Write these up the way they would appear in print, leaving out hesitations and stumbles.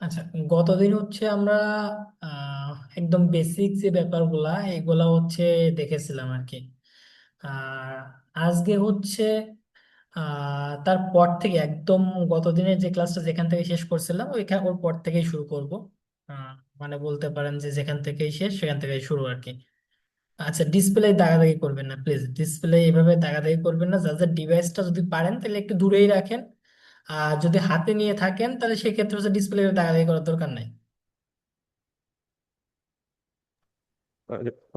আচ্ছা, গতদিন হচ্ছে আমরা আহ, একদম বেসিক যে ব্যাপারগুলা এগুলা হচ্ছে দেখেছিলাম আর কি। আর আজকে হচ্ছে তারপর থেকে একদম গতদিনের যে ক্লাসটা যেখান থেকে শেষ করছিলাম ওর পর থেকেই শুরু করব। আহ, মানে বলতে পারেন যে যেখান থেকেই শেষ সেখান থেকেই শুরু আর কি। আচ্ছা, ডিসপ্লে দাগাদাগি করবেন না প্লিজ, ডিসপ্লে এভাবে দাগাদাগি করবেন না। যার ডিভাইসটা যদি পারেন তাহলে একটু দূরেই রাখেন। আর যদি হাতে নিয়ে থাকেন তাহলে সেক্ষেত্রে হচ্ছে ডিসপ্লে দাগাদাগি করার দরকার নাই।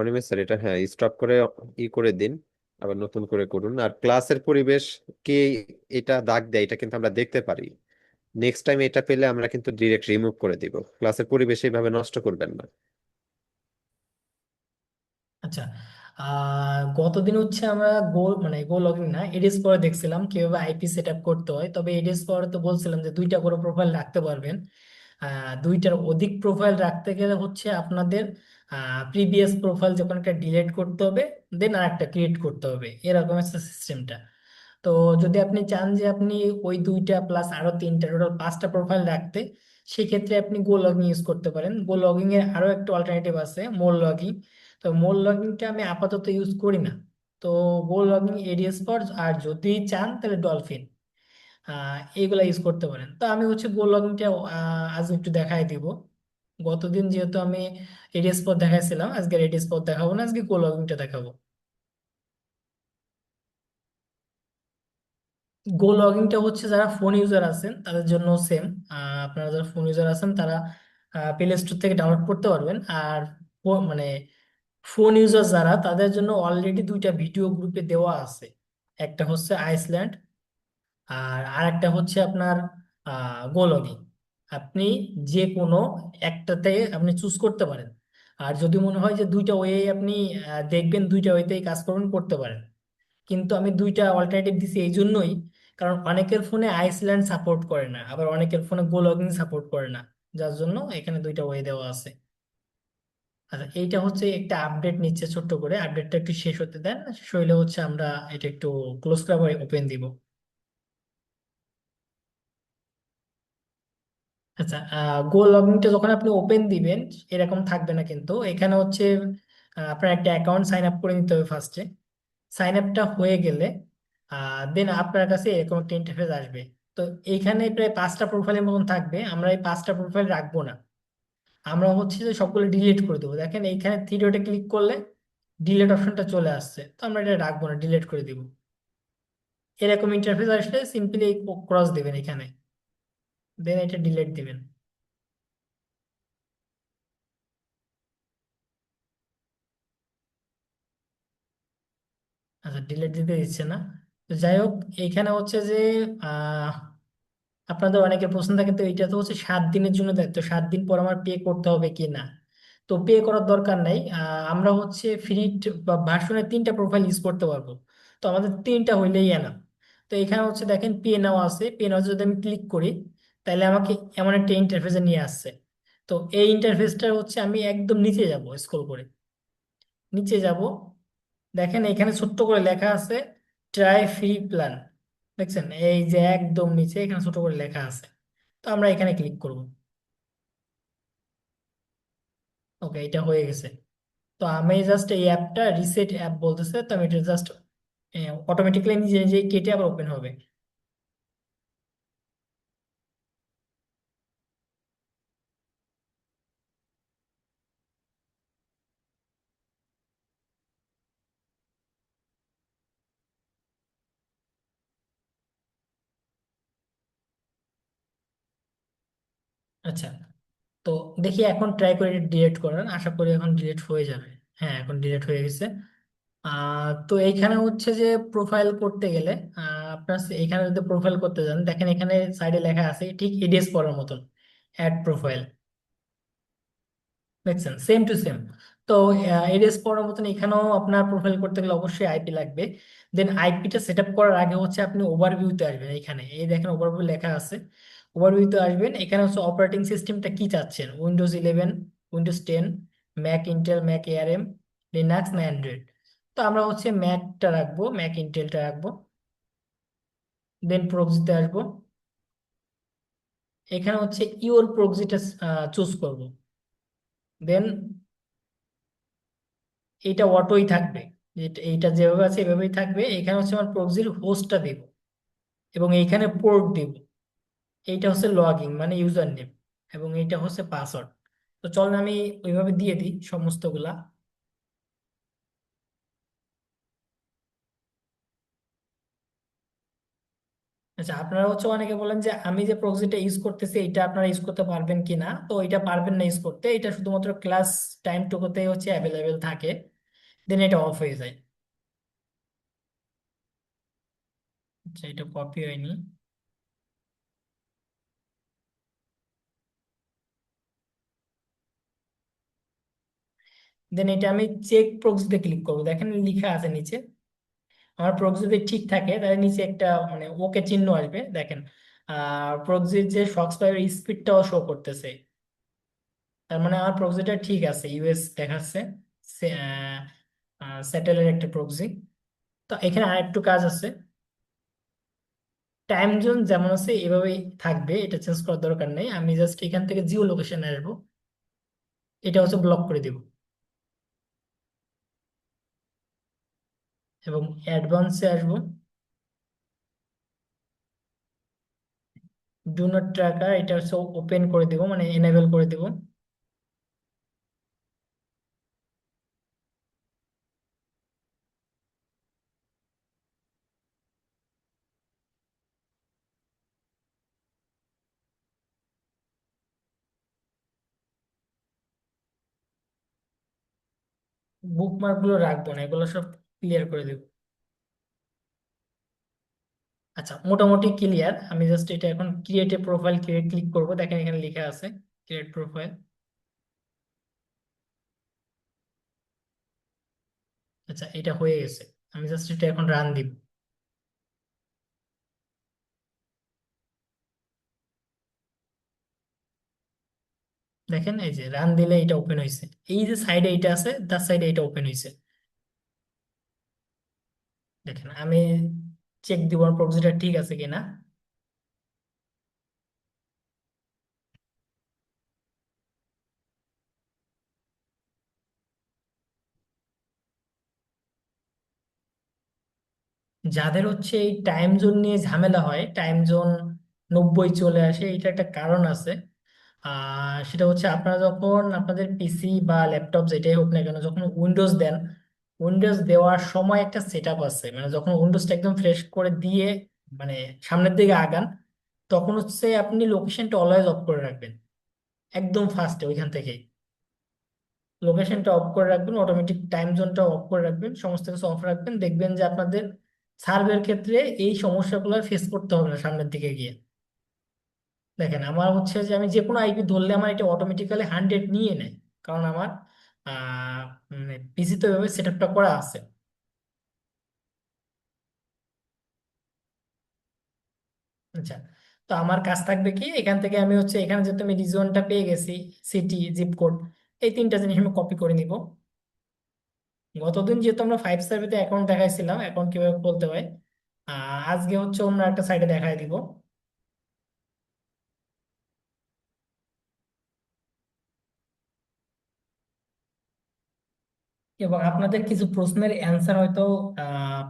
অনিমেষ স্যার, এটা হ্যাঁ স্টপ করে করে দিন, আবার নতুন করে করুন। আর ক্লাসের পরিবেশ কে এটা দাগ দেয় এটা কিন্তু আমরা দেখতে পারি। নেক্সট টাইম এটা পেলে আমরা কিন্তু ডিরেক্ট রিমুভ করে দিব। ক্লাসের পরিবেশ এইভাবে নষ্ট করবেন না। আচ্ছা, গতদিন হচ্ছে আমরা গো লগইন না এডিএস পরে দেখছিলাম কিভাবে আইপি সেট আপ করতে হয়। তবে এডিএস পরে তো বলছিলাম যে দুইটা করে প্রোফাইল রাখতে পারবেন। দুইটার অধিক প্রোফাইল রাখতে গেলে হচ্ছে আপনাদের প্রিভিয়াস প্রোফাইল যখন একটা ডিলিট করতে হবে, দেন আর একটা ক্রিয়েট করতে হবে, এরকম একটা সিস্টেমটা। তো যদি আপনি চান যে আপনি ওই দুইটা প্লাস আরো তিনটা টোটাল পাঁচটা প্রোফাইল রাখতে, সেক্ষেত্রে আপনি গো লগইন ইউজ করতে পারেন। গো লগইন এর আরো একটা অল্টারনেটিভ আছে, মোর লগইন। তো মোর লগইনটা আমি আপাতত ইউজ করি না। তো গো লগইন, এডিএস ফর, আর যদি চান তাহলে ডলফিন, এইগুলা ইউজ করতে পারেন। তো আমি হচ্ছে গো লগইনটা আজ একটু দেখাই দিব। গতদিন যেহেতু আমি এডিএস পথ দেখাইছিলাম, আজকে এডিএস পথ দেখাবো না, আজকে গো লগইনটা দেখাবো। গো লগইনটা হচ্ছে যারা ফোন ইউজার আছেন তাদের জন্য সেম। আপনারা যারা ফোন ইউজার আছেন তারা প্লে স্টোর থেকে ডাউনলোড করতে পারবেন। আর মানে ফোন ইউজার যারা তাদের জন্য অলরেডি দুইটা ভিডিও গ্রুপে দেওয়া আছে। একটা হচ্ছে আইসল্যান্ড, আর আরেকটা হচ্ছে আপনার গোলগি। আপনি যে কোনো একটাতে আপনি চুজ করতে পারেন। আর যদি মনে হয় যে দুইটা ওয়ে আপনি দেখবেন, দুইটা ওয়েতেই কাজ করবেন, করতে পারেন। কিন্তু আমি দুইটা অল্টারনেটিভ দিছি এই জন্যই, কারণ অনেকের ফোনে আইসল্যান্ড সাপোর্ট করে না, আবার অনেকের ফোনে গোলগিং সাপোর্ট করে না। যার জন্য এখানে দুইটা ওয়ে দেওয়া আছে। আচ্ছা, এইটা হচ্ছে একটা আপডেট নিচ্ছে ছোট্ট করে, আপডেটটা একটু শেষ হতে দেন। শেষ হইলে হচ্ছে আমরা এটা একটু ক্লোজ করে ওপেন দিব। আচ্ছা, গো লগইনটা যখন আপনি ওপেন দিবেন এরকম থাকবে না, কিন্তু এখানে হচ্ছে আপনার একটা অ্যাকাউন্ট সাইন আপ করে নিতে হবে ফার্স্টে। সাইন আপটা হয়ে গেলে দেন আপনার কাছে এরকম একটা ইন্টারফেস আসবে। তো এইখানে প্রায় পাঁচটা প্রোফাইলের মতন থাকবে, আমরা এই পাঁচটা প্রোফাইল রাখবো না। আমরা হচ্ছে যে সবগুলো ডিলিট করে দেবো। দেখেন এইখানে থ্রি ডটে ক্লিক করলে ডিলিট অপশনটা চলে আসছে, তো আমরা এটা রাখবো না, ডিলিট করে দিব। এরকম ইন্টারফেস আসলে সিম্পলি ক্রস দিবেন এখানে, দেন এটা ডিলিট দিবেন। আচ্ছা, ডিলিট দিতে দিচ্ছে না। তো যাই হোক, এইখানে হচ্ছে যে আহ আপনাদের অনেকের প্রশ্ন থাকে, তো এটা তো হচ্ছে 7 দিনের জন্য দেয়, তো 7 দিন পর আমার পে করতে হবে কি না? তো পে করার দরকার নাই। আমরা হচ্ছে ফ্রি বা ভার্সনের তিনটা প্রোফাইল ইউজ করতে পারবো। তো আমাদের তিনটা হইলেই এনা। তো এখানে হচ্ছে দেখেন পে নাও আছে, পে নাও যদি আমি ক্লিক করি তাহলে আমাকে এমন একটা ইন্টারফেসে নিয়ে আসছে। তো এই ইন্টারফেসটা হচ্ছে আমি একদম নিচে যাব, স্ক্রল করে নিচে যাব। দেখেন এখানে ছোট্ট করে লেখা আছে ট্রাই ফ্রি প্ল্যান। দেখছেন এই যে একদম নিচে এখানে ছোট করে লেখা আছে। তো আমরা এখানে ক্লিক করব। ওকে, এটা হয়ে গেছে। তো আমি জাস্ট এই অ্যাপটা রিসেট অ্যাপ বলতেছে, তো আমি এটা জাস্ট অটোমেটিক্যালি নিজে নিজে কেটে আবার ওপেন হবে। আচ্ছা, তো দেখি এখন ট্রাই করে ডিলিট করেন, আশা করি এখন ডিলিট হয়ে যাবে। হ্যাঁ, এখন ডিলিট হয়ে গেছে। তো এইখানে হচ্ছে যে প্রোফাইল করতে গেলে আপনার এখানে যদি প্রোফাইল করতে যান, দেখেন এখানে সাইডে লেখা আছে ঠিক এডিএস পড়ার মতন, অ্যাড প্রোফাইল। দেখছেন সেম টু সেম। তো এডিএস পড়ার মতন এখানেও আপনার প্রোফাইল করতে গেলে অবশ্যই আইপি লাগবে। দেন আইপিটা সেট আপ করার আগে হচ্ছে আপনি ওভারভিউতে আসবেন। এখানে এই দেখেন ওভারভিউ লেখা আছে, ওভারভিউতে আসবেন। এখানে হচ্ছে অপারেটিং সিস্টেমটা কি চাচ্ছেন, Windows 11, Windows 10, Mac Intel, Mac ARM, Linux না অ্যান্ড্রয়েড। তো আমরা হচ্ছে ম্যাকটা রাখবো, ম্যাক ইন্টেলটা রাখবো। দেন প্রক্সিতে আসবো। এখানে হচ্ছে ইওর প্রক্সিটা চুজ করব। দেন এটা অটোই থাকবে, এইটা যেভাবে আছে এভাবেই থাকবে। এখানে হচ্ছে আমার প্রক্সির হোস্টটা দিব এবং এইখানে পোর্ট দিব। এইটা হচ্ছে লগ ইন মানে ইউজার নেম, এবং এইটা হচ্ছে পাসওয়ার্ড। তো চলেন আমি ওইভাবে দিয়ে দিই সমস্তগুলা। আচ্ছা, আপনারা হচ্ছে অনেকে বলেন যে আমি যে প্রক্সিটা ইউজ করতেছি এটা আপনারা ইউজ করতে পারবেন কিনা। তো এটা পারবেন না ইউজ করতে, এটা শুধুমাত্র ক্লাস টাইম টুকুতে হচ্ছে অ্যাভেলেবেল থাকে, দেন এটা অফ হয়ে যায়। আচ্ছা, এটা কপি হয়নি। দেন এটা আমি চেক প্রক্সিতে ক্লিক করবো, দেখেন লেখা আছে নিচে। আমার প্রক্সি যদি ঠিক থাকে তাহলে নিচে একটা মানে ওকে চিহ্ন আসবে, দেখেন। প্রক্সির যে ফক্সফায়ার স্পিডটাও শো করতেছে, তার মানে আমার প্রক্সিটা ঠিক আছে, ইউএস দেখাচ্ছে। স্যাটেলের একটা প্রক্সি। তো এখানে আরেকটু কাজ আছে। টাইম জোন যেমন আছে এভাবেই থাকবে, এটা চেঞ্জ করার দরকার নেই। আমি জাস্ট এখান থেকে জিও লোকেশনে আসবো, এটা হচ্ছে ব্লক করে দিব এবং অ্যাডভান্সে আসবো। ডু নট ট্র্যাকার এটা হচ্ছে ওপেন করে দিব, মানে এনেবল করে দিব। বুকমার্ক গুলো রাখবো না, এগুলো সব ক্লিয়ার করে দেবো। আচ্ছা, মোটামুটি ক্লিয়ার। আমি জাস্ট এটা এখন ক্রিয়েট এ প্রোফাইল ক্লিক করবো, দেখেন এখানে লেখা আছে ক্রিয়েট প্রোফাইল। আচ্ছা, এটা হয়ে গেছে। আমি জাস্ট এটা এখন রান দিব। দেখেন এই যে রান দিলে এটা ওপেন হয়েছে। এই যে সাইডে এটা আছে তার সাইডে এটা ওপেন হয়েছে। দেখেন আমি চেক দিব প্রক্সিটা ঠিক আছে কিনা। যাদের হচ্ছে এই টাইম জোন নিয়ে ঝামেলা হয়, টাইম জোন 90 চলে আসে, এটা একটা কারণ আছে। সেটা হচ্ছে আপনারা যখন আপনাদের পিসি বা ল্যাপটপ যেটাই হোক না কেন যখন উইন্ডোজ দেন, উইন্ডোজ দেওয়ার সময় একটা সেট আপ আছে, মানে যখন উইন্ডোজটা একদম ফ্রেশ করে দিয়ে মানে সামনের দিকে আগান, তখন হচ্ছে আপনি লোকেশনটা অলওয়েজ অফ করে রাখবেন, একদম ফার্স্টে ওইখান থেকেই লোকেশনটা অফ করে রাখবেন, অটোমেটিক টাইম জোনটা অফ করে রাখবেন, সমস্ত কিছু অফ রাখবেন। দেখবেন যে আপনাদের সার্ভের ক্ষেত্রে এই সমস্যাগুলো ফেস করতে হবে না সামনের দিকে গিয়ে। দেখেন আমার হচ্ছে যে আমি যে কোনো আইপি ধরলে আমার এটা অটোমেটিক্যালি 100 নিয়ে নেয়, কারণ আমার পিসি তো এভাবে সেট আপটা করা আছে। আচ্ছা, তো আমার কাজ থাকবে কি, এখান থেকে আমি হচ্ছে এখানে যেহেতু আমি রিজনটা পেয়ে গেছি, সিটি, জিপ কোড, এই তিনটা জিনিস আমি কপি করে নিব। গতদিন যেহেতু আমরা 5 সার্ভিসে অ্যাকাউন্ট দেখাইছিলাম অ্যাকাউন্ট কিভাবে খুলতে হয়, আজকে হচ্ছে অন্য একটা সাইডে দেখাই দিব। এবং আপনাদের কিছু প্রশ্নের অ্যান্সার হয়তো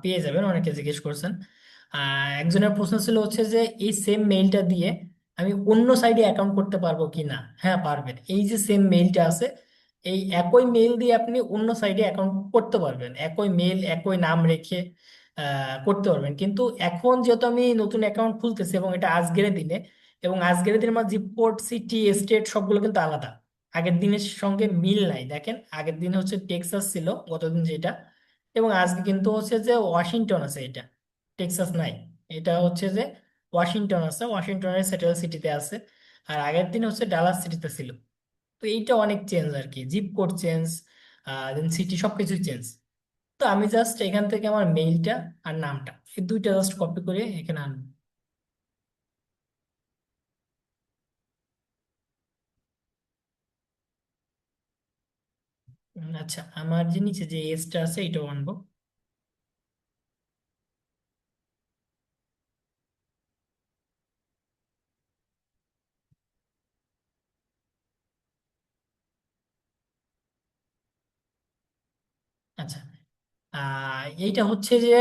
পেয়ে যাবেন, অনেকে জিজ্ঞেস করছেন। একজনের প্রশ্ন ছিল হচ্ছে যে এই সেম মেইলটা দিয়ে আমি অন্য সাইডে অ্যাকাউন্ট করতে পারবো কি না। হ্যাঁ, পারবেন। এই যে সেম মেইলটা আছে, এই একই মেইল দিয়ে আপনি অন্য সাইডে অ্যাকাউন্ট করতে পারবেন, একই মেইল একই নাম রেখে করতে পারবেন। কিন্তু এখন যেহেতু আমি নতুন অ্যাকাউন্ট খুলতেছি এবং এটা আজকের দিনে, এবং আজকের দিনে আমার জিপোর্ট, সিটি, স্টেট সবগুলো কিন্তু আলাদা, আগের দিনের সঙ্গে মিল নাই। দেখেন আগের দিন হচ্ছে টেক্সাস ছিল গতদিন যেটা, এবং আজকে কিন্তু হচ্ছে যে ওয়াশিংটন আছে, এটা টেক্সাস নাই। এটা হচ্ছে যে ওয়াশিংটন আছে, ওয়াশিংটনের সেটেল সিটিতে আছে। আর আগের দিন হচ্ছে ডালাস সিটিতে ছিল। তো এইটা অনেক চেঞ্জ আর কি, জিপ কোড চেঞ্জ, দেন সিটি সবকিছুই চেঞ্জ। তো আমি জাস্ট এখান থেকে আমার মেইলটা আর নামটা এই দুইটা জাস্ট কপি করে এখানে আনবো। আচ্ছা, আমার যে নিচে যে এসটা আছে এটাও আনবো। আচ্ছা, এইটা হচ্ছে যে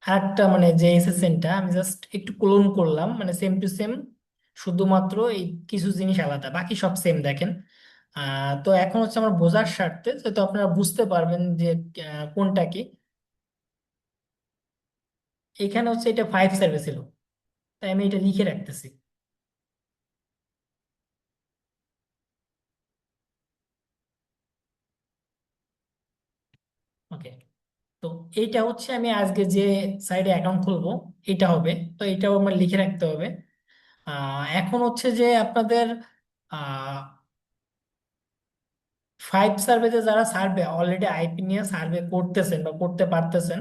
আরেকটা মানে যে এসএসএনটা আমি জাস্ট একটু ক্লোন করলাম, মানে সেম টু সেম, শুধুমাত্র এই কিছু জিনিস আলাদা, বাকি সব সেম দেখেন। তো এখন হচ্ছে আমার বোঝার স্বার্থে, তো আপনারা বুঝতে পারবেন যে কোনটা কি। এখানে হচ্ছে এটা 5 সার্ভে ছিল, তাই আমি এটা লিখে রাখতেছি। ওকে। তো এইটা হচ্ছে আমি আজকে যে সাইডে অ্যাকাউন্ট খুলবো, এটা হবে। তো এটাও আমার লিখে রাখতে হবে। এখন হচ্ছে যে আপনাদের 5 সার্ভেতে যারা সার্ভে অলরেডি আইপি নিয়ে সার্ভে করতেছেন বা করতে পারতেছেন,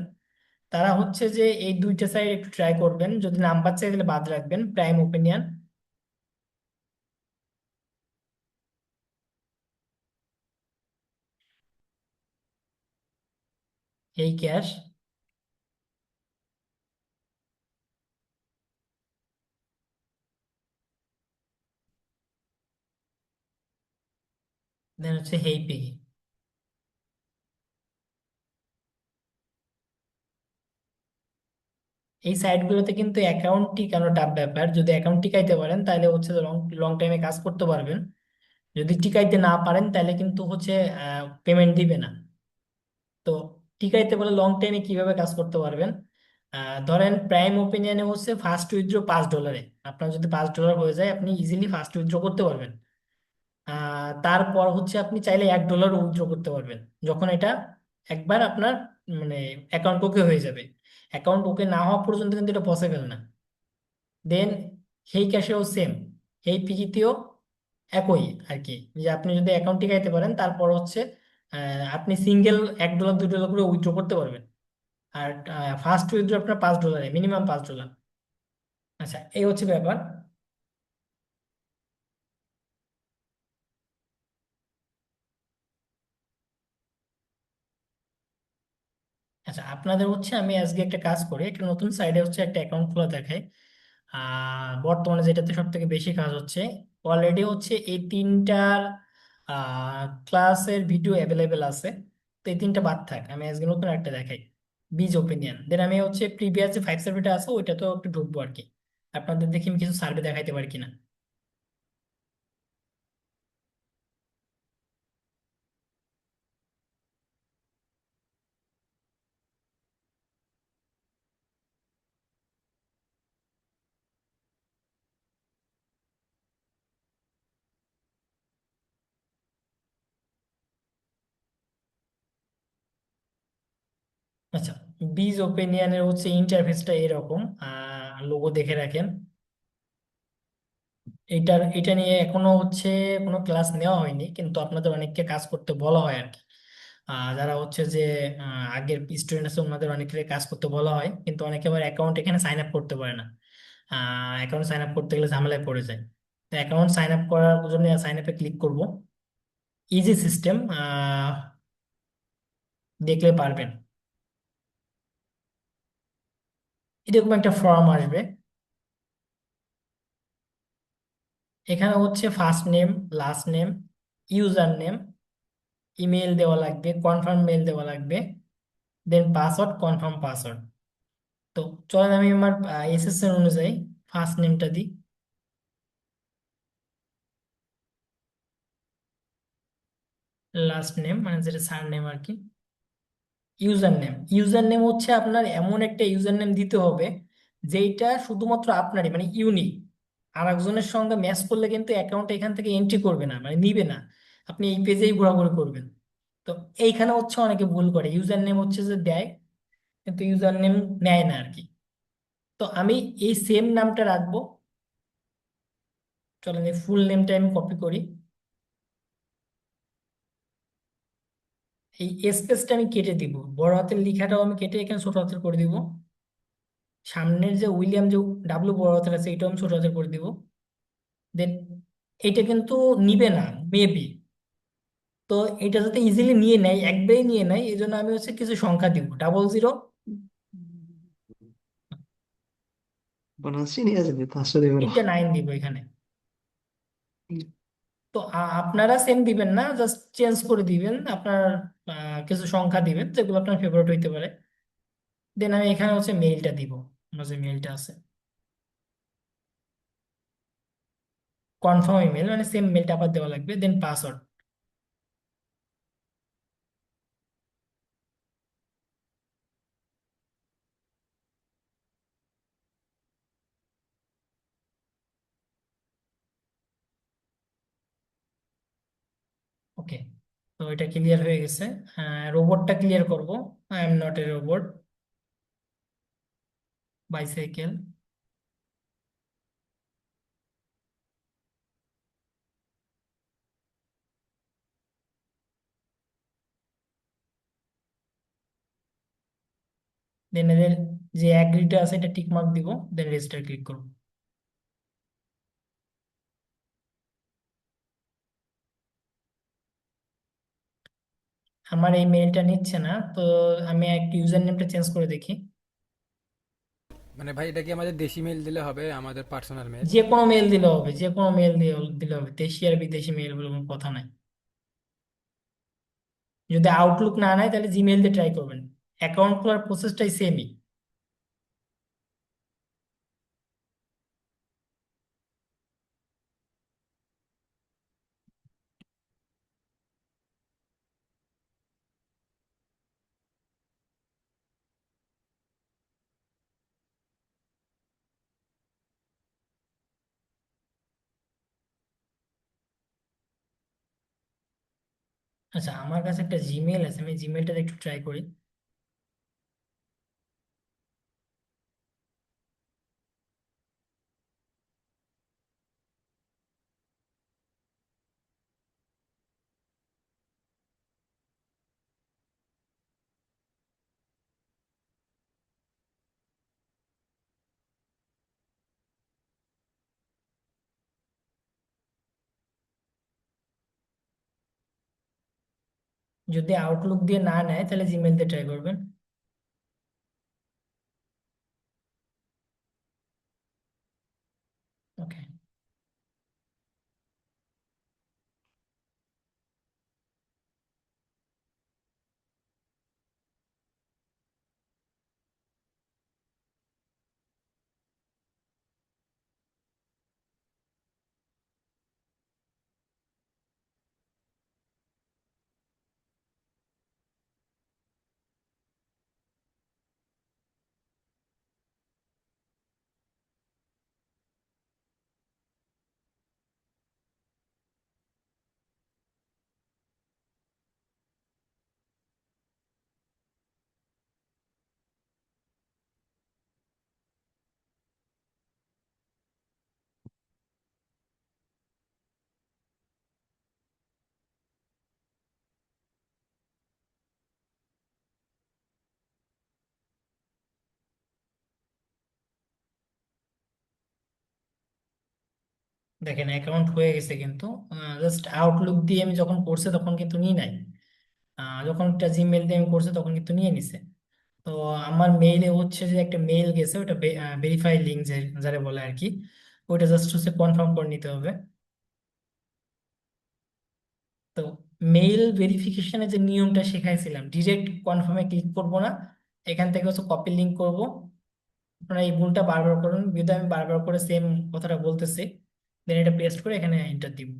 তারা হচ্ছে যে এই দুইটা সাইড একটু ট্রাই করবেন। যদি নাম্বার চাই তাহলে বাদ রাখবেন, প্রাইম ওপিনিয়ন, এই ক্যাশ, দেন হচ্ছে হেই পিগি। এই সাইটগুলোতে কিন্তু অ্যাকাউন্ট টিকানো টাফ ব্যাপার। যদি অ্যাকাউন্ট টিকাইতে পারেন তাহলে হচ্ছে লং লং টাইমে কাজ করতে পারবেন। যদি টিকাইতে না পারেন তাহলে কিন্তু হচ্ছে পেমেন্ট দিবে না। তো টিকাইতে পারলে লং টাইমে কিভাবে কাজ করতে পারবেন? ধরেন প্রাইম ওপিনিয়নে হচ্ছে ফার্স্ট উইথড্র $5। আপনার যদি $5 হয়ে যায় আপনি ইজিলি ফার্স্ট উইথড্র করতে পারবেন। তারপর হচ্ছে আপনি চাইলে $1 উইথড্র করতে পারবেন, যখন এটা একবার আপনার মানে অ্যাকাউন্ট ওকে হয়ে যাবে। অ্যাকাউন্ট ওকে না হওয়া পর্যন্ত কিন্তু এটা পসিবল না। দেন সেই ক্যাশেও সেম, এই পিকিতেও একই আর কি। যে আপনি যদি অ্যাকাউন্ট টিকাইতে পারেন তারপর হচ্ছে আপনি সিঙ্গেল $1 $2 করে উইথড্র করতে পারবেন। আর ফার্স্ট উইথড্র আপনার $5, মিনিমাম $5। আচ্ছা, এই হচ্ছে ব্যাপার। আচ্ছা, আপনাদের হচ্ছে আমি আজকে একটা কাজ করি, একটা নতুন সাইডে হচ্ছে একটা অ্যাকাউন্ট খোলা দেখাই। বর্তমানে যেটাতে সব থেকে বেশি কাজ হচ্ছে, অলরেডি হচ্ছে এই তিনটার ক্লাসের ভিডিও অ্যাভেলেবেল আছে। তো এই তিনটা বাদ থাক, আমি আজকে নতুন একটা দেখাই, বীজ ওপিনিয়ন। দেন আমি হচ্ছে প্রিভিয়াস যে 5 সার্ভেটা আছে ওইটা তো একটু ঢুকবো আর কি, আপনাদের দেখি আমি কিছু সার্ভে দেখাইতে পারি কিনা। আচ্ছা, বীজ ওপিনিয়নের হচ্ছে ইন্টারফেসটা এরকম, লোগো দেখে রাখেন। এটা নিয়ে এখনো হচ্ছে কোনো ক্লাস নেওয়া হয়নি, কিন্তু আপনাদের অনেককে কাজ করতে বলা হয় আর কি। যারা হচ্ছে যে আগের স্টুডেন্ট আছে ওনাদের অনেকের কাজ করতে বলা হয়, কিন্তু অনেকে আবার অ্যাকাউন্ট এখানে সাইন আপ করতে পারে না। অ্যাকাউন্ট সাইন আপ করতে গেলে ঝামেলায় পড়ে যায়। তো অ্যাকাউন্ট সাইন আপ করার জন্য সাইন আপে ক্লিক করব। ইজি সিস্টেম, দেখলে পারবেন। এরকম একটা ফর্ম আসবে। এখানে হচ্ছে first name, last name, user name, email দেওয়া লাগবে, কনফার্ম মেল দেওয়া লাগবে, দেন পাসওয়ার্ড, কনফার্ম পাসওয়ার্ড। তো চলেন আমি আমার এসএসএন অনুযায়ী ফার্স্ট নেমটা দিই, লাস্ট নেম মানে যেটা সার নেম আর কি, ইউজার নেম। ইউজার নেম হচ্ছে আপনার এমন একটা ইউজার নেম দিতে হবে যেটা শুধুমাত্র আপনারই, মানে ইউনিক। আর একজনের সঙ্গে ম্যাচ করলে কিন্তু অ্যাকাউন্ট এখান থেকে এন্ট্রি করবে না, মানে নিবে না। আপনি এই পেজেই ঘোরাঘুরি করবেন। তো এইখানে হচ্ছে অনেকে ভুল করে, ইউজার নেম হচ্ছে যে দেয় কিন্তু ইউজার নেম নেয় না আর কি। তো আমি এই সেম নামটা রাখবো। চলেন এই ফুল নেমটা আমি কপি করি। এই স্পেসটা আমি কেটে দিব, বড় হাতের লেখাটাও আমি কেটে এখানে ছোট হাতের করে দিব। সামনের যে উইলিয়াম, যে ডাব্লু বড় হাতের আছে এটাও আমি ছোট হাতের করে দিব। দেন এটা কিন্তু নিবে না, মেবি। তো এটা যাতে ইজিলি নিয়ে নেয়, একবারই নিয়ে নেয়, এই জন্য আমি হচ্ছে কিছু সংখ্যা দিব, 00। Buonasera, siete tasso di oro. এটা 9 দিব এখানে। তো আপনারা সেম দিবেন না, জাস্ট চেঞ্জ করে দিবেন আপনার কিছু সংখ্যা দিবেন যেগুলো আপনার ফেভারিট হইতে পারে। দেন আমি এখানে হচ্ছে মেইলটা দিব, আমার যে মেইলটা আছে, কনফার্ম ইমেল, মানে সেম মেইলটা আবার দেওয়া লাগবে, দেন পাসওয়ার্ড। ওকে, তো এটা ক্লিয়ার হয়ে গেছে। রোবটটা ক্লিয়ার করব। I am not a robot, bicycle. Then এদের যে অ্যাগ্রিটা আছে এটা টিক মার্ক দিব, দেন রেজিস্টার ক্লিক করব। আমার এই মেইলটা নিচ্ছে না, তো আমি একটু ইউজার নেমটা চেঞ্জ করে দেখি। মানে ভাই এটা কি আমাদের দেশি মেল দিলে হবে, আমাদের পার্সোনাল মেল? যে কোনো মেল দিলে হবে, যে কোনো মেল দিয়ে দিলে হবে, দেশি আর বিদেশি মেল বলে কোনো কথা নাই। যদি আউটলুক না নেয় তাহলে জিমেইল দিয়ে ট্রাই করবেন, অ্যাকাউন্ট খোলার প্রসেসটাই সেমই। আচ্ছা, আমার কাছে একটা জিমেইল আছে, আমি জিমেইলটা একটু ট্রাই করি। যদি আউটলুক দিয়ে না নেয় তাহলে জিমেইল দিয়ে ট্রাই করবেন। ওকে, দেখেন অ্যাকাউন্ট হয়ে গেছে কিন্তু, জাস্ট আউটলুক দিয়ে আমি যখন করছে তখন কিন্তু নিয়ে নাই। যখন একটা জিমেইল দিয়ে আমি করছে তখন কিন্তু নিয়ে নিছে। তো আমার মেইলে হচ্ছে যে একটা মেইল গেছে, ওটা ভেরিফাই লিঙ্ক যারা বলে আর কি, ওইটা জাস্ট হচ্ছে কনফার্ম করে নিতে হবে। তো মেইল ভেরিফিকেশনের যে নিয়মটা শেখাইছিলাম, ডিরেক্ট কনফার্মে ক্লিক করব না, এখান থেকে হচ্ছে কপি লিঙ্ক করব। আপনারা এই ভুলটা বারবার করুন, যদি আমি বারবার করে সেম কথাটা বলতেছি, দেন এটা পেস্ট করে এখানে এন্টার দিব।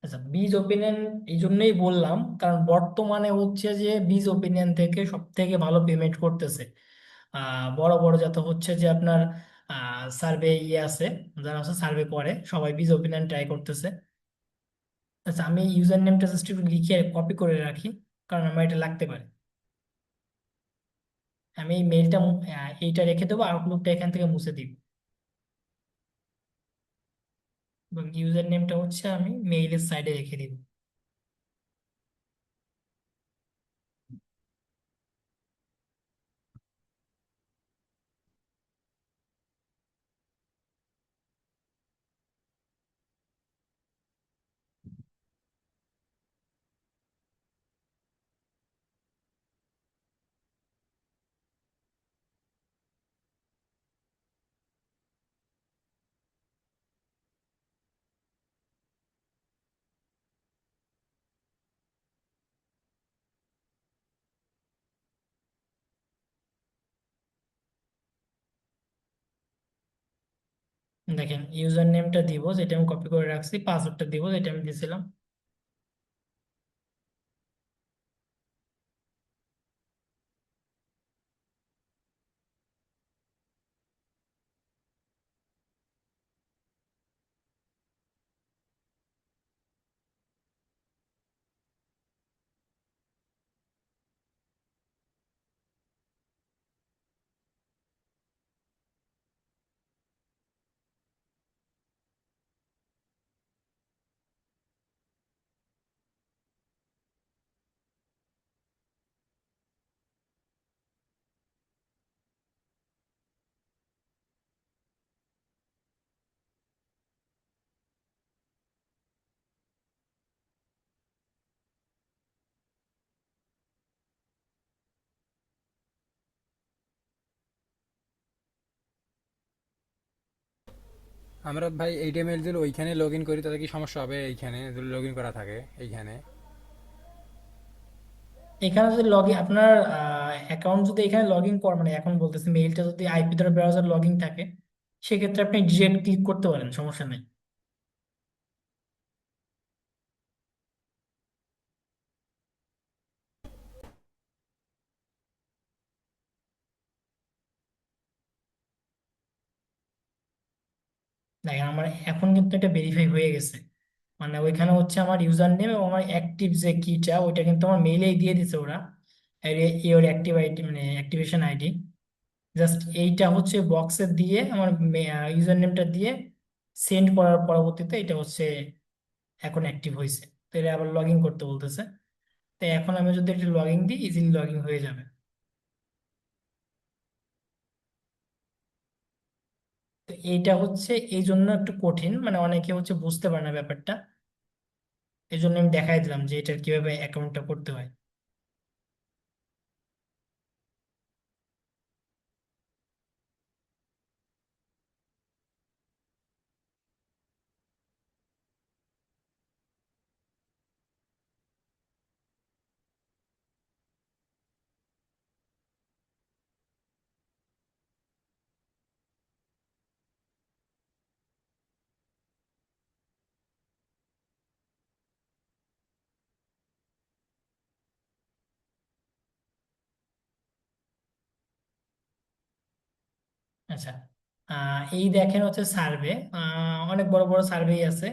আচ্ছা, বীজ ওপিনিয়ন এই জন্যই বললাম কারণ বর্তমানে হচ্ছে যে বীজ ওপিনিয়ন থেকে সব থেকে ভালো পেমেন্ট করতেছে। বড় বড় যত হচ্ছে যে আপনার সার্ভে ইয়ে আছে, যারা হচ্ছে সার্ভে করে সবাই বীজ ওপিনিয়ন ট্রাই করতেছে। আচ্ছা, আমি ইউজার নেমটা জাস্ট একটু লিখে কপি করে রাখি, কারণ আমার এটা লাগতে পারে। আমি এই মেইলটা এইটা রেখে দেবো, আউটলুকটা এখান থেকে মুছে দিব, এবং ইউজার নেমটা হচ্ছে আমি মেইলের সাইডে রেখে দিব। দেখেন ইউজার নেমটা দিব যেটা আমি কপি করে রাখছি, পাসওয়ার্ডটা দিব যেটা আমি দিয়েছিলাম। আমরা ভাই এইটা মেল দিলে ওইখানে লগ ইন করি, তাতে কি সমস্যা হবে? এইখানে যদি লগ ইন করা থাকে এইখানে। এখানে যদি লগ ইন আপনার অ্যাকাউন্ট যদি এখানে লগ ইন কর মানে এখন বলতেছি মেইলটা যদি আইপি দ্বারা ব্রাউজার লগ ইন থাকে, সেক্ষেত্রে আপনি ডিরেক্ট ক্লিক করতে পারেন, সমস্যা নেই। দেখেন আমার এখন কিন্তু এটা ভেরিফাই হয়ে গেছে, মানে ওইখানে হচ্ছে আমার ইউজার নেম এবং আমার অ্যাক্টিভ যে কিটা ওইটা কিন্তু আমার মেইলেই দিয়ে দিছে ওরা। ইওর অ্যাক্টিভ আইডি মানে অ্যাক্টিভেশন আইডি, জাস্ট এইটা হচ্ছে বক্সে দিয়ে আমার ইউজার নেমটা দিয়ে সেন্ড করার পরবর্তীতে এটা হচ্ছে এখন অ্যাক্টিভ হয়েছে। তো এটা আবার লগ ইন করতে বলতেছে। তো এখন আমি যদি এটা লগ ইন দিই ইজিলি লগ ইন হয়ে যাবে। তো এইটা হচ্ছে এই জন্য একটু কঠিন, মানে অনেকে হচ্ছে বুঝতে পারে না ব্যাপারটা। এই জন্য আমি দেখাই দিলাম যে এটা কিভাবে অ্যাকাউন্টটা করতে হয়। আচ্ছা, এই দেখেন হচ্ছে সার্ভে, অনেক বড় বড় সার্ভে আছে।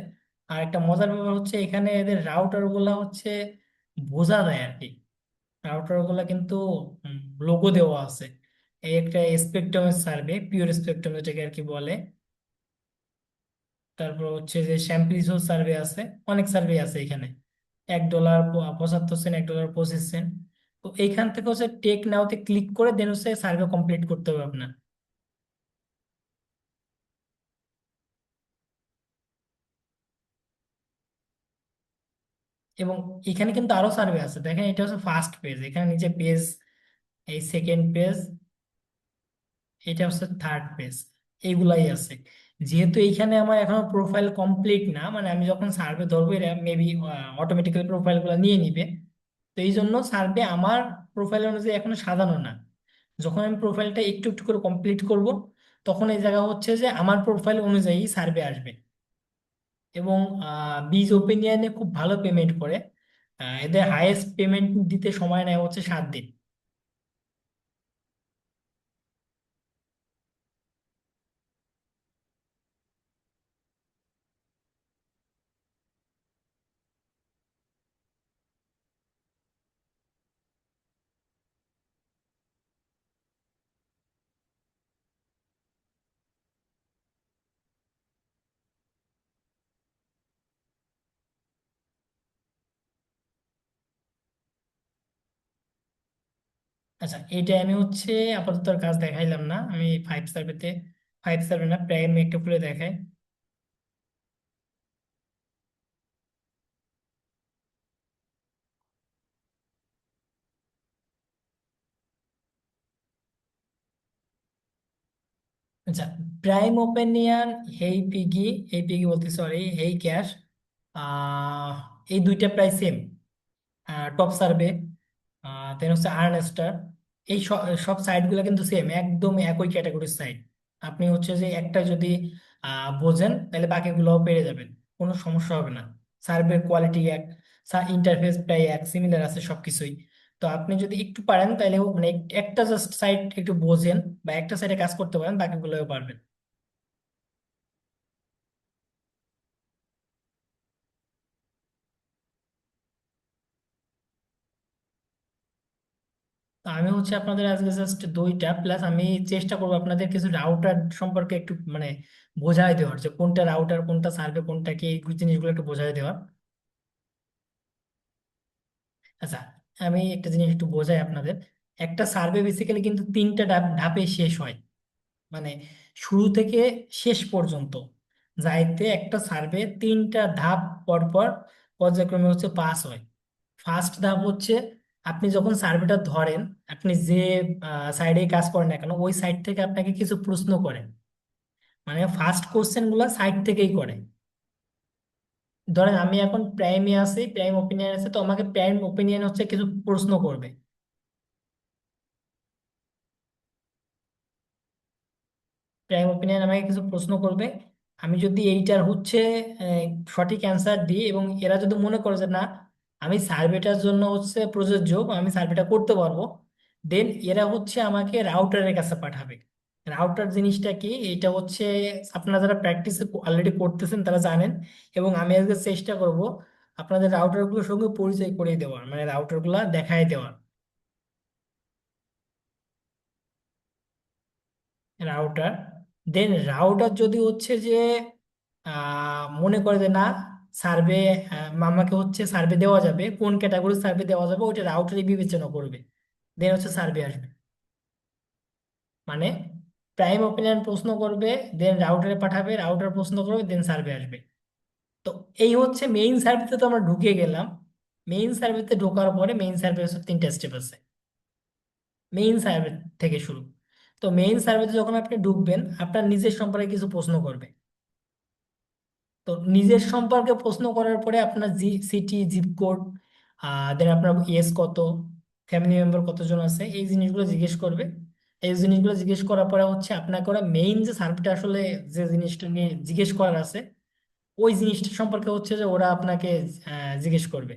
আর একটা মজার ব্যাপার হচ্ছে এখানে এদের রাউটার গুলা হচ্ছে বোঝা যায় আর কি। রাউটার গুলা কিন্তু লোগো দেওয়া আছে। এই একটা স্পেকট্রামের সার্ভে, পিওর স্পেকট্রাম যেটাকে আর কি বলে। তারপর হচ্ছে যে শ্যাম্পলিসও সার্ভে আছে, অনেক সার্ভে আছে এখানে। $1.75, $1.25। তো এইখান থেকে হচ্ছে টেক নাওতে ক্লিক করে দেন হচ্ছে সার্ভে কমপ্লিট করতে হবে আপনার। এবং এখানে কিন্তু আরো সার্ভে আছে, দেখেন এটা হচ্ছে ফার্স্ট পেজ, এখানে নিচে পেজ, এই সেকেন্ড পেজ, এটা হচ্ছে থার্ড পেজ, এইগুলাই আছে। যেহেতু এইখানে আমার এখনো প্রোফাইল কমপ্লিট না, মানে আমি যখন সার্ভে ধরবো এরা মেবি অটোমেটিক্যালি প্রোফাইল গুলো নিয়ে নিবে। তো এই জন্য সার্ভে আমার প্রোফাইল অনুযায়ী এখনো সাজানো না। যখন আমি প্রোফাইলটা একটু একটু করে কমপ্লিট করব, তখন এই জায়গা হচ্ছে যে আমার প্রোফাইল অনুযায়ী সার্ভে আসবে। এবং বীজ ওপিনিয়নে খুব ভালো পেমেন্ট করে। এদের হাইয়েস্ট পেমেন্ট দিতে সময় নেয় হচ্ছে 7 দিন। আচ্ছা, এটা আমি হচ্ছে আপাতত আর কাজ দেখাইলাম না, আমি ফাইভ সার্ভে না প্রাইম একটা খুলে দেখাই। আচ্ছা, প্রাইম ওপেনিয়ন, হেই পিগি, হেই পিগি বলতে সরি, হেই ক্যাশ, আহ এই দুইটা প্রায় সেম। টপ সার্ভে, দেন হচ্ছে আর্নস্টার, এই সব সব সাইটগুলো কিন্তু সেম, একদম একই ক্যাটাগরির সাইট। আপনি হচ্ছে যে একটা যদি বোঝেন তাহলে বাকিগুলোও পেরে যাবেন, কোনো সমস্যা হবে না। সার্ভের কোয়ালিটি এক, ইন্টারফেস প্রায় এক, সিমিলার আছে সবকিছুই। তো আপনি যদি একটু পারেন তাহলে মানে একটা জাস্ট সাইট একটু বোঝেন বা একটা সাইডে কাজ করতে পারেন, বাকিগুলোও পারবেন। তো আমি হচ্ছে আপনাদের আজকে জাস্ট দুইটা প্লাস আমি চেষ্টা করবো আপনাদের কিছু রাউটার সম্পর্কে একটু মানে বোঝাই দেওয়ার, যে কোনটা রাউটার কোনটা সার্ভে কোনটা কি, এই জিনিসগুলো একটু বোঝাই দেওয়ার। আচ্ছা, আমি একটা জিনিস একটু বোঝাই আপনাদের। একটা সার্ভে বেসিক্যালি কিন্তু তিনটা ধাপে শেষ হয়, মানে শুরু থেকে শেষ পর্যন্ত যাইতে একটা সার্ভে তিনটা ধাপ পর পর পর্যায়ক্রমে হচ্ছে পাস হয়। ফার্স্ট ধাপ হচ্ছে আপনি যখন সার্ভেটা ধরেন, আপনি যে সাইডে কাজ করেন না কেন ওই সাইড থেকে আপনাকে কিছু প্রশ্ন করে, মানে ফার্স্ট কোশ্চেন গুলা সাইড থেকেই করে। ধরেন আমি এখন প্রাইমে আছি, প্রাইম ওপিনিয়ন আছে, তো আমাকে প্রাইম ওপিনিয়ন হচ্ছে কিছু প্রশ্ন করবে। প্রাইম ওপিনিয়ন আমাকে কিছু প্রশ্ন করবে। আমি যদি এইটার হচ্ছে আহ, সঠিক অ্যান্সার দিই এবং এরা যদি মনে করে যে না আমি সার্ভেটার জন্য হচ্ছে প্রযোজ্য বা আমি সার্ভেটা করতে পারবো, দেন এরা হচ্ছে আমাকে রাউটারের কাছে পাঠাবে। রাউটার জিনিসটা কি, এটা হচ্ছে আপনারা যারা প্র্যাকটিস অলরেডি করতেছেন তারা জানেন, এবং আমি আজকে চেষ্টা করব আপনাদের রাউটারগুলোর সঙ্গে পরিচয় করিয়ে দেওয়ার, মানে রাউটারগুলো দেখাই দেওয়ার। রাউটার, দেন রাউটার যদি হচ্ছে যে মনে করে যে না সার্ভে, আমাকে হচ্ছে সার্ভে দেওয়া যাবে, কোন ক্যাটাগরির সার্ভে দেওয়া যাবে ওইটা রাউটারই বিবেচনা করবে, দেন হচ্ছে সার্ভে আসবে। মানে প্রাইম ওপিনিয়ন প্রশ্ন করবে, দেন রাউটারে পাঠাবে, রাউটার প্রশ্ন করবে, দেন সার্ভে আসবে। তো এই হচ্ছে মেইন সার্ভেতে তো আমরা ঢুকে গেলাম। মেইন সার্ভেতে ঢোকার পরে মেইন সার্ভে হচ্ছে তিনটা স্টেপ আছে, মেইন সার্ভে থেকে শুরু। তো মেইন সার্ভেতে যখন আপনি ঢুকবেন আপনার নিজের সম্পর্কে কিছু প্রশ্ন করবে। তো নিজের সম্পর্কে প্রশ্ন করার পরে আপনার সিটি, জিপ কোড, দেন আপনার এজ কত, ফ্যামিলি মেম্বার কতজন আছে, এই জিনিসগুলো জিজ্ঞেস করবে। এই জিনিসগুলো জিজ্ঞেস করার পরে হচ্ছে আপনাকে ওরা মেইন যে সার্ভেটা আসলে যে জিনিসটা নিয়ে জিজ্ঞেস করার আছে ওই জিনিসটা সম্পর্কে হচ্ছে যে ওরা আপনাকে জিজ্ঞেস করবে।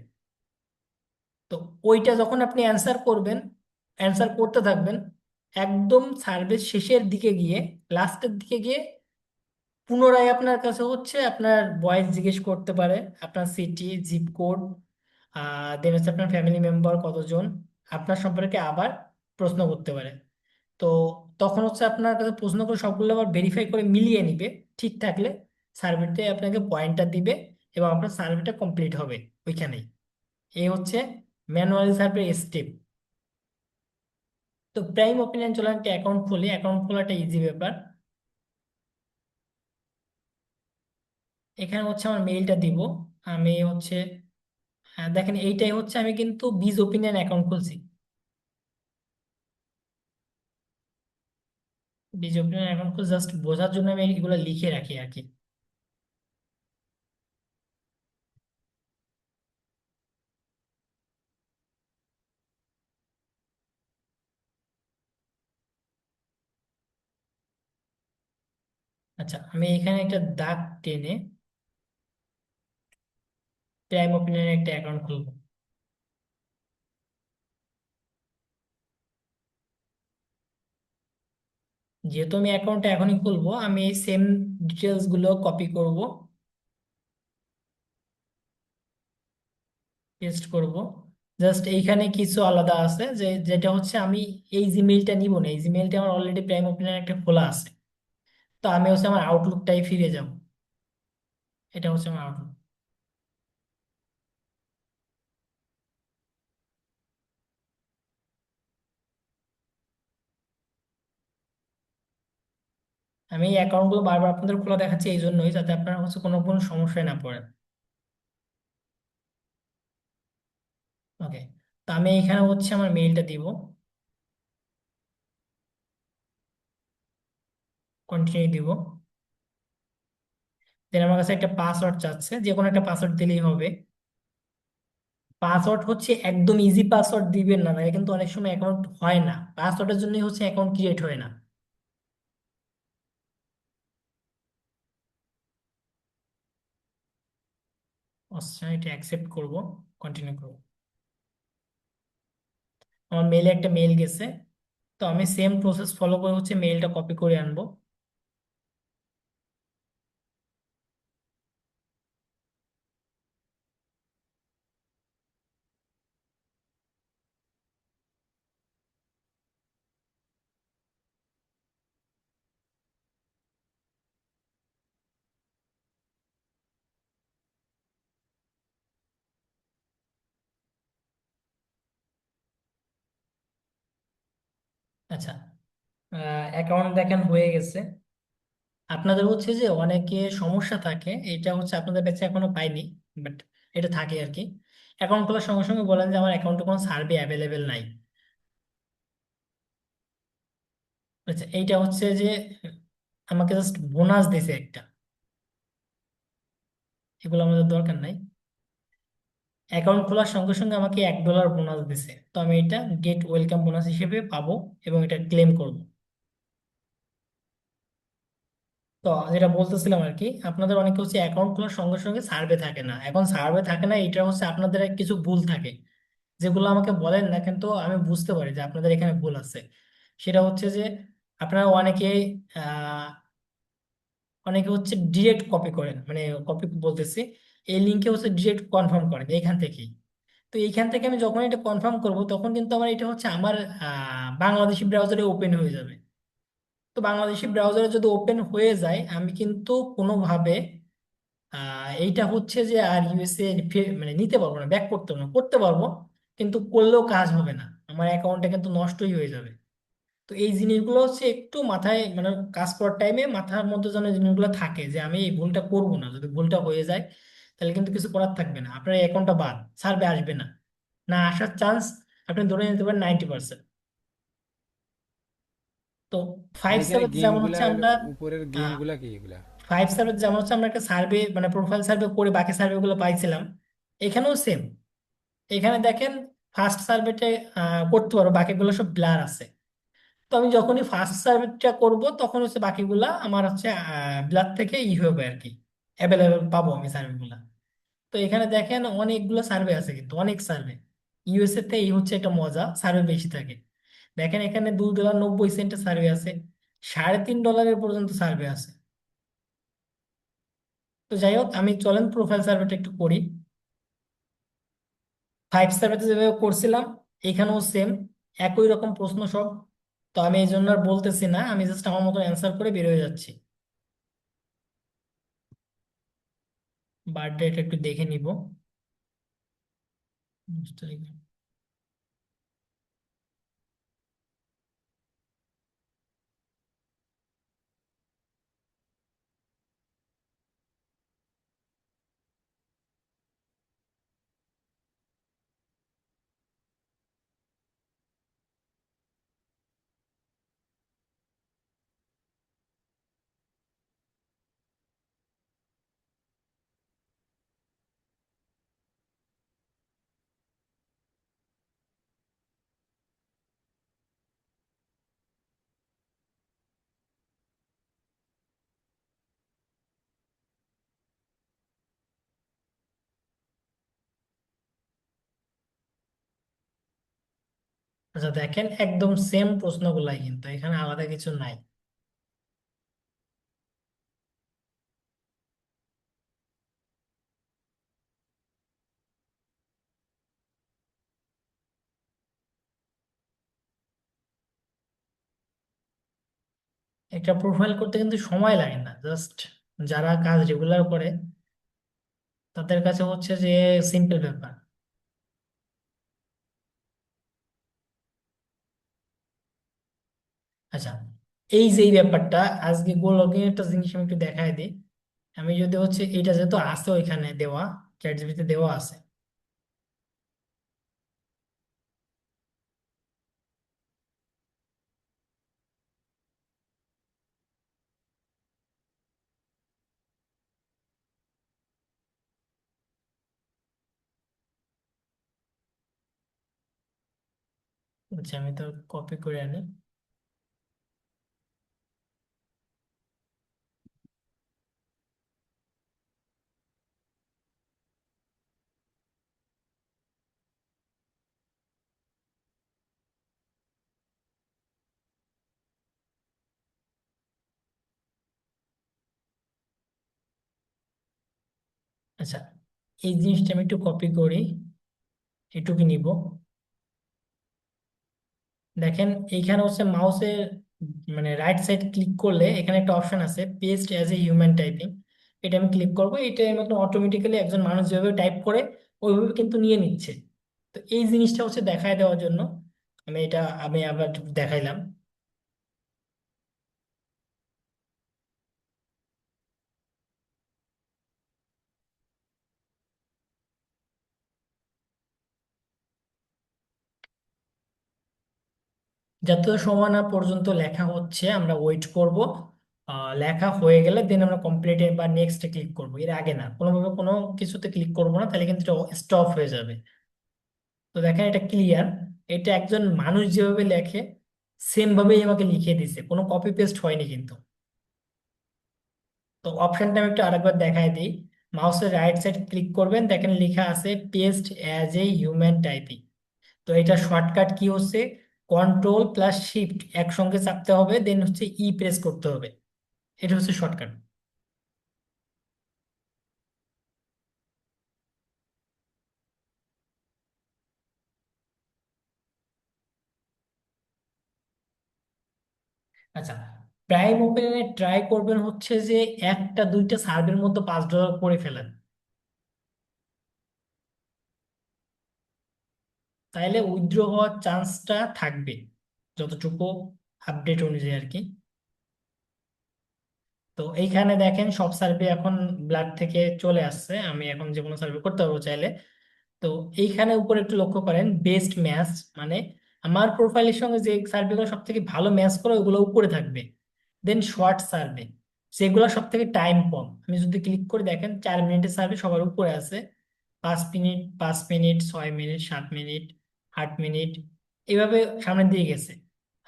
তো ওইটা যখন আপনি অ্যান্সার করবেন, অ্যান্সার করতে থাকবেন, একদম সার্ভিস শেষের দিকে গিয়ে, লাস্টের দিকে গিয়ে পুনরায় আপনার কাছে হচ্ছে আপনার বয়স জিজ্ঞেস করতে পারে, আপনার সিটি, জিপ কোড, দেন হচ্ছে আপনার ফ্যামিলি মেম্বার কতজন, আপনার সম্পর্কে আবার প্রশ্ন করতে পারে। তো তখন হচ্ছে আপনার কাছে প্রশ্ন করে সবগুলো আবার ভেরিফাই করে মিলিয়ে নিবে, ঠিক থাকলে সার্ভেতে আপনাকে পয়েন্টটা দিবে এবং আপনার সার্ভেটা কমপ্লিট হবে ওইখানেই। এই হচ্ছে ম্যানুয়ালি সার্ভে স্টেপ। তো প্রাইম ওপিনিয়ন চলে একটা অ্যাকাউন্ট খুলি, অ্যাকাউন্ট খোলাটা ইজি ব্যাপার। এখানে হচ্ছে আমার মেইলটা দিব। আমি হচ্ছে দেখেন এইটাই হচ্ছে, আমি কিন্তু বিজ ওপিনিয়ন অ্যাকাউন্ট খুলছি। বিজ ওপিনিয়ন অ্যাকাউন্ট খুলে জাস্ট বোঝার জন্য আমি এগুলো লিখে রাখি আর কি। আচ্ছা, আমি এখানে একটা দাগ টেনে প্রাইম ওপিনিয়ন একটা অ্যাকাউন্ট খুলবো। যেহেতু আমি অ্যাকাউন্টটা এখনই খুলবো, আমি এই সেম ডিটেলস গুলো কপি করব, পেস্ট করব। জাস্ট এইখানে কিছু আলাদা আছে, যে যেটা হচ্ছে আমি এই জিমেইলটা নিব না, এই জিমেইলটা আমার অলরেডি প্রাইম ওপিনিয়ন একটা খোলা আছে। তো আমি হচ্ছে আমার আউটলুকটাই ফিরে যাব। এটা হচ্ছে আমার আউটলুক। আমি এই অ্যাকাউন্টগুলো বারবার আপনাদের খোলা দেখাচ্ছি এই জন্যই, যাতে আপনারা হচ্ছে কোনো কোনো সমস্যায় না পড়েন। ওকে, তো আমি এখানে হচ্ছে আমার মেইলটা দিব, কন্টিনিউ দিব। দেন আমার কাছে একটা পাসওয়ার্ড চাচ্ছে, যে কোনো একটা পাসওয়ার্ড দিলেই হবে। পাসওয়ার্ড হচ্ছে একদম ইজি পাসওয়ার্ড দিবেন না, নাহলে কিন্তু অনেক সময় অ্যাকাউন্ট হয় না, পাসওয়ার্ডের জন্যই হচ্ছে অ্যাকাউন্ট ক্রিয়েট হয় না। আচ্ছা, এটা অ্যাকসেপ্ট করব, কন্টিনিউ করব। আমার মেইলে একটা মেইল গেছে, তো আমি সেম প্রসেস ফলো করে হচ্ছে মেইলটা কপি করে আনবো। আচ্ছা, অ্যাকাউন্ট দেখেন হয়ে গেছে। আপনাদের হচ্ছে যে অনেকে সমস্যা থাকে, এটা হচ্ছে আপনাদের কাছে এখনো পাইনি, বাট এটা থাকে আর কি। অ্যাকাউন্ট খোলার সঙ্গে সঙ্গে বলেন যে আমার অ্যাকাউন্টে কোনো সার্ভে অ্যাভেলেবেল নাই। আচ্ছা, এইটা হচ্ছে যে আমাকে জাস্ট বোনাস দিছে একটা, এগুলো আমাদের দরকার নাই। অ্যাকাউন্ট খোলার সঙ্গে সঙ্গে আমাকে $1 বোনাস দিছে, তো আমি এটা গেট ওয়েলকাম বোনাস হিসেবে পাবো এবং এটা ক্লেম করব। তো যেটা বলতেছিলাম আর কি, আপনাদের অনেকে হচ্ছে অ্যাকাউন্ট খোলার সঙ্গে সঙ্গে সার্ভে থাকে না। এখন সার্ভে থাকে না, এটা হচ্ছে আপনাদের কিছু ভুল থাকে, যেগুলো আমাকে বলেন না, কিন্তু আমি বুঝতে পারি যে আপনাদের এখানে ভুল আছে। সেটা হচ্ছে যে আপনারা অনেকে আহ অনেকে হচ্ছে ডিরেক্ট কপি করেন, মানে কপি বলতেছি, এই লিঙ্কে হচ্ছে ডিরেক্ট কনফার্ম করেন এইখান থেকেই। তো এইখান থেকে আমি যখন এটা কনফার্ম করব তখন কিন্তু আমার এটা হচ্ছে আমার বাংলাদেশি ব্রাউজারে ওপেন হয়ে যাবে। তো বাংলাদেশি ব্রাউজারে যদি ওপেন হয়ে যায়, আমি কিন্তু কোনোভাবে এইটা হচ্ছে যে আর ইউএসএ মানে নিতে পারবো না, ব্যাক করতে পারবো না, করতে পারবো কিন্তু করলেও কাজ হবে না, আমার অ্যাকাউন্টটা কিন্তু নষ্টই হয়ে যাবে। তো এই জিনিসগুলো হচ্ছে একটু মাথায়, মানে কাজ করার টাইমে মাথার মধ্যে যেন এই জিনিসগুলো থাকে যে আমি এই ভুলটা করবো না। যদি ভুলটা হয়ে যায় তাহলে কিন্তু কিছু করার থাকবে না, আপনার অ্যাকাউন্টটা বাদ, সার্ভে আসবে না, না আসার চান্স আপনি ধরে নিতে পারেন 90%। তো আর ফাইভ এখানে সেভেন যেমন হচ্ছে গেমগুলার আমরা উপরের গেমগুলা কি এগুলা? 5 সেভেন যেমন হচ্ছে আমরা একটা সার্ভে, মানে প্রোফাইল সার্ভে করে বাকি সার্ভে গুলো পাইছিলাম, এখানেও সেম। এখানে দেখেন ফার্স্ট সার্ভেটা করতে পারো, বাকিগুলো সব ব্লার আছে। তো আমি যখনই ফার্স্ট সার্ভেটা করব তখন হচ্ছে বাকিগুলা আমার হচ্ছে ব্লার থেকে হবে আর কি, অ্যাভেলেবেল পাবো আমি সার্ভেগুলা। তো এখানে দেখেন অনেকগুলো সার্ভে আছে, কিন্তু অনেক সার্ভে। ইউএসএ তে এই হচ্ছে একটা মজা, সার্ভে বেশি থাকে। দেখেন এখানে $2.90 সার্ভে আছে, $3.5 পর্যন্ত সার্ভে আছে। তো যাই হোক, আমি চলেন প্রোফাইল সার্ভেটা একটু করি। 5 সার্ভেতে যেভাবে করছিলাম এখানেও সেম, একই রকম প্রশ্ন সব। তো আমি এই জন্য আর বলতেছি না, আমি জাস্ট আমার মতো অ্যান্সার করে বের হয়ে যাচ্ছি। বার্থডেটা একটু দেখে নিব। 10 তারিখে। আচ্ছা দেখেন, একদম সেম প্রশ্নগুলাই, কিন্তু এখানে আলাদা কিছু নাই। একটা প্রোফাইল করতে কিন্তু সময় লাগে না, জাস্ট যারা কাজ রেগুলার করে তাদের কাছে হচ্ছে যে সিম্পল ব্যাপার। আচ্ছা, এই যে এই ব্যাপারটা, আজকে গো লগইন একটা জিনিস আমি একটু দেখাই দিই। আমি যদি হচ্ছে এটা যেহেতু আছে ওইখানে দেওয়া, চ্যাট জিপিটি দেওয়া আছে। আচ্ছা, আমি তো কপি করে আনি। আচ্ছা, এই জিনিসটা আমি একটু কপি করি, এটুকু নিব। দেখেন এইখানে হচ্ছে মাউসের মানে রাইট সাইড ক্লিক করলে এখানে একটা অপশন আছে paste as a human typing. এটা আমি ক্লিক করবো, এটা একদম অটোমেটিক্যালি একজন মানুষ যেভাবে টাইপ করে ওইভাবে কিন্তু নিয়ে নিচ্ছে। তো এই জিনিসটা হচ্ছে দেখায় দেওয়ার জন্য আমি আবার দেখাইলাম। যত সময় না পর্যন্ত লেখা হচ্ছে আমরা ওয়েট করব। লেখা হয়ে গেলে দেন আমরা কমপ্লিটে বা নেক্সটে ক্লিক করব, এর আগে না, কোনোভাবে কোনো কিছুতে ক্লিক করব না, তাহলে কিন্তু স্টপ হয়ে যাবে। তো দেখেন এটা ক্লিয়ার। এটা একজন মানুষ যেভাবে লেখে সেম ভাবেই আমাকে লিখে দিছে, কোনো কপি পেস্ট হয়নি কিন্তু। তো অপশনটা আমি একটু আরেকবার দেখাই দিই। মাউসের রাইট সাইড ক্লিক করবেন, দেখেন লেখা আছে paste as a human typing. তো এটা শর্টকাট কি হচ্ছে, কন্ট্রোল প্লাস শিফট একসঙ্গে চাপতে হবে, দেন হচ্ছে ই প্রেস করতে হবে। এটা হচ্ছে শর্টকাট। আচ্ছা, প্রাইম ওপেনে ট্রাই করবেন হচ্ছে যে একটা দুইটা সার্ভের মধ্যে $5 করে ফেলেন, তাইলে উইথড্র হওয়ার চান্সটা থাকবে যতটুকু আপডেট অনুযায়ী আর কি। তো এইখানে দেখেন সব সার্ভে এখন ব্লাড থেকে চলে আসছে, আমি এখন যে কোনো সার্ভে করতে পারবো চাইলে। তো এইখানে উপরে একটু লক্ষ্য করেন বেস্ট ম্যাচ, মানে আমার প্রোফাইলের সঙ্গে যে সার্ভেগুলো সব থেকে ভালো ম্যাচ করে ওগুলো উপরে থাকবে। দেন শর্ট সার্ভে, সেগুলো সব থেকে টাইম কম, আমি যদি ক্লিক করে দেখেন 4 মিনিটের সার্ভে সবার উপরে আছে। 5 minute, 5 minute, 6 minute, 7 minute, 8 minute, এভাবে সামনের দিকে গেছে।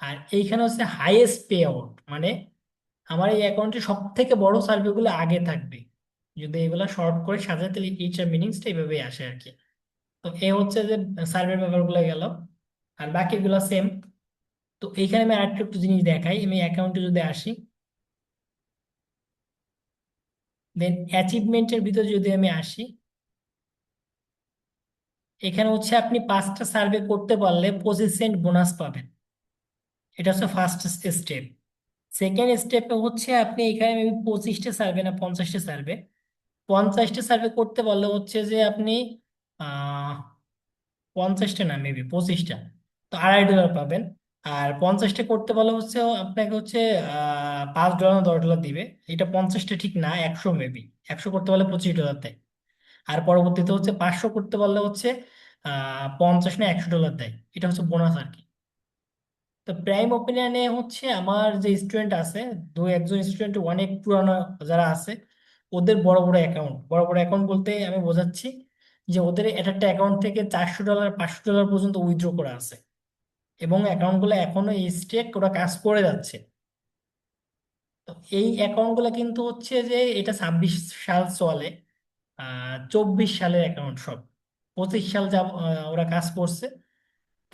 আর এইখানে হচ্ছে হাইয়েস্ট পে আউট, মানে আমার এই অ্যাকাউন্টে সব থেকে বড় সার্ভেগুলো আগে থাকবে। যদি এগুলা শর্ট করে সাজাতে তাহলে এইটার মিনিংসটা এইভাবেই আসে আর কি। তো এই হচ্ছে যে সার্ভের ব্যাপারগুলো গেল, আর বাকিগুলো সেম। তো এইখানে আমি আরেকটা একটু জিনিস দেখাই, আমি অ্যাকাউন্টে যদি আসি, দেন অ্যাচিভমেন্টের ভিতরে যদি আমি আসি, এখানে হচ্ছে আপনি 5টা সার্ভে করতে পারলে 25 সেন্ট বোনাস পাবেন। এটা হচ্ছে ফার্স্ট স্টেপ। সেকেন্ড স্টেপে হচ্ছে আপনি এখানে maybe 25টা সার্ভে না 50টা সার্ভে, 50টা সার্ভে করতে পারলে হচ্ছে যে আপনি আহ 50টা না মেবি 25টা, তো $2.5 পাবেন। আর 50টা করতে পারলে হচ্ছে আপনাকে হচ্ছে $5 না $10 দিবে। এটা 50টা ঠিক না, 100 মেবি, 100 করতে পারলে $25 দেয়। আর পরবর্তীতে হচ্ছে 500 করতে পারলে হচ্ছে 50 না $100 দেয়। এটা হচ্ছে বোনাস আর কি। তো প্রাইম ওপিনিয়নে হচ্ছে আমার যে স্টুডেন্ট আছে, দু একজন স্টুডেন্ট অনেক পুরানো যারা আছে, ওদের বড় বড় অ্যাকাউন্ট, বড় বড় অ্যাকাউন্ট বলতে আমি বোঝাচ্ছি যে ওদের একটা একটা অ্যাকাউন্ট থেকে $400 $500 পর্যন্ত উইথড্র করা আছে, এবং অ্যাকাউন্টগুলো এখনো স্টেক ওরা কাজ করে যাচ্ছে। তো এই অ্যাকাউন্টগুলো কিন্তু হচ্ছে যে এটা 26 সাল চলে, 24 সালের অ্যাকাউন্ট সব। 25 সাল যা ওরা কাজ করছে,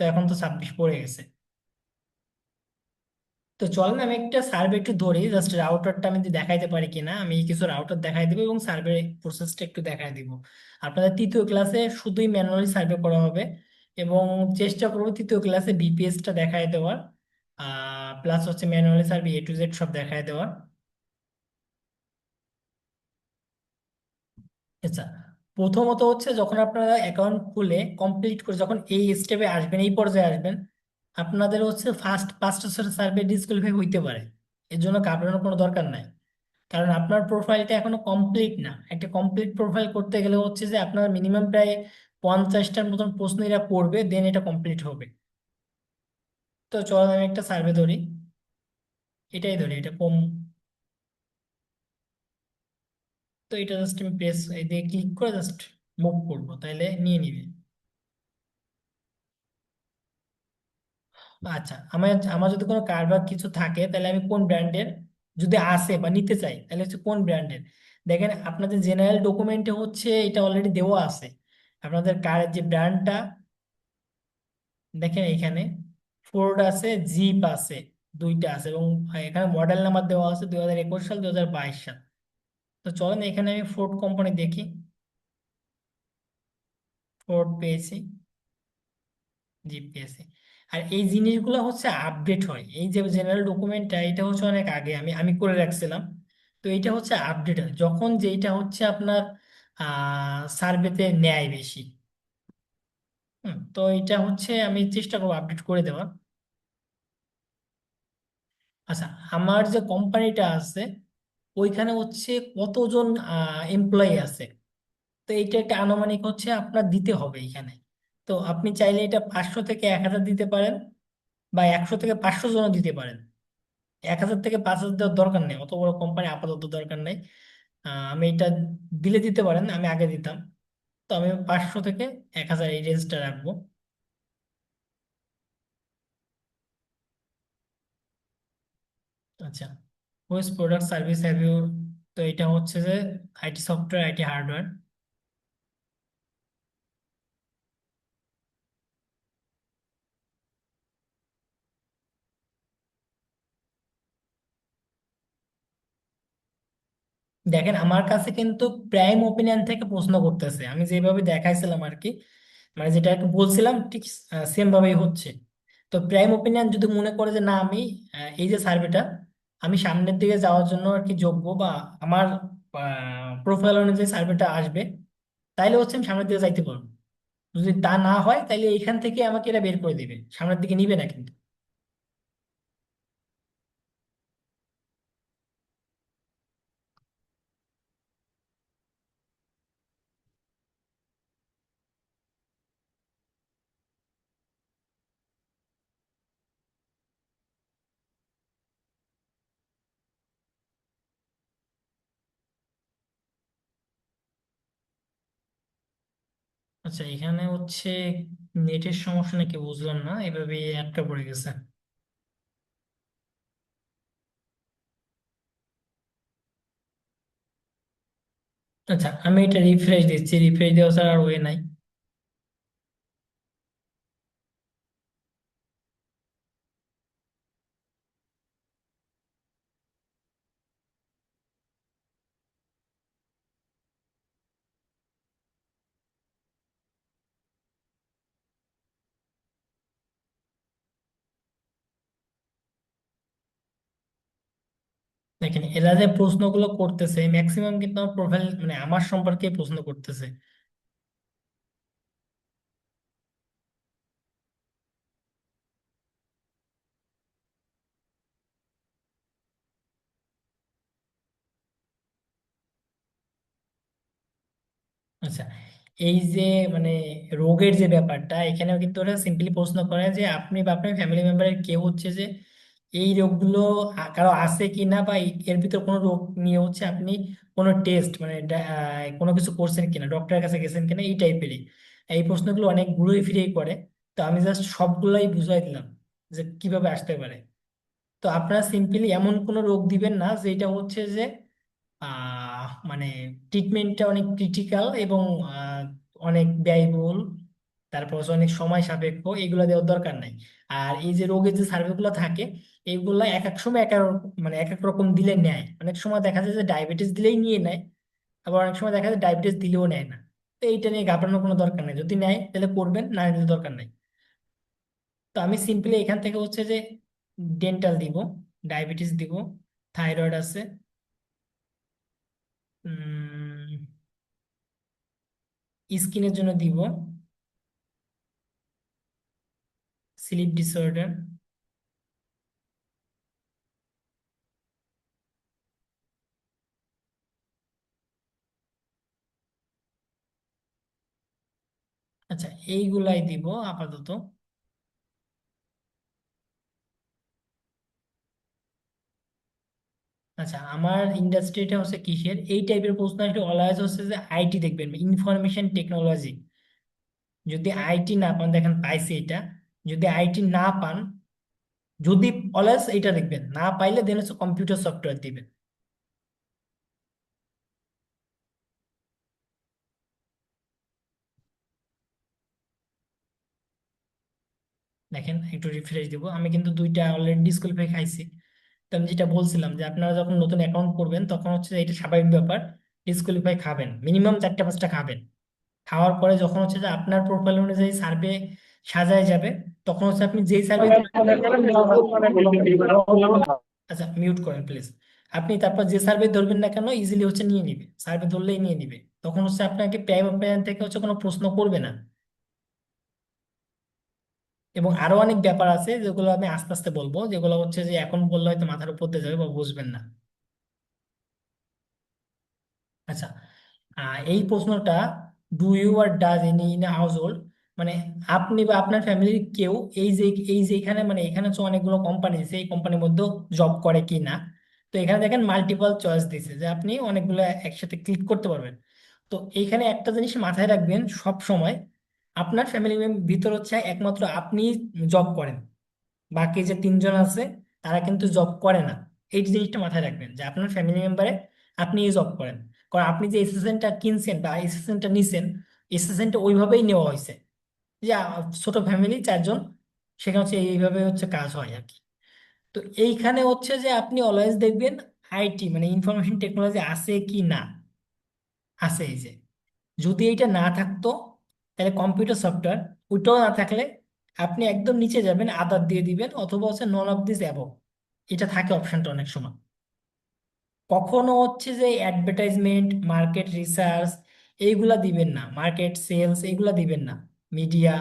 তো এখন তো 26 পড়ে গেছে। তো চলেন আমি একটা সার্ভে একটু ধরি, জাস্ট রাউটারটা আমি যদি দেখাইতে পারি কিনা, আমি কিছু রাউটার দেখাই দিব এবং সার্ভে প্রসেসটা একটু দেখাই দিব। আপনাদের তৃতীয় ক্লাসে শুধুই ম্যানুয়ালি সার্ভে করা হবে, এবং চেষ্টা করবো তৃতীয় ক্লাসে বিপিএসটা দেখাই দেওয়ার, প্লাস হচ্ছে manually survey A to Z সব দেখাই দেওয়ার। আচ্ছা, প্রথমত হচ্ছে যখন আপনারা অ্যাকাউন্ট খুলে কমপ্লিট করে যখন এই স্টেপে আসবেন, এই পর্যায়ে আসবেন, আপনাদের হচ্ছে ফার্স্ট 5টা সার্ভে ডিসকোয়ালিফাই হইতে পারে। এর জন্য ঘাবড়ানোর কোনো দরকার নাই, কারণ আপনার প্রোফাইলটা এখনো কমপ্লিট না। একটা কমপ্লিট প্রোফাইল করতে গেলে হচ্ছে যে আপনার মিনিমাম প্রায় 50টার মতন প্রশ্ন এরা করবে, দেন এটা কমপ্লিট হবে। তো চলো আমি একটা সার্ভে ধরি, এটাই ধরি, এটা কম। তো এটা জাস্ট আমি প্রেস এই দিয়ে ক্লিক করে জাস্ট মুভ করবো, তাহলে নিয়ে নিবে। আচ্ছা, আমার আমার যদি কোনো কারবার কিছু থাকে তাহলে আমি কোন ব্র্যান্ডের, যদি আসে বা নিতে চাই তাহলে হচ্ছে কোন ব্র্যান্ডের। দেখেন আপনাদের জেনারেল ডকুমেন্টে হচ্ছে এটা অলরেডি দেওয়া আছে, আপনাদের কারের যে ব্র্যান্ডটা, দেখেন এখানে ফোর্ড আছে, জিপ আছে, দুইটা আছে, এবং এখানে মডেল নাম্বার দেওয়া আছে 2021 সাল 2022 সাল। তো চলেন এখানে আমি ফোর্ড কোম্পানি দেখি। ফোর্ড পেয়েছি। জি পেয়েছি। আর এই জিনিসগুলো হচ্ছে আপডেট হয়, এই যে জেনারেল ডকুমেন্টটা এটা হচ্ছে অনেক আগে আমি আমি করে রাখছিলাম। তো এটা হচ্ছে আপডেট হয় যখন যেটা হচ্ছে আপনার সার্ভেতে নেয় বেশি। তো এটা হচ্ছে আমি চেষ্টা করবো আপডেট করে দেওয়ার। আচ্ছা, আমার যে কোম্পানিটা আছে ওইখানে হচ্ছে কতজন এমপ্লয়ি আছে, তো এইটা একটা আনুমানিক হচ্ছে আপনার দিতে হবে এখানে। তো আপনি চাইলে এটা 500 থেকে 1000 দিতে পারেন, বা 100 থেকে 500 জনও দিতে পারেন। 1000 থেকে 5000 দেওয়ার দরকার নেই, অত বড় কোম্পানি আপাতত দরকার নেই। আমি এটা দিলে দিতে পারেন, আমি আগে দিতাম। তো আমি 500 থেকে 1000 এই রেঞ্জটা রাখবো। আচ্ছা, which product service have you, তো এটা হচ্ছে যে আইটি সফটওয়্যার, আইটি হার্ডওয়্যার। দেখেন আমার কাছে কিন্তু প্রাইম ওপিনিয়ন থেকে প্রশ্ন করতেছে, আমি যেভাবে দেখাইছিলাম আর কি, মানে যেটা একটু বলছিলাম ঠিক সেম ভাবেই হচ্ছে। তো প্রাইম ওপিনিয়ন যদি মনে করে যে না আমি এই যে সার্ভেটা আমি সামনের দিকে যাওয়ার জন্য আর কি যোগ্য, বা আমার প্রোফাইল অনুযায়ী সার্ভেটা আসবে, তাইলে হচ্ছে আমি সামনের দিকে যাইতে পারবো। যদি তা না হয় তাইলে এখান থেকে আমাকে এরা বের করে দিবে, সামনের দিকে নিবে না কিন্তু। আচ্ছা, এখানে হচ্ছে নেটের সমস্যা নাকি বুঝলাম না, এভাবে একটা পড়ে গেছে। আচ্ছা, আমি এটা রিফ্রেশ দিচ্ছি, রিফ্রেশ দেওয়া ছাড়া আর ওয়ে নাই। দেখেন এরা যে প্রশ্নগুলো করতেছে ম্যাক্সিমাম কিন্তু আমার প্রোফাইল মানে আমার সম্পর্কে প্রশ্ন করতেছে। আচ্ছা, এই যে মানে রোগের যে ব্যাপারটা এখানেও কিন্তু ওরা সিম্পলি প্রশ্ন করে যে আপনি বা আপনার ফ্যামিলি মেম্বারের কেউ হচ্ছে যে এই রোগগুলো কারো আছে কি না, বা এর ভিতর কোনো রোগ নিয়ে হচ্ছে আপনি কোনো টেস্ট মানে কোনো কিছু করছেন কিনা, ডক্টরের কাছে গেছেন কিনা, এই টাইপেরই এই প্রশ্নগুলো অনেক ঘুরে ফিরেই করে। তো আমি জাস্ট সবগুলাই বুঝাই দিলাম যে কিভাবে আসতে পারে। তো আপনারা সিম্পলি এমন কোনো রোগ দিবেন না যেটা হচ্ছে যে মানে ট্রিটমেন্টটা অনেক ক্রিটিক্যাল এবং আহ, অনেক ব্যয়বহুল, তারপর হচ্ছে অনেক সময় সাপেক্ষ, এগুলো দেওয়ার দরকার নাই। আর এই যে রোগের যে সার্ভেগুলো থাকে এইগুলা এক এক সময় মানে এক এক রকম দিলে নেয়, অনেক সময় দেখা যায় যে ডায়াবেটিস দিলেই নিয়ে নেয়, আবার অনেক সময় দেখা যায় ডায়াবেটিস দিলেও নেয় না। তো এইটা নিয়ে ঘাবড়ানোর কোনো দরকার নেই, যদি নেয় তাহলে করবেন, না নিলে দরকার নাই। তো আমি সিম্পলি এখান থেকে হচ্ছে যে ডেন্টাল দিব, ডায়াবেটিস দিব, থাইরয়েড আছে, স্কিনের জন্য দিব স্লিপ ডিসঅর্ডার। আচ্ছা, এইগুলাই দিব আপাতত। আচ্ছা, আমার ইন্ডাস্ট্রিটা হচ্ছে কিসের, এই টাইপের প্রশ্ন একটু অলওয়েজ হচ্ছে যে আইটি দেখবেন, ইনফরমেশন টেকনোলজি। যদি আইটি না পান, দেখেন পাইছি এটা, যদি আইটি না পান, যদি অলওয়েজ এটা দেখবেন, না পাইলে দেন হচ্ছে কম্পিউটার সফটওয়্যার দিবেন। দেখেন একটু রিফ্রেশ দিব, আমি কিন্তু দুইটা অলরেডি ডিসকোয়ালিফাই খাইছি। তো আমি যেটা বলছিলাম যে আপনারা যখন নতুন অ্যাকাউন্ট করবেন তখন হচ্ছে এটা স্বাভাবিক ব্যাপার, ডিসকোয়ালিফাই খাবেন, মিনিমাম 4টা 5টা খাবেন। খাওয়ার পরে যখন হচ্ছে যে আপনার প্রোফাইল অনুযায়ী সার্ভে সাজায় যাবে, তখন হচ্ছে আপনি যেই সার্ভে, আচ্ছা মিউট করেন প্লিজ। আপনি তারপর যে সার্ভে ধরবেন না কেন ইজিলি হচ্ছে নিয়ে নিবে, সার্ভে ধরলেই নিয়ে নিবে। তখন হচ্ছে আপনাকে প্যান থেকে হচ্ছে কোনো প্রশ্ন করবে না। এবং আরো অনেক ব্যাপার আছে যেগুলো আমি আস্তে আস্তে বলবো, যেগুলো হচ্ছে যে এখন বললে হয়তো মাথার উপর দিয়ে যাবে বা বুঝবেন না। আচ্ছা, এই প্রশ্নটা, do you or does any in household, মানে আপনি বা আপনার ফ্যামিলির কেউ এই যে এখানে, মানে এখানে হচ্ছে অনেকগুলো কোম্পানি দিছে, এই কোম্পানির মধ্যে জব করে কি না। তো এখানে দেখেন মাল্টিপল চয়েস দিছে যে আপনি অনেকগুলো একসাথে ক্লিক করতে পারবেন। তো এইখানে একটা জিনিস মাথায় রাখবেন সব সময়, আপনার ফ্যামিলি ভিতর হচ্ছে একমাত্র আপনি জব করেন, বাকি যে তিনজন আছে তারা কিন্তু জব করে না। এই জিনিসটা মাথায় রাখবেন যে আপনার ফ্যামিলি মেম্বারে আপনি জব করেন। কারণ আপনি যে এসএসএনটা কিনছেন বা এসএসএনটা নিছেন, এসএসএনটা ওইভাবেই নেওয়া হয়েছে যে ছোট ফ্যামিলি চারজন, সেখানে হচ্ছে এইভাবে হচ্ছে কাজ হয় আর কি। তো এইখানে হচ্ছে যে আপনি অলওয়েজ দেখবেন আইটি মানে ইনফরমেশন টেকনোলজি আছে কি না। আছে, এই যে যদি এইটা না থাকতো তাহলে কম্পিউটার সফটওয়্যার, ওইটাও না থাকলে আপনি একদম নিচে যাবেন, আদার দিয়ে দিবেন, অথবা হচ্ছে নন অফ দিস অ্যাবভ। এটা থাকে অপশনটা অনেক সময়। কখনো হচ্ছে যে অ্যাডভার্টাইজমেন্ট, মার্কেট রিসার্চ এইগুলা দিবেন না, মার্কেট সেলস এইগুলা দিবেন না, মিডিয়া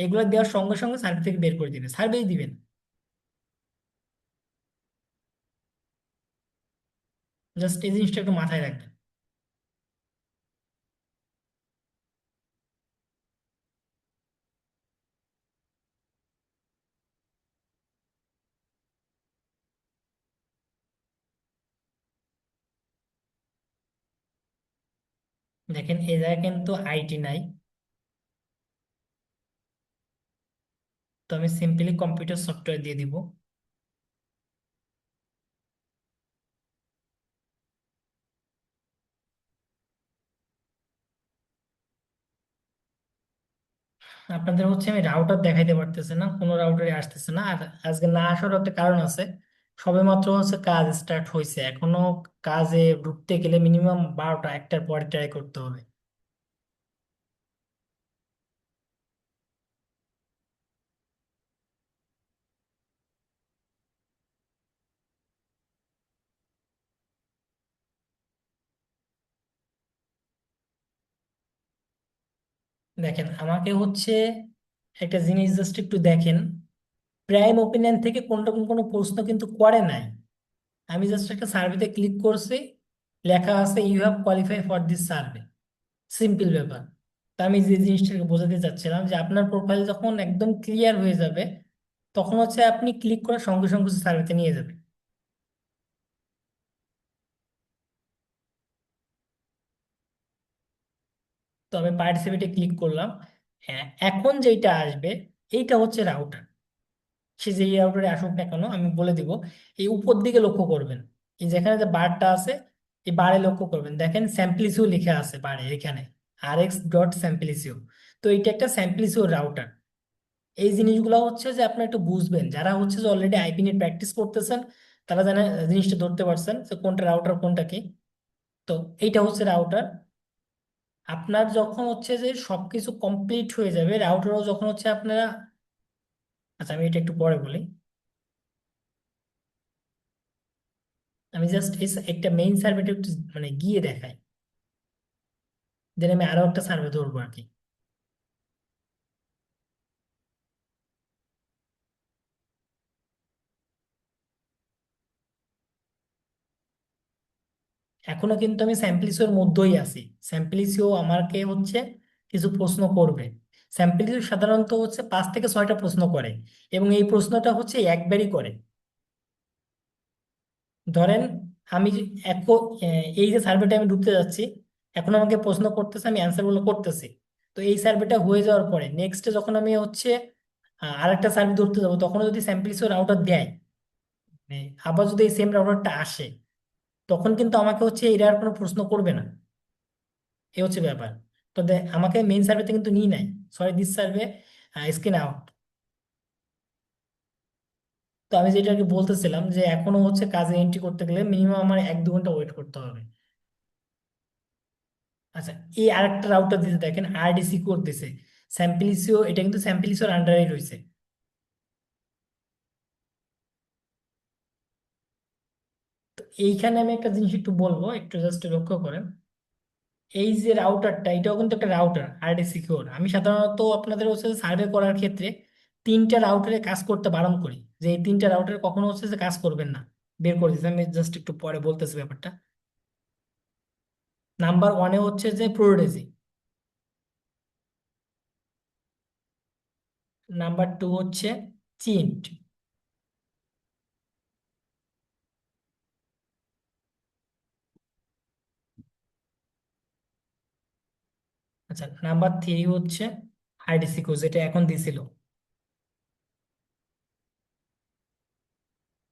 এগুলা দেওয়ার সঙ্গে সঙ্গে সার্ভে থেকে বের করে দিবেন, সার্ভেই দিবেন। জাস্ট এই জিনিসটা একটু মাথায় রাখবেন। দেখেন এই জায়গায় কিন্তু আইটি নাই, তো আমি সিম্পলি কম্পিউটার সফটওয়্যার দিয়ে দিব। আপনাদের হচ্ছে আমি রাউটার দেখাইতে পারতেছি না, কোনো রাউটারে আসতেছে না। আর আজকে না আসারও একটা কারণ আছে, সবেমাত্র হচ্ছে কাজ স্টার্ট হয়েছে, এখনো কাজে ঢুকতে গেলে মিনিমাম 12টা 1টার পরে ট্রাই করতে হবে। দেখেন আমাকে হচ্ছে একটা জিনিস জাস্ট একটু দেখেন, প্রাইম ওপিনিয়ন থেকে কোনরকম কোনো প্রশ্ন কিন্তু করে নাই। আমি জাস্ট একটা সার্ভেতে ক্লিক করছি, লেখা আছে you have qualify for this survey, simple ব্যাপার। তা আমি যে জিনিসটাকে বোঝাতে চাচ্ছিলাম যে আপনার প্রোফাইল যখন একদম ক্লিয়ার হয়ে যাবে, তখন হচ্ছে আপনি ক্লিক করার সঙ্গে সঙ্গে সার্ভেতে নিয়ে যাবে। তো আমি পার্টিসিপেটে ক্লিক করলাম। হ্যাঁ, এখন যেটা আসবে এইটা হচ্ছে রাউটার। সে যে রাউটারে আসুক না কেন আমি বলে দিব। এই উপর দিকে লক্ষ্য করবেন, এই যেখানে যে বারটা আছে, এই বারে লক্ষ্য করবেন, দেখেন স্যাম্পলিসিও লিখে আছে বারে এখানে, RX.SampliSio। তো এটা একটা স্যাম্পলিসিও রাউটার। এই জিনিসগুলো হচ্ছে যে আপনি একটু বুঝবেন, যারা হচ্ছে যে অলরেডি আইপি নিয়ে প্র্যাকটিস করতেছেন তারা জানে, জিনিসটা ধরতে পারছেন যে কোনটা রাউটার কোনটা কি। তো এইটা হচ্ছে রাউটার। আপনার যখন হচ্ছে যে সবকিছু কমপ্লিট হয়ে যাবে, রাউটারও যখন হচ্ছে আপনারা, আচ্ছা আমি এটা একটু পরে বলি। আমি জাস্ট একটা মেইন সার্ভেটা একটু মানে গিয়ে দেখাই, দেন আমি আরো একটা সার্ভে ধরবো আর কি। এখনো কিন্তু আমি স্যাম্পলিসিওর মধ্যেই আছি। স্যাম্পলিসিও আমাকে হচ্ছে কিছু প্রশ্ন করবে। স্যাম্পলিসিও সাধারণত হচ্ছে 5 থেকে 6টা প্রশ্ন করে, এবং এই প্রশ্নটা হচ্ছে একবারই করে। ধরেন আমি এই যে সার্ভেটা আমি ঢুকতে যাচ্ছি, এখন আমাকে প্রশ্ন করতেছে, আমি অ্যান্সার গুলো করতেছি। তো এই সার্ভেটা হয়ে যাওয়ার পরে নেক্সট যখন আমি হচ্ছে আরেকটা সার্ভে ধরতে যাবো, তখন যদি স্যাম্পলিসিও রাউটার দেয়, মানে আবার যদি এই সেম রাউটারটা আসে, তখন কিন্তু আমাকে হচ্ছে এর আর কোনো প্রশ্ন করবে না। এই হচ্ছে ব্যাপার। তো আমাকে মেইন সার্ভেতে কিন্তু নিই নাই, sorry this survey screen out. তো আমি যেটা আর কি বলতেছিলাম যে এখনো হচ্ছে কাজে এন্ট্রি করতে গেলে মিনিমাম আমার 1-2 ঘন্টা ওয়েট করতে হবে। আচ্ছা, এই আরেকটা রাউটার দিতে দেখেন, আরডিসি কোড দিছে, স্যাম্পলিসিও, এটা কিন্তু স্যাম্পলিসিওর আন্ডারে রয়েছে। তো এইখানে আমি একটা জিনিস একটু বলবো, একটু জাস্ট লক্ষ্য করেন, এই যে রাউটারটা, এটাও কিন্তু একটা রাউটার আরডি সিকিউর। আমি সাধারণত আপনাদের হচ্ছে সার্ভে করার ক্ষেত্রে তিনটা রাউটারে কাজ করতে বারণ করি, যে এই তিনটা রাউটারে কখনো হচ্ছে যে কাজ করবেন না। বের করে দিচ্ছি, আমি জাস্ট একটু পরে বলতেছি ব্যাপারটা। নাম্বার ওয়ানে হচ্ছে যে প্রোডেজি, নাম্বার টু হচ্ছে চিন্ট, আচ্ছা নাম্বার থ্রি হচ্ছে আরডি সিকিউর, যেটা এখন দিছিল।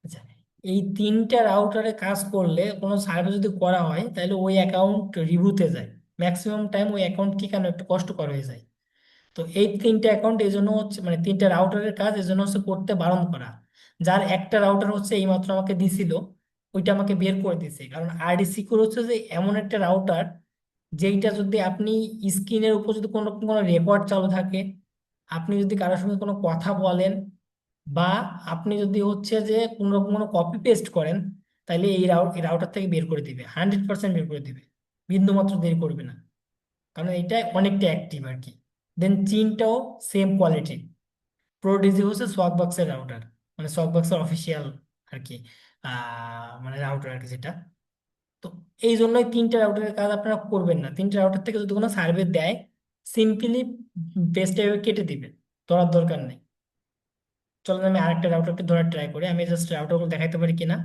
আচ্ছা, এই তিনটা রাউটারে কাজ করলে কোনো সার্ভে যদি করা হয় তাহলে ওই অ্যাকাউন্ট রিভিউতে যায়, ম্যাক্সিমাম টাইম ওই অ্যাকাউন্ট কি কেন একটু কষ্টকর হয়ে যায়। তো এই তিনটা অ্যাকাউন্ট এই জন্য হচ্ছে, মানে তিনটা রাউটারের কাজ এই জন্য হচ্ছে করতে বারণ করা। যার একটা রাউটার হচ্ছে এইমাত্র আমাকে দিছিল, ওইটা আমাকে বের করে দিছে, কারণ আরডি সিকিউর হচ্ছে যে এমন একটা রাউটার, যেইটা যদি আপনি স্ক্রিনের উপর যদি কোনো রকম কোনো রেকর্ড চালু থাকে, আপনি যদি কারোর সঙ্গে কোনো কথা বলেন, বা আপনি যদি হচ্ছে যে কোনো রকম কোনো কপি পেস্ট করেন, তাহলে এই রাউটার থেকে বের করে দিবে, 100% বের করে দিবে, বিন্দু মাত্র দেরি করবে না, কারণ এটা অনেকটা অ্যাক্টিভ আর কি। দেন চিনটাও সেম কোয়ালিটি। প্রোডিজি হচ্ছে সফটবক্সের রাউটার, মানে সফটবক্সের অফিসিয়াল আর কি, মানে রাউটার আর কি যেটা। তো এই জন্যই তিনটা রাউটারের কাজ আপনারা করবেন না। তিনটা রাউটার থেকে যদি কোনো সার্ভে দেয়, সিম্পলি পেজটা এভাবে কেটে দিবেন, ধরার দরকার নেই। চলুন আমি আরেকটা রাউটারকে ধরার ট্রাই করি, আমি জাস্ট রাউটারগুলো দেখাইতে পারি কিনা।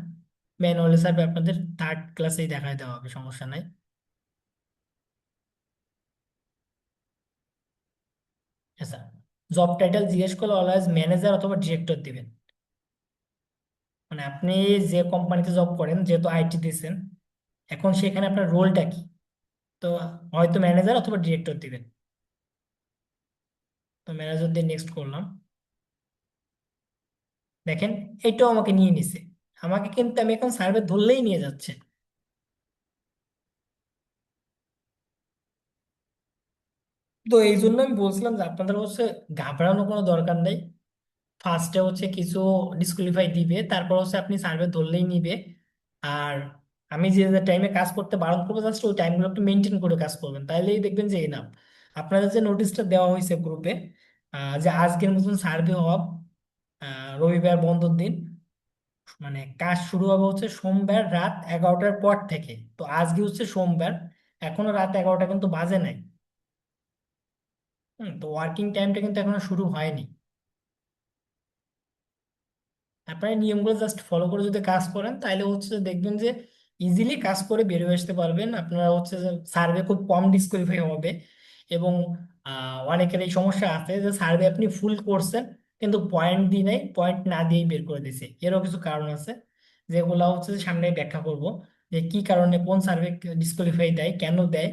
ম্যানুয়ালি সার্ভে আপনাদের থার্ড ক্লাসেই দেখাই দেওয়া হবে, সমস্যা নাই। আচ্ছা, জব টাইটেল জিজ্ঞেস করলে অলওয়েজ ম্যানেজার অথবা ডিরেক্টর দিবেন। মানে আপনি যে কোম্পানিতে জব করেন, যেহেতু আইটি দিচ্ছেন, এখন সেখানে আপনার রোলটা কি, তো হয়তো ম্যানেজার অথবা ডিরেক্টর দিবেন। তো ম্যানেজার দিয়ে নেক্সট করলাম, দেখেন এটাও আমাকে নিয়ে নিছে, আমাকে কিন্তু আমি এখন সার্ভে ধরলেই নিয়ে যাচ্ছে। তো এই জন্য আমি বলছিলাম যে আপনাদের হচ্ছে ঘাবড়ানোর কোনো দরকার নেই। ফার্স্টে হচ্ছে কিছু ডিসকোয়ালিফাই দিবে, তারপর হচ্ছে আপনি সার্ভে ধরলেই নিবে। আর আমি যে টাইমে কাজ করতে বারণ করবো, জাস্ট ওই টাইমগুলো একটু মেনটেন করে কাজ করবেন, তাইলেই দেখবেন যে এনাফ। আপনাদের যে নোটিশটা দেওয়া হয়েছে গ্রুপে, যে আজকের মতন সার্ভে হব, রবিবার বন্ধর দিন, মানে কাজ শুরু হবে হচ্ছে সোমবার রাত 11টার পর থেকে। তো আজকে হচ্ছে সোমবার, এখনো রাত 11টা কিন্তু বাজে নাই। তো ওয়ার্কিং টাইমটা কিন্তু এখনো শুরু হয়নি। আপনার নিয়মগুলো জাস্ট ফলো করে যদি কাজ করেন, তাহলে হচ্ছে যে দেখবেন যে ইজিলি কাজ করে বেরিয়ে আসতে পারবেন। আপনারা হচ্ছে যে সার্ভে খুব কম ডিসকোয়ালিফাই হবে। এবং অনেকের এই সমস্যা আছে যে সার্ভে আপনি ফুল করছেন, কিন্তু পয়েন্ট দিয়ে নেই, পয়েন্ট না দিয়েই বের করে দিছে, এরও কিছু কারণ আছে, যেগুলো হচ্ছে যে সামনে ব্যাখ্যা করব, যে কি কারণে কোন সার্ভে ডিসকোয়ালিফাই দেয়, কেন দেয়,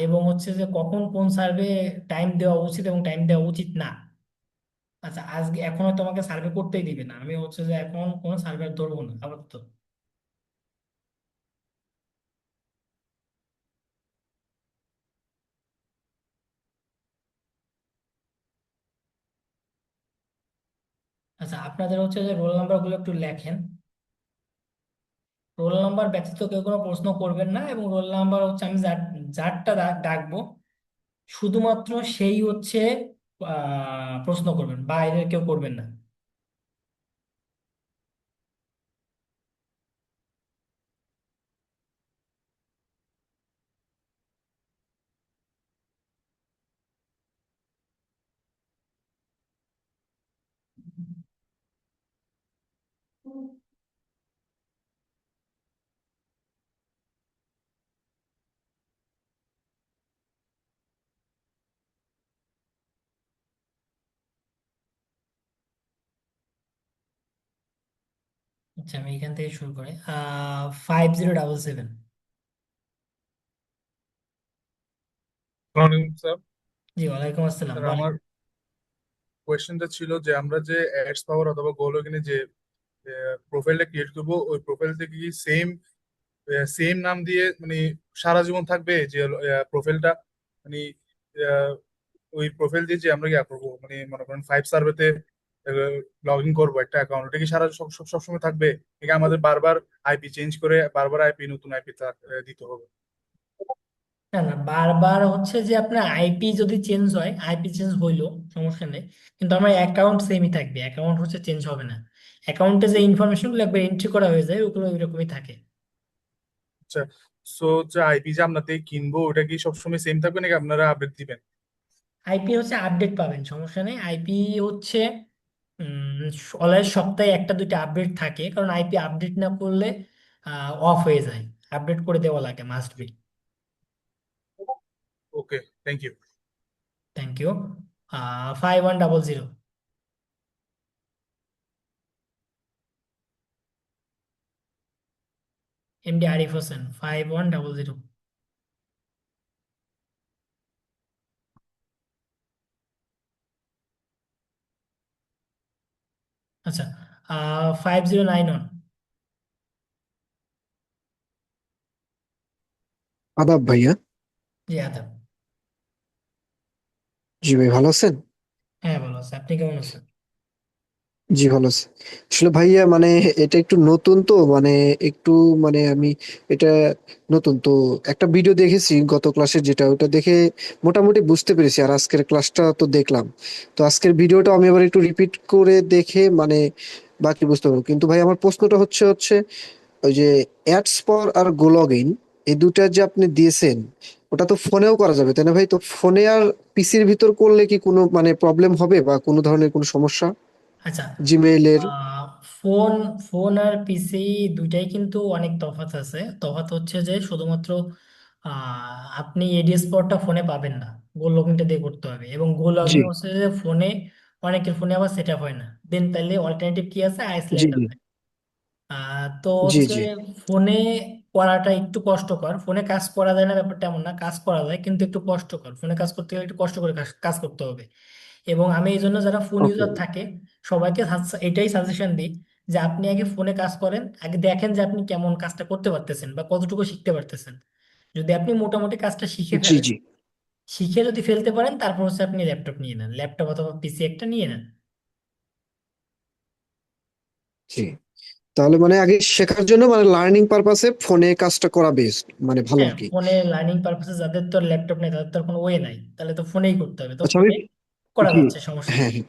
এবং হচ্ছে যে কখন কোন সার্ভে টাইম দেওয়া উচিত এবং টাইম দেওয়া উচিত না। আচ্ছা, আজকে এখন হয়তো আমাকে সার্ভে করতেই দিবে না, আমি হচ্ছে যে এখন কোনো সার্ভে ধরবো না আপাতত। আচ্ছা, আপনাদের হচ্ছে যে রোল নাম্বার গুলো একটু লেখেন। রোল নাম্বার ব্যতীত কেউ কোনো প্রশ্ন করবেন না, এবং রোল নাম্বার হচ্ছে আমি যারটা ডাকবো শুধুমাত্র সেই হচ্ছে প্রশ্ন করবেন, বাইরের কেউ করবেন না। আচ্ছা, আমি এখান থেকে শুরু করি, 5077। আসসালামু আলাইকুম স্যার। জি, ওয়ালাইকুম আসসালাম, স্যার বলেন। আমার কোয়েশ্চেনটা ছিল যে আমরা যে অ্যাডস পাওয়ার অথবা গোলগিনে যে প্রোফাইলটা ক্রিয়েট করবো, ওই প্রোফাইল থেকে কি সেম সেম নাম দিয়ে মানে সারা জীবন থাকবে যে প্রোফাইলটা, মানে আহ, ওই প্রোফাইল দিয়ে যে আমরা ইয়া করবো, মানে মনে করেন 5 সার্ভেতে লগ ইন করবো একটা অ্যাকাউন্ট, এটা কি সারা সবসময় থাকবে? এটা আমাদের বারবার আইপি চেঞ্জ করে বারবার আইপি নতুন আইপি দিতে হবে? না না, বারবার হচ্ছে যে আপনার আইপি যদি চেঞ্জ হয়, আইপি চেঞ্জ হইলো সমস্যা নেই, কিন্তু আমার অ্যাকাউন্ট সেমই থাকবে, অ্যাকাউন্ট হচ্ছে চেঞ্জ হবে না। অ্যাকাউন্টে যে ইনফরমেশন গুলো একবার এন্ট্রি করা হয়ে যায় ওগুলো ওইরকমই থাকে। আচ্ছা, সো যে আইপি যে আপনার থেকে কিনবো ওটা কি সবসময় সেম থাকবে নাকি আপনারা আপডেট দিবেন? আইপি হচ্ছে আপডেট পাবেন, সমস্যা নেই। আইপি হচ্ছে অলওয়েজ সপ্তাহে একটা দুইটা আপডেট থাকে, কারণ আইপি আপডেট না করলে অফ হয়ে যায়। আপডেট করে দেওয়া লাগে, must be. Okay, thank you. Thank you. 5100। MD Arif Hossain, 5100। আচ্ছা, 5091। আদাব ভাইয়া। জি আদাব। জি ভাই, ভালো আছেন? হ্যাঁ ভালো আছে, আপনি কেমন আছেন? জি ভালো আছি। আসলে ভাইয়া মানে এটা একটু নতুন তো, মানে একটু মানে আমি এটা নতুন তো, একটা ভিডিও দেখেছি গত ক্লাসের, যেটা ওটা দেখে মোটামুটি বুঝতে পেরেছি, আর আজকের ক্লাসটা তো দেখলাম। তো আজকের ভিডিওটা আমি আবার একটু রিপিট করে দেখে মানে বাকি বুঝতে পারবো। কিন্তু ভাই আমার প্রশ্নটা হচ্ছে ওই যে অ্যাডস পাওয়ার আর গো লগ ইন, এই দুটা যে আপনি দিয়েছেন, ওটা তো ফোনেও করা যাবে তাই না ভাই? তো ফোনে আর পিসির ভিতর করলে কি কোনো মানে প্রবলেম হবে বা কোনো ধরনের কোনো সমস্যা আচ্ছা, জিমেইলের? আহ, ফোন ফোন আর পিসি দুইটাই কিন্তু অনেক তফাৎ আছে। তফাৎ হচ্ছে যে শুধুমাত্র আপনি এডিএস পাওয়ারটা ফোনে পাবেন না, গোল লগইনটা দিয়ে করতে হবে। এবং গোল জি লগইন হচ্ছে যে ফোনে, অনেকের ফোনে আবার সেট আপ হয় না। দেন তাইলে অল্টারনেটিভ কি আছে, জি আইসল্যান্ড জি আছে। তো জি হচ্ছে জি ফোনে করাটা একটু কষ্টকর। ফোনে কাজ করা যায় না ব্যাপারটা এমন না, কাজ করা যায় কিন্তু একটু কষ্টকর। ফোনে কাজ করতে গেলে একটু কষ্ট করে কাজ করতে হবে। এবং আমি এই জন্য যারা ফোন ওকে। ইউজার থাকে সবাইকে এটাই সাজেশন দিই যে আপনি আগে ফোনে কাজ করেন, আগে দেখেন যে আপনি কেমন কাজটা করতে পারতেছেন বা কতটুকু শিখতে পারতেছেন। যদি আপনি মোটামুটি কাজটা শিখে জি ফেলেন, জি শিখে যদি ফেলতে পারেন, তারপর হচ্ছে আপনি ল্যাপটপ নিয়ে নেন, ল্যাপটপ অথবা পিসি একটা নিয়ে নেন। জি। তাহলে মানে আগে শেখার জন্য মানে লার্নিং পারপাসে ফোনে কাজটা করা বেস্ট, মানে ভালো হ্যাঁ, আর কি। ফোনে লার্নিং পারপাসে যাদের তো ল্যাপটপ নেই তাদের তো আর কোনো ওয়ে নাই, তাহলে তো ফোনেই করতে হবে, তো আচ্ছা আমি, ফোনে করা জি, যাচ্ছে, সমস্যা নেই। হ্যাঁ হ্যাঁ।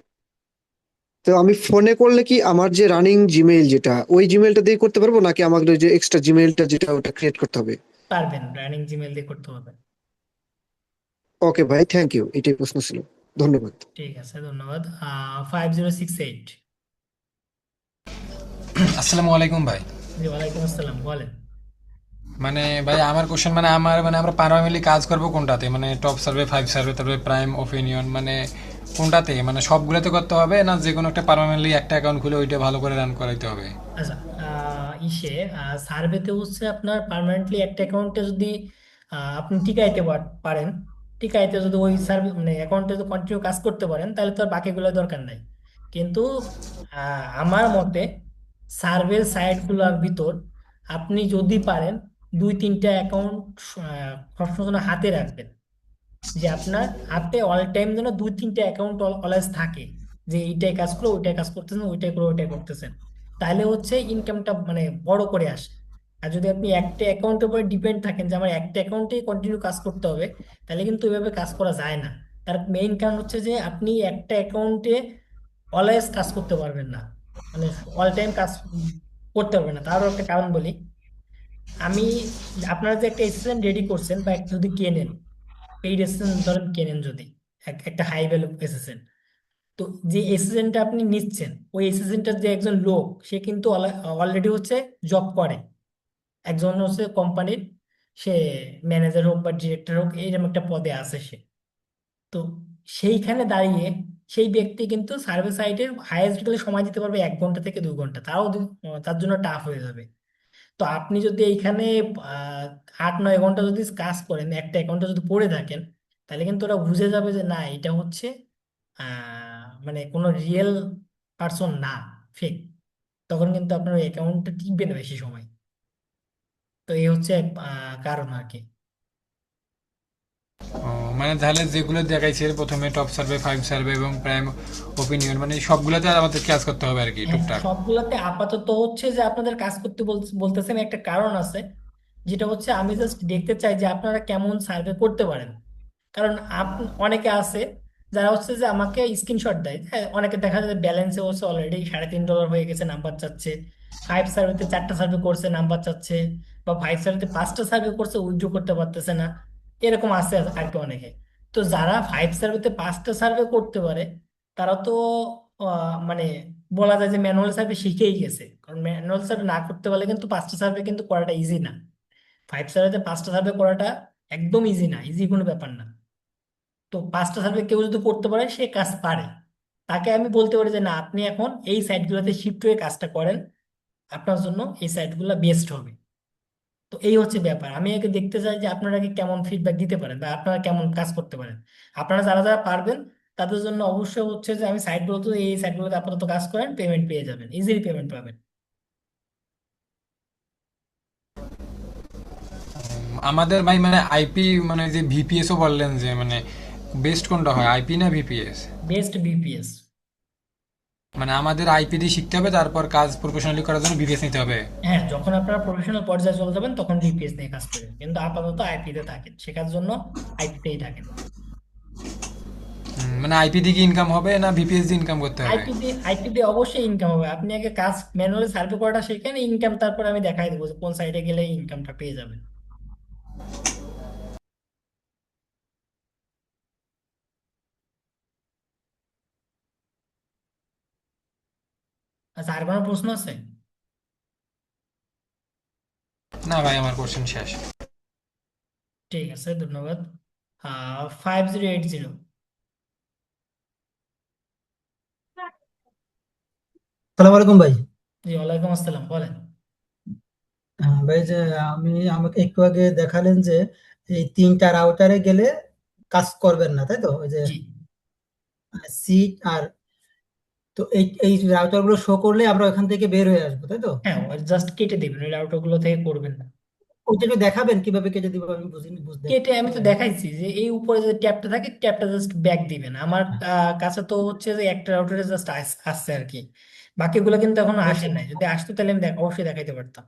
তো আমি ফোনে করলে কি আমার যে রানিং জিমেইল যেটা, ওই জিমেইলটা দিয়ে করতে পারবো নাকি আমাকে ওই যে এক্সট্রা জিমেইলটা যেটা ওটা ক্রিয়েট করতে হবে? পারবেন, রানিং জিমেল দিয়ে করতে হবে। ওকে ভাই, থ্যাংক ইউ, এটাই প্রশ্ন ছিল। ধন্যবাদ। ঠিক আছে, ধন্যবাদ। 5068। আসসালামু আলাইকুম ভাই। জি ওয়ালাইকুম আসসালাম, বলেন। মানে ভাই আমার কোশ্চেন, মানে আমার মানে আমরা পারমানেন্টলি কাজ করব কোনটাতে, মানে টপ সার্ভে, 5 সার্ভে, তারপরে প্রাইম, ওপিনিয়ন, মানে কোনটাতে, মানে সবগুলোতে করতে হবে না যে কোনো একটা পারমানেন্টলি একটা অ্যাকাউন্ট খুলে ওইটা ভালো করে রান করাইতে হবে? আচ্ছা, ইসে সার্ভেতে হচ্ছে আপনার পার্মানেন্টলি একটা অ্যাকাউন্টে যদি আপনি টিকাইতে পারেন, টিকাইতে যদি ওই সার্ভে মানে অ্যাকাউন্টে যদি কন্টিনিউ কাজ করতে পারেন, তাহলে তো আর বাকিগুলো দরকার নাই। কিন্তু আমার মতে সার্ভের সাইটগুলোর ভিতর আপনি যদি পারেন দুই তিনটা অ্যাকাউন্ট সবসময় যেন হাতে রাখবেন, যে আপনার হাতে অল টাইম যেন দুই তিনটা অ্যাকাউন্ট অলওয়েজ থাকে, যে এইটাই কাজ করো ওইটাই কাজ করতেছেন, ওইটাই করে ওইটাই করতেছেন। তাহলে হচ্ছে ইনকামটা মানে বড় করে আসে। আর যদি আপনি একটা অ্যাকাউন্টের উপরে ডিপেন্ড থাকেন যে আমার একটা অ্যাকাউন্টেই কন্টিনিউ কাজ করতে হবে, তাহলে কিন্তু ওইভাবে কাজ করা যায় না। তার মেইন কারণ হচ্ছে যে আপনি একটা অ্যাকাউন্টে অলওয়েজ কাজ করতে পারবেন না, মানে অল টাইম কাজ করতে পারবেন না। তারও একটা কারণ বলি আমি। আপনারা যে একটা এসএসএন রেডি করছেন বা একটা যদি কেনেন, পেইড এসএসএন ধরেন কেনেন যদি, একটা হাই ভ্যালু এসএসএন, তো যে এসএসএনটা আপনি নিচ্ছেন ওই এসএসএনটার যে একজন লোক, সে কিন্তু অলরেডি হচ্ছে জব করে, একজন হচ্ছে কোম্পানির, সে ম্যানেজার হোক বা ডিরেক্টর হোক এরকম একটা পদে আছে সে। তো সেইখানে দাঁড়িয়ে সেই ব্যক্তি কিন্তু সার্ভিস সাইটের হাইয়েস্ট গেলে সময় দিতে পারবে 1 ঘন্টা থেকে 2 ঘন্টা, তার জন্য টাফ হয়ে যাবে। তো আপনি যদি এইখানে 8-9 ঘন্টা যদি কাজ করেন, একটা অ্যাকাউন্টে যদি পড়ে থাকেন, তাহলে কিন্তু ওরা বুঝে যাবে যে না, এটা হচ্ছে মানে কোনো রিয়েল পার্সন না, ফেক। তখন কিন্তু আপনার ওই অ্যাকাউন্টটা টিকবে না বেশি সময়। তো এই হচ্ছে কারণ আর কি। ও, মানে তাহলে যেগুলো দেখাইছে প্রথমে টপ সার্ভে, ফাইভ সার্ভে এবং প্রাইম ওপিনিয়ন, মানে সবগুলোতে আমাদের কাজ করতে হবে আর কি হ্যাঁ, টুকটাক। সবগুলাতে আপাতত হচ্ছে যে আপনাদের কাজ করতে বলতেছেন একটা কারণ আছে, যেটা হচ্ছে আমি জাস্ট দেখতে চাই যে আপনারা কেমন সার্ভে করতে পারেন। কারণ অনেকে আছে যারা হচ্ছে যে আমাকে স্ক্রিনশট দেয়, হ্যাঁ, অনেকে দেখা যায় ব্যালেন্সে হচ্ছে অলরেডি $3.5 হয়ে গেছে, নাম্বার চাচ্ছে। ফাইভ সার্ভেতে 4টা সার্ভে করছে, নাম্বার চাচ্ছে। বা ফাইভ সার্ভেতে 5টা সার্ভে করছে, উইথড্র করতে পারতেছে না। এরকম আছে আর কি অনেকে। তো যারা ফাইভ সার্ভেতে 5টা সার্ভে করতে পারে, তারা তো মানে বলা যায় যে ম্যানুয়াল সার্ভে শিখেই গেছে। কারণ ম্যানুয়াল সার্ভে না করতে পারলে কিন্তু 5টা সার্ভে কিন্তু করাটা ইজি না। ফাইভ সার্ভেতে 5টা সার্ভে করাটা একদম ইজি না, ইজি কোনো ব্যাপার না। তো 5টা সাবজেক্ট কেউ যদি করতে পারে, সে কাজ পারে। তাকে আমি বলতে পারি যে না, আপনি এখন এই সাইটগুলোতে শিফট হয়ে কাজটা করেন, আপনার জন্য এই সাইটগুলো বেস্ট হবে। তো এই হচ্ছে ব্যাপার। আমি আগে দেখতে চাই যে আপনারা কি কেমন ফিডব্যাক দিতে পারেন বা আপনারা কেমন কাজ করতে পারেন। আপনারা যারা যারা পারবেন তাদের জন্য অবশ্যই হচ্ছে যে আমি সাইটগুলোতে, এই সাইটগুলোতে আপাতত কাজ করেন, পেমেন্ট পেয়ে যাবেন, ইজিলি পেমেন্ট পাবেন। আমাদের ভাই মানে আইপি, মানে যে ভিপিএসও বললেন যে মানে বেস্ট কোনটা হয়, আইপি না ভিপিএস? Best BPS. মানে আমাদের আইপি দিয়ে শিখতে হবে, তারপর কাজ প্রফেশনালি করার জন্য ভিপিএস নিতে হবে। হ্যাঁ, যখন আপনারা প্রফেশনাল পর্যায়ে চলে যাবেন তখন বিপিএস নিয়ে কাজ করবেন, কিন্তু আপাতত আইপি তে থাকেন, শেখার জন্য আইপি তেই থাকেন। মানে আইপি দিয়ে কি ইনকাম হবে না ভিপিএস দিয়ে ইনকাম করতে হবে? আইপি দিয়ে অবশ্যই ইনকাম হবে। আপনি আগে কাজ ম্যানুয়ালি সার্ভে করাটা শেখেন, ইনকাম তারপর আমি দেখাই দেবো যে কোন সাইডে গেলে ইনকামটা পেয়ে যাবেন। আচ্ছা, আর কোনো প্রশ্ন আছে? না ভাই, আমার কোশ্চেন শেষ। ঠিক আছে, ধন্যবাদ। 5080। সালাম আলাইকুম ভাই। জি, ওয়ালাইকুম আসসালাম, বলেন। হ্যাঁ ভাই, যে আমাকে একটু আগে দেখালেন যে এই 3টা রাউটারে গেলে কাজ করবেন না, তাই তো? ওই যে জি। সিট আর, তো এই রাউটার গুলো শো করলে আমরা ওখান থেকে বের হয়ে আসবো, তাই তো? হ্যাঁ, জাস্ট কেটে দিবেন, ওই রাউটার গুলো থেকে করবেন না। ওইটা একটু দেখাবেন কিভাবে কেটে দিব, আমি বুঝিনি, কেটে আমি দেখতে তো পাইনি। দেখাইছি যে এই উপরে যে ট্যাবটা থাকে, ট্যাবটা জাস্ট ব্যাক দিবেন। আমার কাছে তো হচ্ছে যে একটা রাউটারে জাস্ট আসছে আর কি, বাকিগুলো কিন্তু এখনো আসে বুঝছি। নাই। যদি আসতো তাহলে আমি অবশ্যই দেখাইতে পারতাম।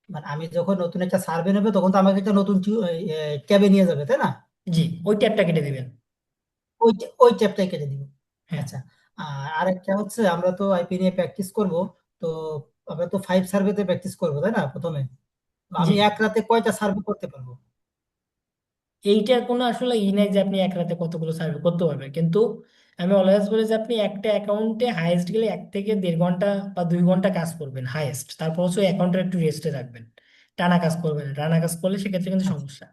মানে আমি যখন নতুন একটা সার্ভে নেবে তখন তো আমাকে একটা নতুন ট্যাবে নিয়ে যাবে, তাই না? জি, ওই ট্যাবটা কেটে দিবেন। ওই ট্যাবটাই কেটে দিব। হ্যাঁ। আচ্ছা। আর আরেকটা হচ্ছে, আমরা তো আইপি নিয়ে প্র্যাকটিস করব, তো আমরা তো ফাইভ সার্ভেতে প্র্যাকটিস করবো, তাই না, প্রথমে? তো জি, আমি এক রাতে কয়টা সার্ভে করতে পারবো? এইটার কোনো আসলে নাই যে আপনি এক রাতে কতগুলো সার্ভে করতে পারবেন, কিন্তু আমি অলওয়েজ বলি যে আপনি একটা অ্যাকাউন্টে হাইয়েস্ট গেলে 1 থেকে 1.5 ঘন্টা বা 2 ঘন্টা কাজ করবেন হাইয়েস্ট। তারপর হচ্ছে অ্যাকাউন্টটা একটু রেস্টে রাখবেন। টানা কাজ করবেন না। টানা কাজ করলে সেক্ষেত্রে কিন্তু আচ্ছা। সমস্যা।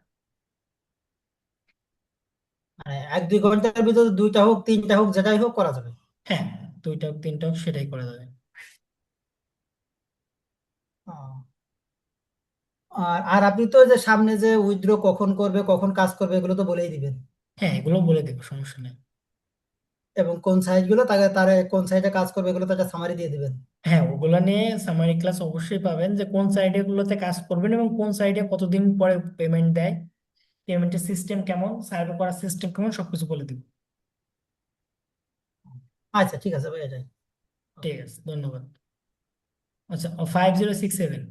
মানে 1-2 ঘন্টার ভিতরে দুইটা হোক তিনটা হোক যেটাই হোক করা যাবে। হ্যাঁ, 2টা হোক 3টা হোক, সেটাই করা যাবে। ও। আর আর আপনি তো যে সামনে যে উইথড্র কখন করবে কখন কাজ করবে এগুলো তো বলেই দিবেন, হ্যাঁ, এগুলো বলে দেবো, সমস্যা নেই। এবং কোন সাইজ গুলো তাকে তারে কোন সাইজে কাজ করবে এগুলো তো একটা সামারি দিয়ে দিবেন। হ্যাঁ, ওগুলো নিয়ে সামারি ক্লাস অবশ্যই পাবেন, যে কোন সাইডে গুলোতে কাজ করবেন এবং কোন সাইডে কতদিন পরে পেমেন্ট দেয়, পেমেন্টের সিস্টেম কেমন, সার্ভে করার সিস্টেম কেমন, সবকিছু বলে দিব। আচ্ছা, ঠিক আছে ভাই, এটাই। ঠিক আছে, ধন্যবাদ। আচ্ছা, 5067।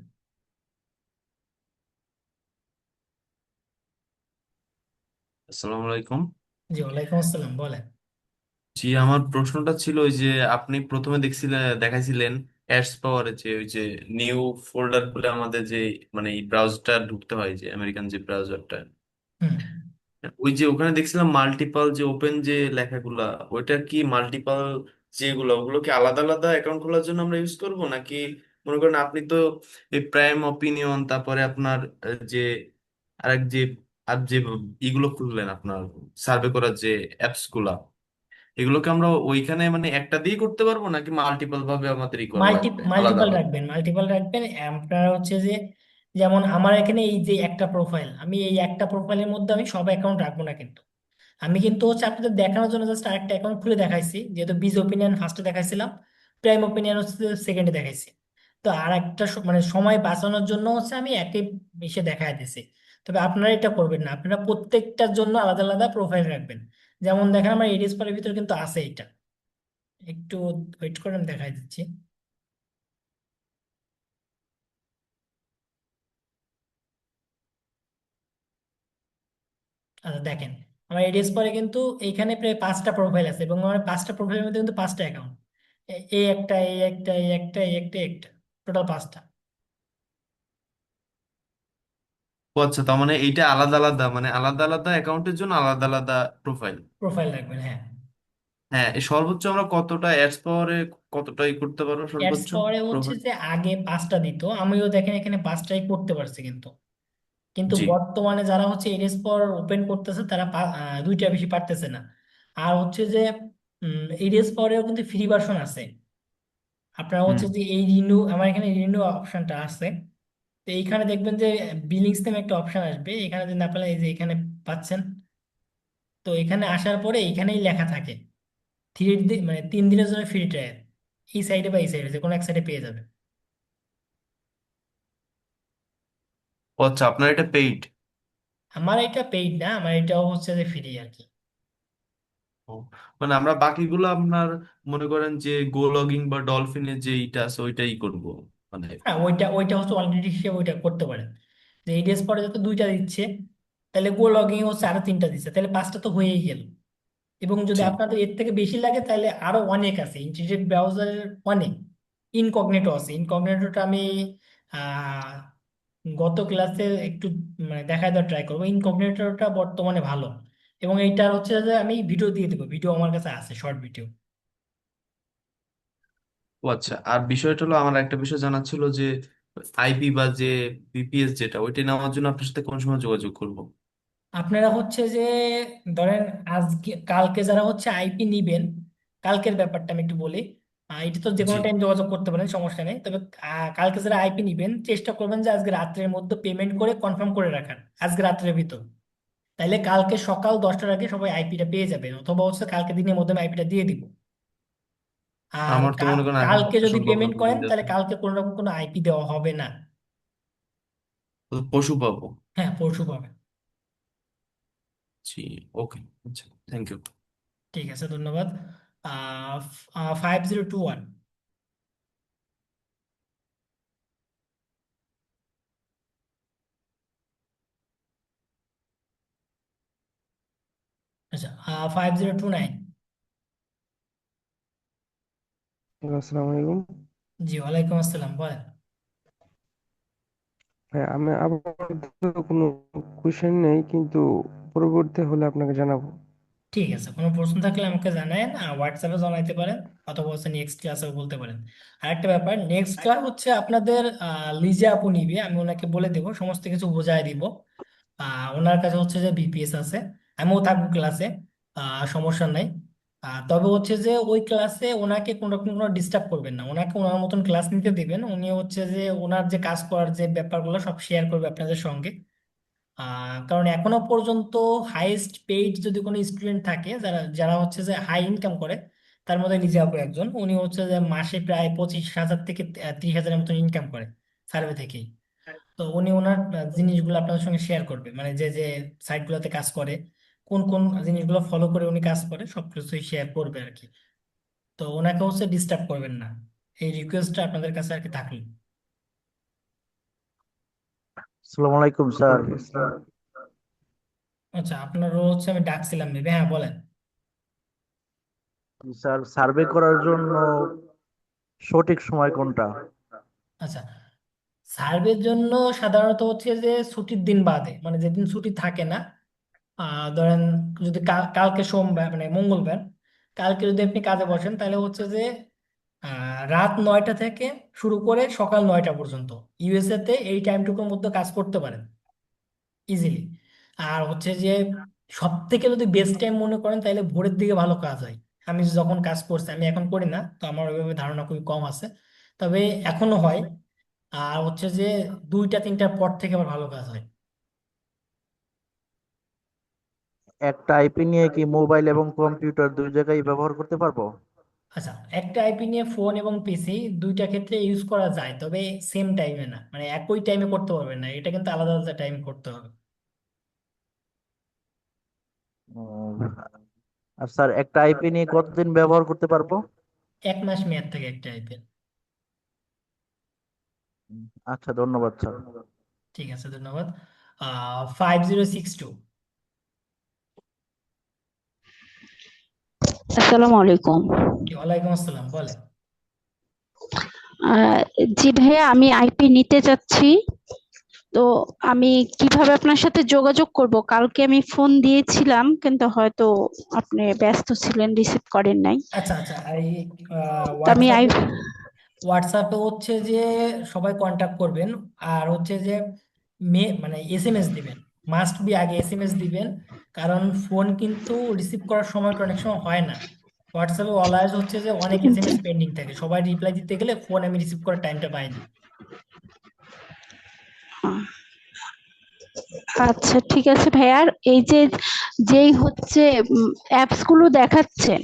আসসালামু আলাইকুম। জি, ওয়ালাইকুম আসসালাম, বলেন। জি, আমার প্রশ্নটা ছিল ওই যে আপনি প্রথমে দেখাইছিলেন অ্যাডস পাওয়ারে যে ওই যে নিউ ফোল্ডার খুলে আমাদের যে মানে ব্রাউজারটা ঢুকতে হয়, যে আমেরিকান যে ব্রাউজারটা, হুম। ওই যে ওখানে দেখছিলাম মাল্টিপাল যে ওপেন যে লেখাগুলা, ওইটা কি মাল্টিপাল যেগুলো ওগুলো কি আলাদা আলাদা অ্যাকাউন্ট খোলার জন্য আমরা ইউজ করব নাকি? মনে করেন আপনি তো এই প্রাইম ওপিনিয়ন, তারপরে আপনার যে আরেক যে আর যে ইগুলো খুললেন আপনার সার্ভে করার যে অ্যাপস গুলা, এগুলোকে আমরা ওইখানে মানে একটা দিয়ে করতে পারবো নাকি মাল্টিপল ভাবে আমাদের ই করা লাগবে আলাদা মাল্টিপাল আলাদা? রাখবেন, মাল্টিপাল রাখবেন। আপনার হচ্ছে যে, যেমন আমার এখানে এই যে একটা প্রোফাইল, আমি এই একটা প্রোফাইলের মধ্যে আমি সব অ্যাকাউন্ট রাখবো না কিন্তু। আমি কিন্তু হচ্ছে আপনাদের দেখানোর জন্য জাস্ট আরেকটা অ্যাকাউন্ট খুলে দেখাইছি, যেহেতু বিজ ওপিনিয়ন ফার্স্টে দেখাইছিলাম, প্রাইম ওপিনিয়ন হচ্ছে সেকেন্ডে দেখাইছি। তো আর একটা মানে সময় বাঁচানোর জন্য হচ্ছে আমি একই বিষয়ে দেখাই দিছি। তবে আপনারা এটা করবেন না, আপনারা প্রত্যেকটার জন্য আলাদা আলাদা প্রোফাইল রাখবেন। যেমন দেখেন আমার এডিএস পারের ভিতরে কিন্তু আছে এটা, একটু ওয়েট করে আমি দেখাই দিচ্ছি। আচ্ছা দেখেন, আমার এডিএস পরে কিন্তু এইখানে প্রায় 5টা প্রোফাইল আছে, এবং আমার 5টা প্রোফাইলের মধ্যে কিন্তু 5টা অ্যাকাউন্ট, এই একটা, এই একটা, এই একটা, এই একটা, এই একটা, টোটাল 5টা ও আচ্ছা, তার মানে এইটা আলাদা আলাদা, মানে আলাদা আলাদা অ্যাকাউন্টের জন্য আলাদা আলাদা প্রোফাইল। প্রোফাইল রাখবেন, হ্যাঁ। হ্যাঁ, এই সর্বোচ্চ আমরা কতটা অ্যাডস পাওয়ারে কতটা করতে পারবো অ্যাডস সর্বোচ্চ পাওয়ারে হচ্ছে প্রোফাইল? যে আগে 5টা দিত, আমিও দেখেন এখানে 5টাই করতে পারছি, কিন্তু কিন্তু জি। বর্তমানে যারা হচ্ছে এডিএস পর ওপেন করতেছে তারা 2টা বেশি পারতেছে না। আর হচ্ছে যে এডিএস পরেও কিন্তু ফ্রি ভার্সন আছে। আপনারা হুম। হচ্ছে যে এই রিনিউ, আমার এখানে রিনিউ অপশনটা আছে, তো এইখানে দেখবেন যে বিলিংস নামে একটা অপশন আসবে, এখানে যদি না পেলে এই যে এখানে পাচ্ছেন। তো এখানে আসার পরে এখানেই লেখা থাকে 3 দিন, মানে 3 দিনের জন্য ফ্রি ট্রায়াল, এই সাইডে বা এই সাইডে যে কোনো এক সাইডে পেয়ে যাবে। ও আচ্ছা, আপনার এটা পেইড? আমার এটা পেইড না, আমার এটাও হচ্ছে যে ফ্রি আর কি। ও, মানে আমরা বাকিগুলো আপনার মনে করেন যে গো লগিং বা ডলফিনের যে এইটা আছে ওইটাই করব মানে। হ্যাঁ, ওইটা ওইটা হচ্ছে অলরেডি হিসেবে ওইটা করতে পারেন। যে এইডএস পরে যত 2টা দিচ্ছে, তাহলে গো লগইন হচ্ছে আরো 3টা দিচ্ছে, তাহলে 5টা তো হয়েই গেল। এবং যদি জি। আপনাদের এর থেকে বেশি লাগে তাহলে আরো অনেক আছে, ইন্টিগ্রেটেড ব্রাউজারের অনেক। ইনকগনিটো আছে, ইনকগনিটোটা আমি আহ গত ক্লাসে একটু মানে দেখায় দেওয়ার ট্রাই করবো। ইনকগনিটোটা বর্তমানে ভালো, এবং এইটার হচ্ছে যে আমি ভিডিও দিয়ে দেবো, ভিডিও আমার কাছে আছে, শর্ট ভিডিও। ও আচ্ছা, আর বিষয়টা হলো আমার একটা বিষয় জানার ছিল যে আইপি বা যে বিপিএস যেটা, ওইটা নেওয়ার জন্য আপনার সাথে কোন সময় যোগাযোগ করব? আপনারা হচ্ছে যে ধরেন আজকে কালকে যারা হচ্ছে আইপি নিবেন, কালকের ব্যাপারটা আমি একটু বলি। এটা তো যে জি। কোনো টাইম যোগাযোগ করতে পারেন, সমস্যা নেই, তবে কালকে যারা আইপি নিবেন চেষ্টা করবেন যে আজকে রাত্রের মধ্যে পেমেন্ট করে কনফার্ম করে রাখার, আজকে রাত্রের ভিতর। তাইলে কালকে সকাল 10টার আগে সবাই আইপিটা পেয়ে যাবেন, অথবা হচ্ছে কালকে দিনের মধ্যে আমি আইপিটা দিয়ে দিব। আর আমার তো মনে করেন এখন কালকে করা যদি সম্ভব না পেমেন্ট করেন দুদিন তাহলে যাতে। কালকে কোনো রকম কোনো আইপি দেওয়া হবে না। তো পশু পাবো। হ্যাঁ, পরশু পাবেন। জি। ওকে। আচ্ছা, থ্যাংক ইউ। ঠিক আছে, ধন্যবাদ। 5021। আচ্ছা, 5029। আসসালামু আলাইকুম। জি, ওয়ালাইকুম আসসালাম, বলেন। হ্যাঁ, আমি আপাতত কোনো কোশ্চেন নেই, কিন্তু পরবর্তী হলে আপনাকে জানাবো। ঠিক আছে, কোনো প্রশ্ন থাকলে আমাকে জানায়েন, হোয়াটসঅ্যাপে জানাইতে পারেন, অথবা হচ্ছে নেক্সট ক্লাসেও বলতে পারেন। আরেকটা ব্যাপার, নেক্সট ক্লাস হচ্ছে আপনাদের লিজা আপু নিবে, আমি ওনাকে বলে দেবো, সমস্ত কিছু বোঝায় দিব। ওনার কাছে হচ্ছে যে বিপিএস আছে, আমিও থাকবো ক্লাসে, সমস্যা নাই। তবে হচ্ছে যে ওই ক্লাসে ওনাকে কোনো রকম কোনো ডিস্টার্ব করবেন না, ওনাকে ওনার মতন ক্লাস নিতে দিবেন, উনি হচ্ছে যে ওনার যে কাজ করার যে ব্যাপারগুলো সব শেয়ার করবে আপনাদের সঙ্গে। কারণ এখনো পর্যন্ত হাইয়েস্ট পেইড যদি কোনো স্টুডেন্ট থাকে, যারা যারা হচ্ছে যে হাই ইনকাম করে, তার মধ্যে লিজা আপু একজন। উনি হচ্ছে যে মাসে প্রায় 25,000 থেকে 30,000-এর মতন ইনকাম করে সার্ভে থেকেই। তো উনি ওনার জিনিসগুলো আপনাদের সঙ্গে শেয়ার করবে, মানে যে যে সাইটগুলোতে কাজ করে, কোন কোন জিনিসগুলো ফলো করে উনি কাজ করে, সব কিছুই শেয়ার করবে আর কি। তো ওনাকে হচ্ছে ডিস্টার্ব করবেন না, এই রিকোয়েস্টটা আপনাদের কাছে আর কি থাকলো। আসসালামু আলাইকুম স্যার। আচ্ছা, আপনারও হচ্ছে আমি ডাকছিলাম ভেবে, হ্যাঁ বলেন। স্যার, সার্ভে করার জন্য সঠিক সময় কোনটা? আচ্ছা, সার্ভের জন্য সাধারণত হচ্ছে যে ছুটির দিন বাদে, মানে যেদিন ছুটি থাকে না, ধরেন যদি কালকে সোমবার মানে মঙ্গলবার, কালকে যদি আপনি কাজে বসেন তাহলে হচ্ছে যে রাত 9টা থেকে শুরু করে সকাল 9টা পর্যন্ত ইউএসএ তে এই টাইমটুকুর মধ্যে কাজ করতে পারেন ইজিলি। আর হচ্ছে যে সব থেকে যদি বেস্ট টাইম মনে করেন তাহলে ভোরের দিকে ভালো কাজ হয়। আমি যখন কাজ করছি, আমি এখন করি না তো আমার ওইভাবে ধারণা খুবই কম আছে, তবে এখনো হয়। আর হচ্ছে যে 2টা 3টার পর থেকে আবার ভালো কাজ হয়। একটা আইপি নিয়ে কি মোবাইল এবং কম্পিউটার দুই জায়গায় ব্যবহার করতে পারবো? আচ্ছা, একটা আইপি নিয়ে ফোন এবং পিসি দুইটা ক্ষেত্রে ইউজ করা যায়, তবে সেম টাইমে না, মানে একই টাইমে করতে পারবেন না, এটা কিন্তু আলাদা আলাদা টাইম করতে হবে। উম, আর স্যার একটা আইপি নিয়ে কতদিন ব্যবহার করতে পারবো? 1 মাস মেয়াদ থাকে একটা আইপিএল। আচ্ছা, ধন্যবাদ স্যার। ঠিক আছে, ধন্যবাদ। 5062। আসসালামু আলাইকুম। ওয়ালাইকুম আসসালাম, বলেন। আহ, জি ভাইয়া, আমি আইপি নিতে চাচ্ছি। তো আমি কিভাবে আপনার সাথে যোগাযোগ করব? কালকে আমি ফোন দিয়েছিলাম, কিন্তু হয়তো আপনি ব্যস্ত ছিলেন, রিসিভ করেন নাই। আচ্ছা আচ্ছা, এই তো আমি হোয়াটসঅ্যাপে হোয়াটসঅ্যাপে হচ্ছে যে সবাই কন্টাক্ট করবেন। আর হচ্ছে যে মানে এসএমএস দিবেন। মাস্ট বি আগে এসএমএস দিবেন, কারণ ফোন কিন্তু রিসিভ করার সময়টা অনেক সময় হয় না। হোয়াটসঅ্যাপে অলওয়েজ হচ্ছে যে অনেক এসএমএস পেন্ডিং থাকে, সবাই রিপ্লাই দিতে গেলে ফোন আমি রিসিভ করার টাইমটা পাই না। আচ্ছা, ঠিক আছে ভাইয়া। আর এই যে যেই হচ্ছে অ্যাপস গুলো দেখাচ্ছেন,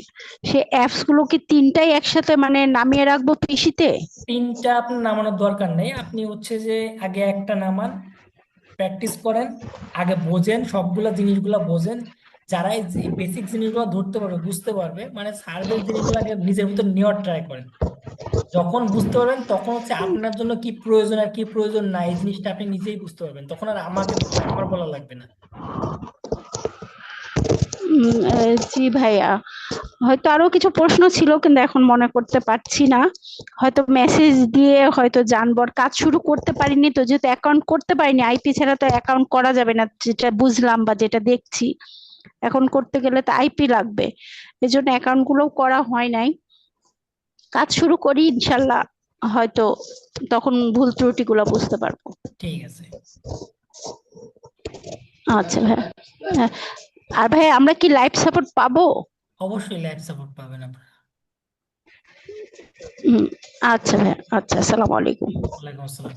সে অ্যাপস গুলো কি তিনটাই একসাথে মানে নামিয়ে রাখবো পিসিতে? তিনটা আপনার নামানোর দরকার নেই, আপনি হচ্ছে যে আগে একটা নামান, প্র্যাকটিস করেন, আগে বোঝেন, সবগুলা জিনিসগুলা বোঝেন। যারা এই বেসিক জিনিসগুলো ধরতে পারবে, বুঝতে পারবে, মানে সার্ভের জিনিসগুলো আগে নিজের ভিতর নেওয়ার ট্রাই করেন। যখন বুঝতে পারবেন তখন হচ্ছে আপনার জন্য কি প্রয়োজন আর কি প্রয়োজন না, এই জিনিসটা আপনি নিজেই বুঝতে পারবেন, তখন আর আমার বলা লাগবে না। জি ভাইয়া, হয়তো আরো কিছু প্রশ্ন ছিল কিন্তু এখন মনে করতে পারছি না। হয়তো মেসেজ দিয়ে হয়তো জানবো। আর কাজ শুরু করতে পারিনি তো, যেহেতু অ্যাকাউন্ট করতে পারিনি, আইপি ছাড়া তো অ্যাকাউন্ট করা যাবে না, যেটা বুঝলাম বা যেটা দেখছি। এখন করতে গেলে তো আইপি লাগবে, এজন্য অ্যাকাউন্ট গুলোও করা হয় নাই। কাজ শুরু করি ইনশাল্লাহ, হয়তো তখন ভুল ত্রুটি গুলো বুঝতে পারবো। ঠিক আছে। আচ্ছা ভাইয়া। হ্যাঁ, আর ভাই আমরা কি লাইভ সাপোর্ট পাবো? অবশ্যই লাইভ সাপোর্ট পাবেন আপনারা। হুম, আচ্ছা ভাইয়া, আচ্ছা, আসসালামু আলাইকুম। ওয়ালাইকুম আসসালাম।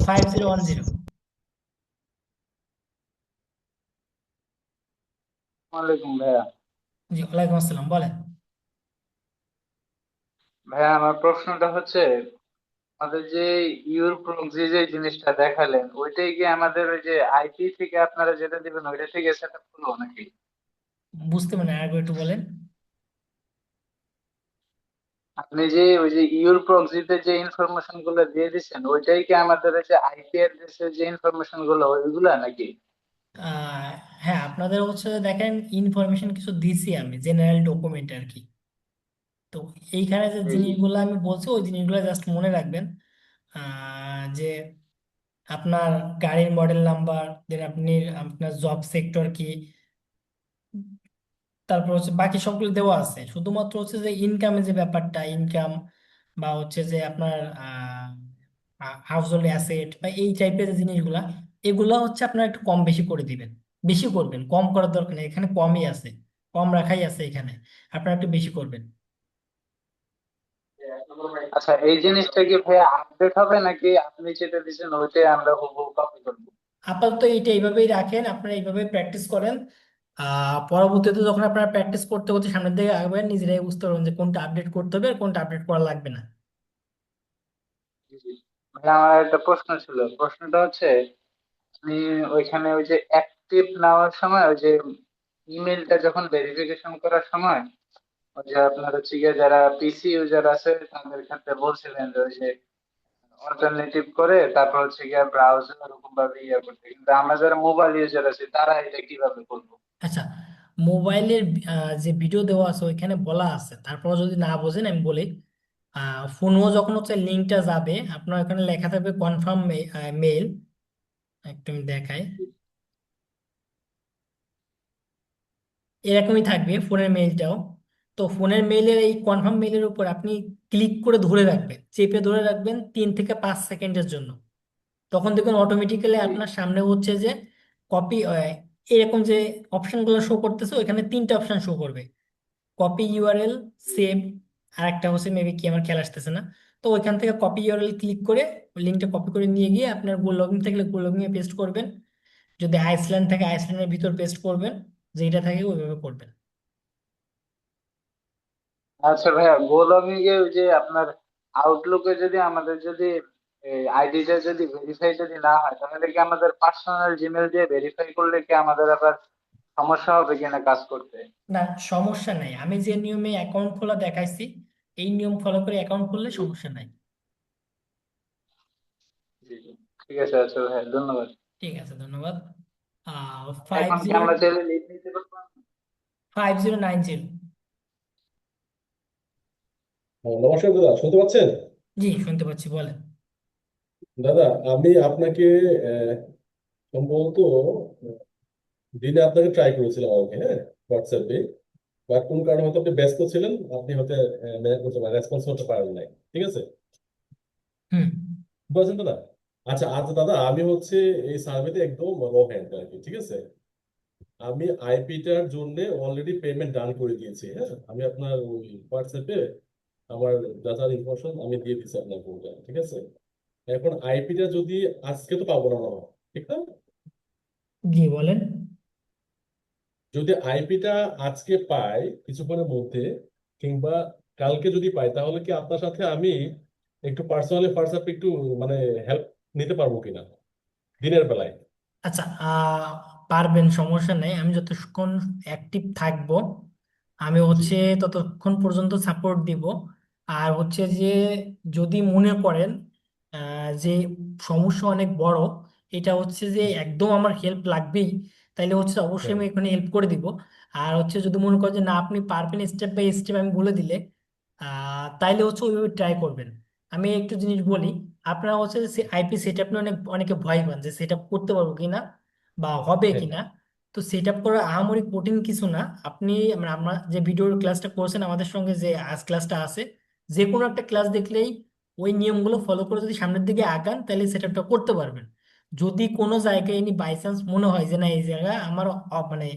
5010। ওয়ালাইকুম ভাইয়া। জি, ওয়ালাইকুম আসসালাম, বলেন। ভাইয়া আমার প্রশ্নটা হচ্ছে, আমাদের যে ইউর প্রক্সি যে জিনিসটা দেখালেন ওইটাই কি আমাদের ওই যে আইপি থেকে আপনারা যেটা দিবেন ওইটা থেকে সেট আপ করবো নাকি? বুঝতে মানে আরেকবার একটু বলেন। আপনি যে ওই যে ইউর প্রক্সিতে যে ইনফরমেশন গুলো দিয়ে দিচ্ছেন ওইটাই কি আমাদের ওই যে আইপি অ্যাড্রেসের যে ইনফরমেশন গুলো ওইগুলা নাকি? আহ হ্যাঁ, আপনাদের হচ্ছে দেখেন ইনফরমেশন কিছু দিছি আমি, জেনারেল ডকুমেন্ট আর কি। তো এইখানে যে জি জি। জিনিসগুলো আমি বলছি ওই জিনিসগুলো জাস্ট মনে রাখবেন। যে আপনার গাড়ির মডেল নাম্বার, দেন আপনি আপনার জব সেক্টর কি, তারপর হচ্ছে বাকি সবগুলো দেওয়া আছে, শুধুমাত্র হচ্ছে যে ইনকামের যে ব্যাপারটা, ইনকাম বা হচ্ছে যে আপনার হাউস হোল্ড অ্যাসেট বা এই টাইপের যে জিনিসগুলা, এগুলা হচ্ছে আপনার একটু কম বেশি করে দিবেন। বেশি করবেন, কম করার দরকার নেই, এখানে কমই আছে, কম রাখাই আছে এখানে, আপনারা একটু বেশি করবেন। আচ্ছা, এই জিনিসটা কি ভাইয়া আপডেট হবে নাকি আপনি যেটা দিচ্ছেন ওইটাই আমরা হুবহু কপি করবো? আপাতত এইটা এইভাবেই রাখেন, আপনারা এইভাবে প্র্যাকটিস করেন। পরবর্তীতে যখন আপনারা প্র্যাকটিস করতে করতে সামনের দিকে আগবেন, নিজেরাই বুঝতে পারবেন যে কোনটা আপডেট করতে হবে আর কোনটা আপডেট করা লাগবে না। জি জি। ভাইয়া আমার একটা প্রশ্ন ছিল, প্রশ্নটা হচ্ছে আপনি ওইখানে ওই যে অ্যাক্টিভ নেওয়ার সময় ওই যে ইমেলটা যখন ভেরিফিকেশন করার সময় ওই যে আপনার হচ্ছে গিয়ে যারা পিসি ইউজার আছে তাদের ক্ষেত্রে বলছিলেন যে ওই যে অল্টারনেটিভ করে তারপর হচ্ছে গিয়ে ব্রাউজার ওরকম ভাবে ইয়ে করতে, কিন্তু আমরা যারা মোবাইল ইউজার আছি তারা এটা কিভাবে করবো? আচ্ছা, মোবাইলের যে ভিডিও দেওয়া আছে ওইখানে বলা আছে, তারপর যদি না বোঝেন আমি বলি। ফোনও যখন হচ্ছে লিঙ্কটা যাবে, আপনার ওখানে লেখা থাকবে কনফার্ম মেইল। একটু আমি দেখাই, এরকমই থাকবে ফোনের মেইলটাও। তো ফোনের মেইলের এই কনফার্ম মেইলের উপর আপনি ক্লিক করে ধরে রাখবেন, চেপে ধরে রাখবেন 3 থেকে 5 সেকেন্ডের জন্য। তখন দেখবেন অটোমেটিক্যালি জি আপনার সামনে হচ্ছে যে কপি, এরকম যে অপশনগুলো শো করতেছে ওইখানে 3টা অপশন শো করবে, কপি ইউআরএল, সেভ, আর একটা হচ্ছে মেবি কি আমার খেয়াল আসতেছে না। তো ওইখান থেকে কপি ইউআরএল ক্লিক করে লিঙ্কটা কপি করে নিয়ে গিয়ে আপনার গুগল লগইন থাকলে গুগল লগইনে পেস্ট করবেন, যদি আইসল্যান্ড থাকে আইসল্যান্ডের ভিতর পেস্ট করবেন, যেটা থাকে ওইভাবে করবেন। আচ্ছা ভাইয়া, গোলমিগে ওই যে আপনার আউটলুকে যদি আমাদের যদি আইডিটা যদি ভেরিফাই যদি না হয় তাহলে কি আমাদের পার্সোনাল জিমেল দিয়ে ভেরিফাই করলে কি আমাদের আবার সমস্যা হবে কিনা কাজ করতে? না, সমস্যা নাই, আমি যে নিয়মে অ্যাকাউন্ট খোলা দেখাইছি এই নিয়ম ফলো করে অ্যাকাউন্ট খুললে জি সমস্যা নাই। জি জি। ঠিক আছে, আচ্ছা ভাই, ধন্যবাদ। ঠিক আছে, ধন্যবাদ। ফাইভ এখন কি জিরো আমরা চাইলে লিভ নিতে পারবো? 5090। নমস্কার দাদা, শুনতে পাচ্ছেন? জি, শুনতে পাচ্ছি, বলেন। দাদা, আমি আপনাকে আহ, সম্ভবত দিনে আপনাকে ট্রাই করেছিলাম আমাকে, হ্যাঁ, হোয়াটসঅ্যাপে। বা কোন কারণে হয়তো আপনি ব্যস্ত ছিলেন, আপনি হয়তো রেসপন্স করতে পারেন নাই, ঠিক আছে? হুম। বুঝতে পারছেন দাদা? আচ্ছা আচ্ছা দাদা, আমি হচ্ছে এই সার্ভেতে একদম র হ্যান্ড আর কি, ঠিক আছে? আমি আইপিটার জন্য অলরেডি পেমেন্ট ডান করে দিয়েছি, হ্যাঁ। আমি আপনার ওই হোয়াটসঅ্যাপে আমার ডাটার ইনফরমেশন আমি দিয়ে দিচ্ছি আপনার ফোনটা, ঠিক আছে? এখন আইপিটা যদি আজকে তো পাবো না মনে হয়, ঠিক না? জি, বলেন। যদি আইপিটা আজকে পাই কিছুক্ষণের মধ্যে, কিংবা কালকে যদি পাই, তাহলে কি আপনার সাথে আমি একটু পার্সোনালি হোয়াটসঅ্যাপে একটু মানে হেল্প নিতে পারবো কিনা দিনের বেলায়? আচ্ছা, পারবেন, সমস্যা নেই, আমি যতক্ষণ অ্যাক্টিভ থাকবো আমি জি, হচ্ছে ততক্ষণ পর্যন্ত সাপোর্ট দিব। আর হচ্ছে যে যদি মনে করেন যে সমস্যা অনেক বড়, এটা হচ্ছে যে একদম আমার হেল্প লাগবেই, তাইলে হচ্ছে অবশ্যই হ্যাঁ, আমি এখানে হেল্প করে দিব। আর হচ্ছে যদি মনে করেন যে না, আপনি পারবেন স্টেপ বাই স্টেপ আমি বলে দিলে, তাইলে হচ্ছে ওইভাবে ট্রাই করবেন। আমি একটু জিনিস বলি, আপনারা হচ্ছে আইপি সেট আপ নিয়ে অনেকে ভয় পান যে সেট আপ করতে পারবো কিনা বা হবে হ্যাঁ, কিনা। তো সেট আপ করা আহামরি কঠিন কিছু না। আপনি মানে আমরা যে ভিডিওর ক্লাসটা করছেন আমাদের সঙ্গে, যে আজ ক্লাসটা আছে, যে কোনো একটা ক্লাস দেখলেই ওই নিয়মগুলো ফলো করে যদি সামনের দিকে আগান তাহলে সেট আপটা করতে পারবেন। যদি কোনো জায়গায় এনি বাই চান্স মনে হয় যে না, এই জায়গা আমার মানে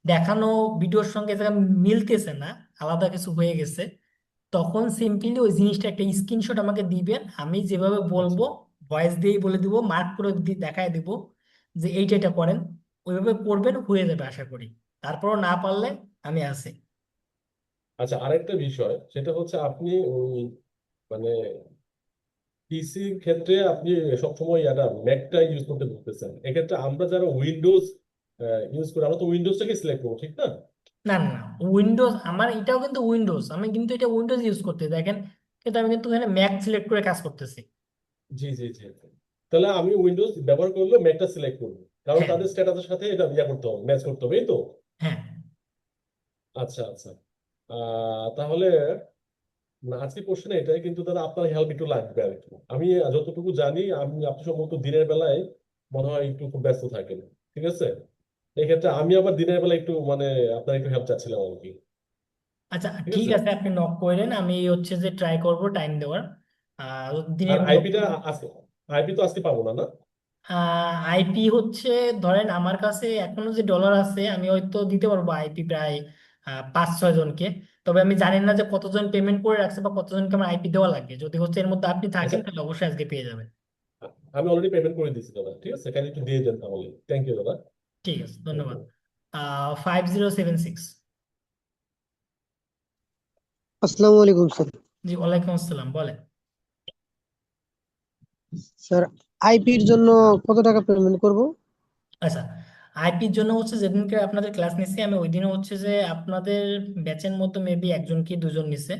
দেখানো ভিডিওর সঙ্গে এই জায়গা মিলতেছে না, আলাদা কিছু হয়ে গেছে, তখন সিম্পলি ওই জিনিসটা একটা স্ক্রিনশট আমাকে দিবেন, আমি যেভাবে আচ্ছা বলবো ভয়েস দিয়েই বলে দিব, মার্ক করে দেখায় দিব যে এইটা এটা করেন, ওইভাবে করবেন, হয়ে যাবে আশা করি। তারপরও না পারলে আমি আছি। আচ্ছা, আরেকটা বিষয় সেটা হচ্ছে আপনি ওই মানে পিসির ক্ষেত্রে আপনি সবসময় এটা ম্যাকটা ইউজ করতে বলতেছেন, এক্ষেত্রে আমরা যারা উইন্ডোজ ইউজ করি আমরা তো উইন্ডোজটাকে সিলেক্ট করবো, ঠিক না? না না না, উইন্ডোজ আমার এটাও কিন্তু উইন্ডোজ, আমি কিন্তু এটা উইন্ডোজ ইউজ করতে দেখেন, কিন্তু আমি কিন্তু এখানে ম্যাক সিলেক্ট করে কাজ করতেছি। জি জি জি জি। তাহলে আমি উইন্ডোজ ব্যবহার করলে ম্যাকটা সিলেক্ট করবো, কারণ হ্যাঁ তাদের স্ট্যাটাসের সাথে এটা ইয়া করতে হবে, ম্যাচ করতে হবে, এই তো? হ্যাঁ। আচ্ছা আচ্ছা। তাহলে না, আজকে কোশ্চেন এটাই, কিন্তু দাদা আপনার হেল্প একটু লাগবে আর কি। আমি যতটুকু জানি, আপনি সম্ভবত দিনের বেলায় মনে হয় একটু খুব ব্যস্ত থাকেন, ঠিক আছে? এক্ষেত্রে আমি আবার দিনের বেলা একটু মানে আপনার একটু হেল্প চাচ্ছিলাম আর কি, আচ্ছা, ঠিক ঠিক আছে? আছে, আপনি নক করেন, আমি হচ্ছে যে ট্রাই করব টাইম দেওয়ার আর দিনের আইপিটা মধ্যে। আজকে, আইপি তো আজকে পাবো না, না? আইপি হচ্ছে, ধরেন আমার কাছে এখনো যে ডলার আছে আমি হয়তো দিতে পারবো আইপি প্রায় 5-6 জনকে। তবে আমি জানি না যে কতজন পেমেন্ট করে রাখছে বা কতজনকে আমার আইপি দেওয়া লাগে, যদি হচ্ছে এর মধ্যে আপনি থাকেন আচ্ছা, তাহলে অবশ্যই আজকে পেয়ে যাবেন। আমি অলরেডি পেমেন্ট করে দিচ্ছি দাদা, ঠিক আছে? কাইন্ডলি একটু দিয়ে দেন তাহলে, থ্যাংক ইউ দাদা। ঠিক আছে, থ্যাংক ধন্যবাদ। ইউ। 5076। আসসালামু আলাইকুম স্যার। জি, ওয়ালাইকুম আসসালাম, বলেন। স্যার, আইপির জন্য কত টাকা পেমেন্ট করব? আচ্ছা, আইপির জন্য হচ্ছে যেদিনকে আপনাদের ক্লাস নিচ্ছি আমি ওই দিনে হচ্ছে যে আপনাদের ব্যাচের মতো মেবি একজন কি দুজন নিচ্ছে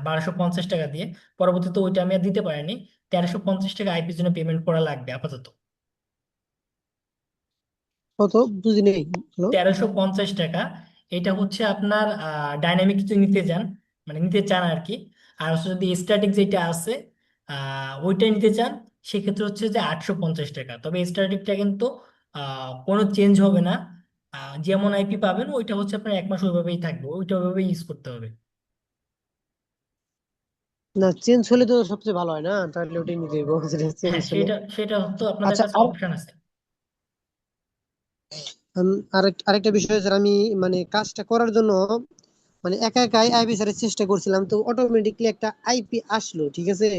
1250 টাকা দিয়ে। পরবর্তীতে ওইটা আমি আর দিতে পারিনি। 1350 টাকা আইপির জন্য পেমেন্ট করা লাগবে আপাতত। কত বুঝি নেই। হ্যালো। 1350 টাকা। এটা হচ্ছে আপনার ডাইনামিক যদি নিতে যান, মানে নিতে চান আর কি। আর হচ্ছে যদি স্ট্যাটিক যেটা আছে ওইটা নিতে চান, সেক্ষেত্রে হচ্ছে যে 850 টাকা। তবে স্ট্যাটিকটা কিন্তু কোনো চেঞ্জ হবে না। যেমন আইপি পাবেন ওইটা হচ্ছে আপনার 1 মাস ওইভাবেই থাকবে, ওইটা ওইভাবেই ইউজ করতে হবে। না, চেঞ্জ হলে তো সবচেয়ে ভালো হয় না, তাহলে ওটাই নিতে হবে যেটা চেঞ্জ হ্যাঁ, হলে। সেটা সেটা তো আপনাদের আচ্ছা, কাছে আর অপশন আছে। আরেকটা বিষয় স্যার, আমি মানে কাজটা করার জন্য মানে একা একাই আইপি সার্চের চেষ্টা করছিলাম, তো অটোমেটিকলি একটা আইপি আসলো, ঠিক আছে?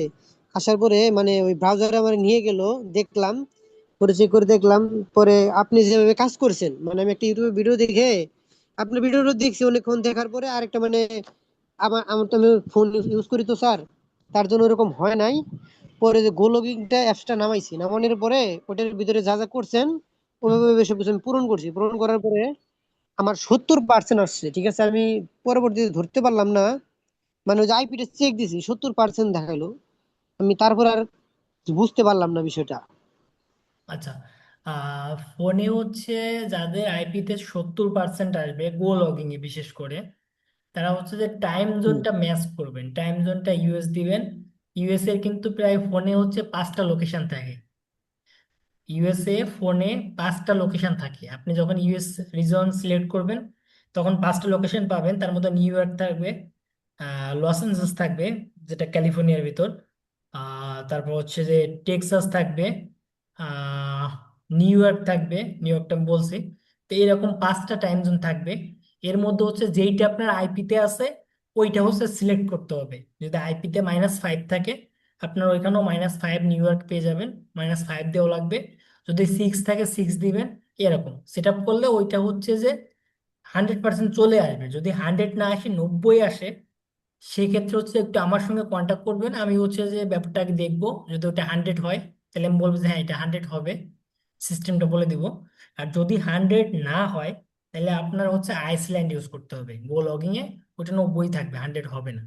আসার পরে মানে ওই ব্রাউজারে আমার নিয়ে গেল, দেখলাম, পরে চেক করে দেখলাম। পরে আপনি যেভাবে কাজ করছেন, মানে আমি একটা ইউটিউবে ভিডিও দেখে আপনার ভিডিওটা দেখছি, অনেকক্ষণ দেখার পরে আরেকটা মানে আমার আমার তো আমি ফোন ইউজ করি তো স্যার, তার জন্য এরকম হয় নাই। পরে যে গোলগিংটা অ্যাপসটা নামাইছি, নামানোর পরে ওটার ভিতরে যা যা করছেন ওভাবে সব কিছু আমি পূরণ করছি। পূরণ করার পরে আমার 70% আসছে, ঠিক আছে। আমি পরবর্তীতে ধরতে পারলাম না, মানে ওই যে আইপিটা চেক দিছি 70% দেখালো। আমি তারপর আর বুঝতে পারলাম না বিষয়টা। আচ্ছা, ফোনে হচ্ছে যাদের আইপিতে 70% আসবে গো লগিং এ বিশেষ করে, তারা হচ্ছে যে টাইম হুম। জোনটা ম্যাচ করবেন, টাইম জোনটা ইউএস দিবেন। ইউএস এর কিন্তু প্রায় ফোনে হচ্ছে 5টা লোকেশন থাকে। ইউএসএ ফোনে 5টা লোকেশন থাকে। আপনি যখন ইউএস রিজন সিলেক্ট করবেন তখন 5টা লোকেশন পাবেন। তার মধ্যে নিউ ইয়র্ক থাকবে, লস অ্যাঞ্জেলস থাকবে যেটা ক্যালিফোর্নিয়ার ভিতর, তারপর হচ্ছে যে টেক্সাস থাকবে, আহ, নিউ ইয়র্ক থাকবে, নিউ ইয়র্কটা আমি বলছি। তো এরকম 5টা টাইম জোন থাকবে। এর মধ্যে হচ্ছে যেইটা আপনার আইপিতে আছে ওইটা হচ্ছে সিলেক্ট করতে হবে। যদি আইপিতে -5 থাকে আপনার ওইখানেও -5 নিউ ইয়র্ক পেয়ে যাবেন, -5 দেওয়া লাগবে। যদি 6 থাকে 6 দিবেন। এরকম সেট আপ করলে ওইটা হচ্ছে যে 100% চলে আসবে। যদি 100 না আসে 90 আসে সেক্ষেত্রে হচ্ছে একটু আমার সঙ্গে কন্ট্যাক্ট করবেন, আমি হচ্ছে যে ব্যাপারটাকে দেখবো। যদি ওটা 100 হয় তাহলে আমি বলবো যে হ্যাঁ এটা 100 হবে, সিস্টেমটা বলে দিব। আর যদি 100 না হয় তাহলে আপনার হচ্ছে আইসল্যান্ড ইউজ করতে হবে গো লগিং এ, ওটা 90 থাকবে, 100 হবে না।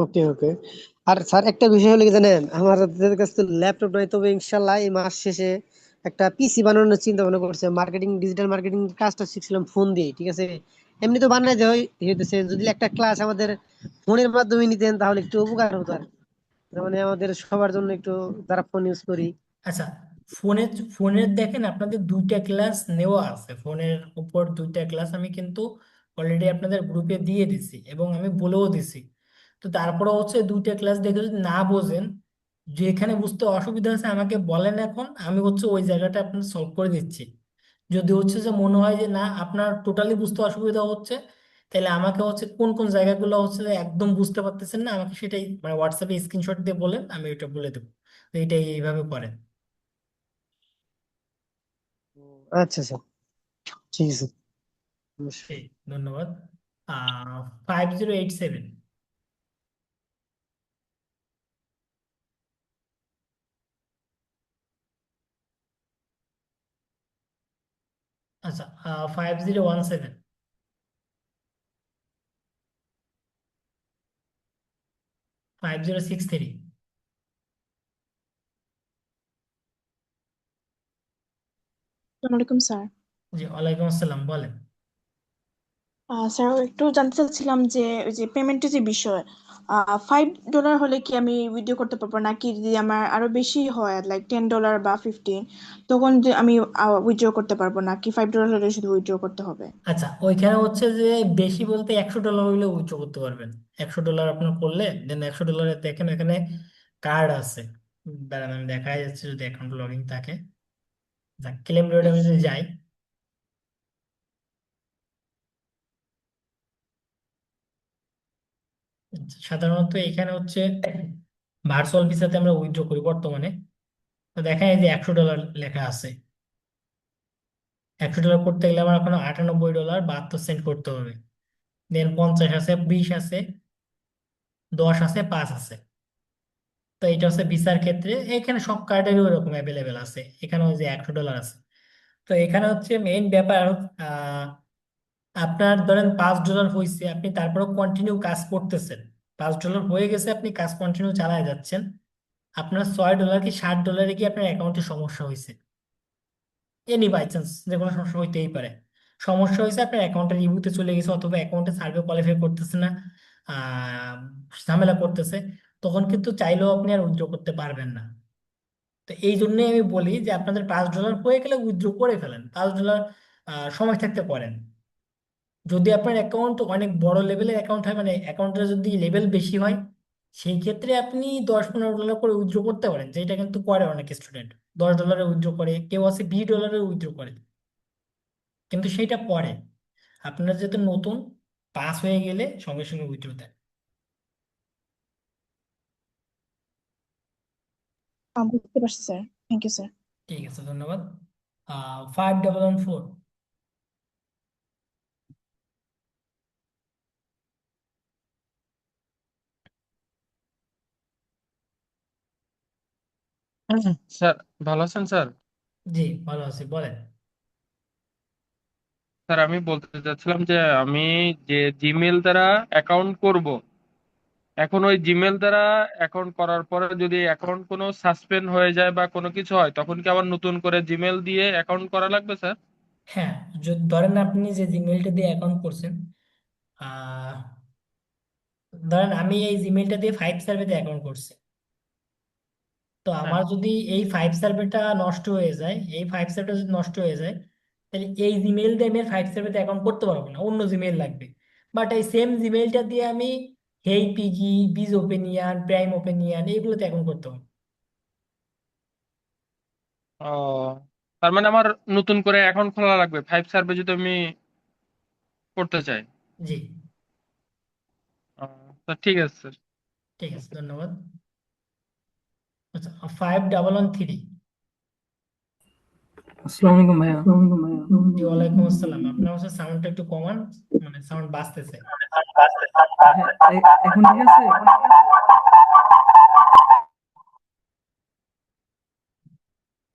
ওকে ওকে। আর স্যার একটা বিষয় হলো কি জানেন, আমার কাছে তো ল্যাপটপ নাই, তবে ইনশাল্লাহ এই মাস শেষে একটা পিসি বানানোর চিন্তা ভাবনা করছে। মার্কেটিং, ডিজিটাল মার্কেটিং কাজটা শিখছিলাম ফোন দিয়ে, ঠিক আছে। এমনি তো বানাই দেয় হইতেছে, যদি একটা ক্লাস আমাদের ফোনের মাধ্যমে নিতেন তাহলে একটু উপকার হতো আর কি। তার মানে আমাদের সবার জন্য একটু, যারা ফোন ইউজ করি। আচ্ছা, ফোনের ফোনের দেখেন আপনাদের 2টা ক্লাস নেওয়া আছে, ফোনের উপর 2টা ক্লাস আমি কিন্তু অলরেডি আপনাদের গ্রুপে দিয়ে দিছি এবং আমি বলেও দিছি। তো তারপরে হচ্ছে 2টা ক্লাস দেখে যদি না বোঝেন, যেখানে বুঝতে অসুবিধা আছে আমাকে বলেন, এখন আমি হচ্ছে ওই জায়গাটা আপনার সলভ করে দিচ্ছি। যদি হচ্ছে যে মনে হয় যে না আপনার টোটালি বুঝতে অসুবিধা হচ্ছে, তাহলে আমাকে হচ্ছে কোন কোন জায়গাগুলো হচ্ছে যে একদম বুঝতে পারতেছেন না আমাকে সেটাই মানে হোয়াটসঅ্যাপে স্ক্রিনশট দিয়ে বলেন, আমি ওইটা বলে দেবো। তো এইটাই এইভাবে করেন। আচ্ছা স্যার, ঠিক আছে। ঠিক, ধন্যবাদ। 5087। আচ্ছা, 5017। 5063। আসসালামু আলাইকুম স্যার। জি, ওয়ালাইকুম আসসালাম, বলেন। স্যার একটু জানতে চাচ্ছিলাম যে ওই যে পেমেন্টের যে বিষয়, $5 হলে কি আমি উইথড্র করতে পারবো, নাকি যদি আমার আরো বেশি হয় লাইক $10 বা 15, তখন যে আমি উইথড্র করতে পারবো, নাকি $5 হলে শুধু উইথড্র করতে হবে? আচ্ছা, ওইখানে হচ্ছে যে বেশি বলতে $100 হইলে উইথড্র করতে পারবেন। $100 আপনার করলে দেন $100 দেখেন এখানে কার্ড আছে। দাঁড়ান আমি দেখা যাচ্ছে যদি অ্যাকাউন্ট লগইন থাকে। ক্লেম রেট আমি যদি যাই, সাধারণত এখানে হচ্ছে ভার্চুয়াল ভিসাতে আমরা উইথড্র করি বর্তমানে। তো দেখা যায় যে $100 লেখা আছে। $100 করতে গেলে আমার এখন $98.72 করতে হবে। দেন 50 আছে, 20 আছে, 10 আছে, 5 আছে। তো এটা হচ্ছে ভিসার ক্ষেত্রে, এখানে সব কার্ডেরই ওরকম অ্যাভেলেবেল আছে। এখানে ওই যে $100 আছে। তো এখানে হচ্ছে মেইন ব্যাপার, আহ, আপনার ধরেন $5 হয়েছে, আপনি তারপরেও কন্টিনিউ কাজ করতেছেন। $5 হয়ে গেছে, আপনি কাজ কন্টিনিউ চালায় যাচ্ছেন। আপনার $6 কি $60 কি আপনার অ্যাকাউন্টে সমস্যা হয়েছে, এনি বাই চান্স যে কোনো সমস্যা হইতেই পারে। সমস্যা হয়েছে আপনার অ্যাকাউন্টে রিভিউতে চলে গেছে অথবা অ্যাকাউন্টে সার্ভে কোয়ালিফাই করতেছে না, আহ, ঝামেলা করতেছে, তখন কিন্তু চাইলেও আপনি আর উইথড্র করতে পারবেন না। তো এই জন্যই আমি বলি যে আপনাদের $5 হয়ে গেলে উইথড্র করে ফেলেন। $5 সময় থাকতে করেন। যদি আপনার অ্যাকাউন্ট অনেক বড় লেভেলের অ্যাকাউন্ট হয়, মানে অ্যাকাউন্টের যদি লেভেল বেশি হয়, সেই ক্ষেত্রে আপনি $10-15 করে উইথড্র করতে পারেন, যেটা কিন্তু করে অনেক স্টুডেন্ট। $10 উইথড্র করে, কেউ আছে $20 উইথড্র করে, কিন্তু সেটা পরে আপনার যেহেতু নতুন, পাস হয়ে গেলে সঙ্গে সঙ্গে উইথড্র দেন। বুঝতে পারছি স্যার, থ্যাংক ইউ স্যার। ঠিক আছে, ধন্যবাদ। 5114। স্যার, ভালো আছেন স্যার? জি, ভালো আছি, বলেন। স্যার আমি বলতে চাচ্ছিলাম যে আমি যে জিমেল দ্বারা অ্যাকাউন্ট করব, এখন ওই জিমেল দ্বারা অ্যাকাউন্ট করার পরে যদি অ্যাকাউন্ট কোনো সাসপেন্ড হয়ে যায় বা কোনো কিছু হয়, তখন কি আবার নতুন করে জিমেল দিয়ে অ্যাকাউন্ট করা লাগবে স্যার? হ্যাঁ, যদি ধরেন আপনি যে জিমেলটা দিয়ে অ্যাকাউন্ট করছেন, আহ ধরেন আমি এই জিমেলটা দিয়ে 5 সার্ভেতে অ্যাকাউন্ট করছি। তো হ্যাঁ। আমার যদি এই 5 সার্ভেটা নষ্ট হয়ে যায়, এই 5 সার্ভেটা যদি নষ্ট হয়ে যায়, তাহলে এই জিমেল দিয়ে আমি 5 সার্ভেতে অ্যাকাউন্ট করতে পারবো না, অন্য জিমেল লাগবে। বাট এই সেম জিমেলটা দিয়ে আমি হেই পিজি, বিজ ওপেনিয়ান, প্রাইম ওপেনিয়ান এইগুলোতে অ্যাকাউন্ট করতে পারবো। ও, তার মানে আমার নতুন করে অ্যাকাউন্ট খোলা লাগবে 5 সার্ভে যদি আমি করতে চাই? জি, তো ঠিক আছে স্যার। ঠিক আছে, ধন্যবাদ। আচ্ছা, 5113। আসসালামু আলাইকুম ভাইয়া। জি, ওয়ালাইকুম আসসালাম। আপনার হচ্ছে সাউন্ডটা একটু কমান, মানে সাউন্ড বাজতেছে। হ্যাঁ, এখন ঠিক আছে?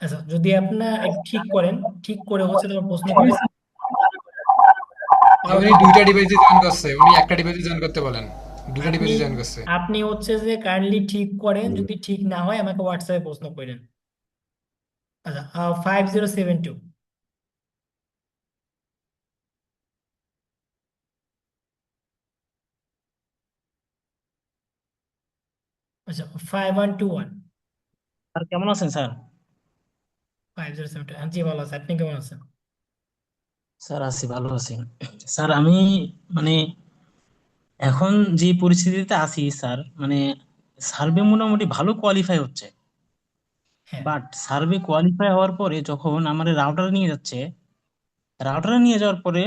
আচ্ছা, যদি আপনার একটু ঠিক করেন, ঠিক করে হচ্ছে তোমার প্রশ্ন ঠিক করেন। আছে। আরো উনি ঠিক দুইটা ডিভাইসে জয়েন করছে, উনি একটা ডিভাইসে জয়েন করতে বলেন, দুইটা আপনি ডিভাইসে জয়েন করছে। আপনি হচ্ছে যে কাইন্ডলি ঠিক করেন, যদি ঠিক না হয় আমাকে হোয়াটসঅ্যাপে প্রশ্ন করেন। আচ্ছা, 5072। আচ্ছা, 5121। স্যার কেমন আছেন স্যার? 5072, জি ভালো আছে, আপনি কেমন আছেন? স্যার আছি, ভালো আছি। স্যার আমি মানে এখন যে পরিস্থিতিতে আছি স্যার, মানে সার্ভে মোটামুটি ভালো কোয়ালিফাই হচ্ছে, হ্যাঁ, বাট সার্ভে কোয়ালিফাই হওয়ার পরে যখন আমার রাউটার নিয়ে যাচ্ছে, রাউটারে নিয়ে যাওয়ার পরে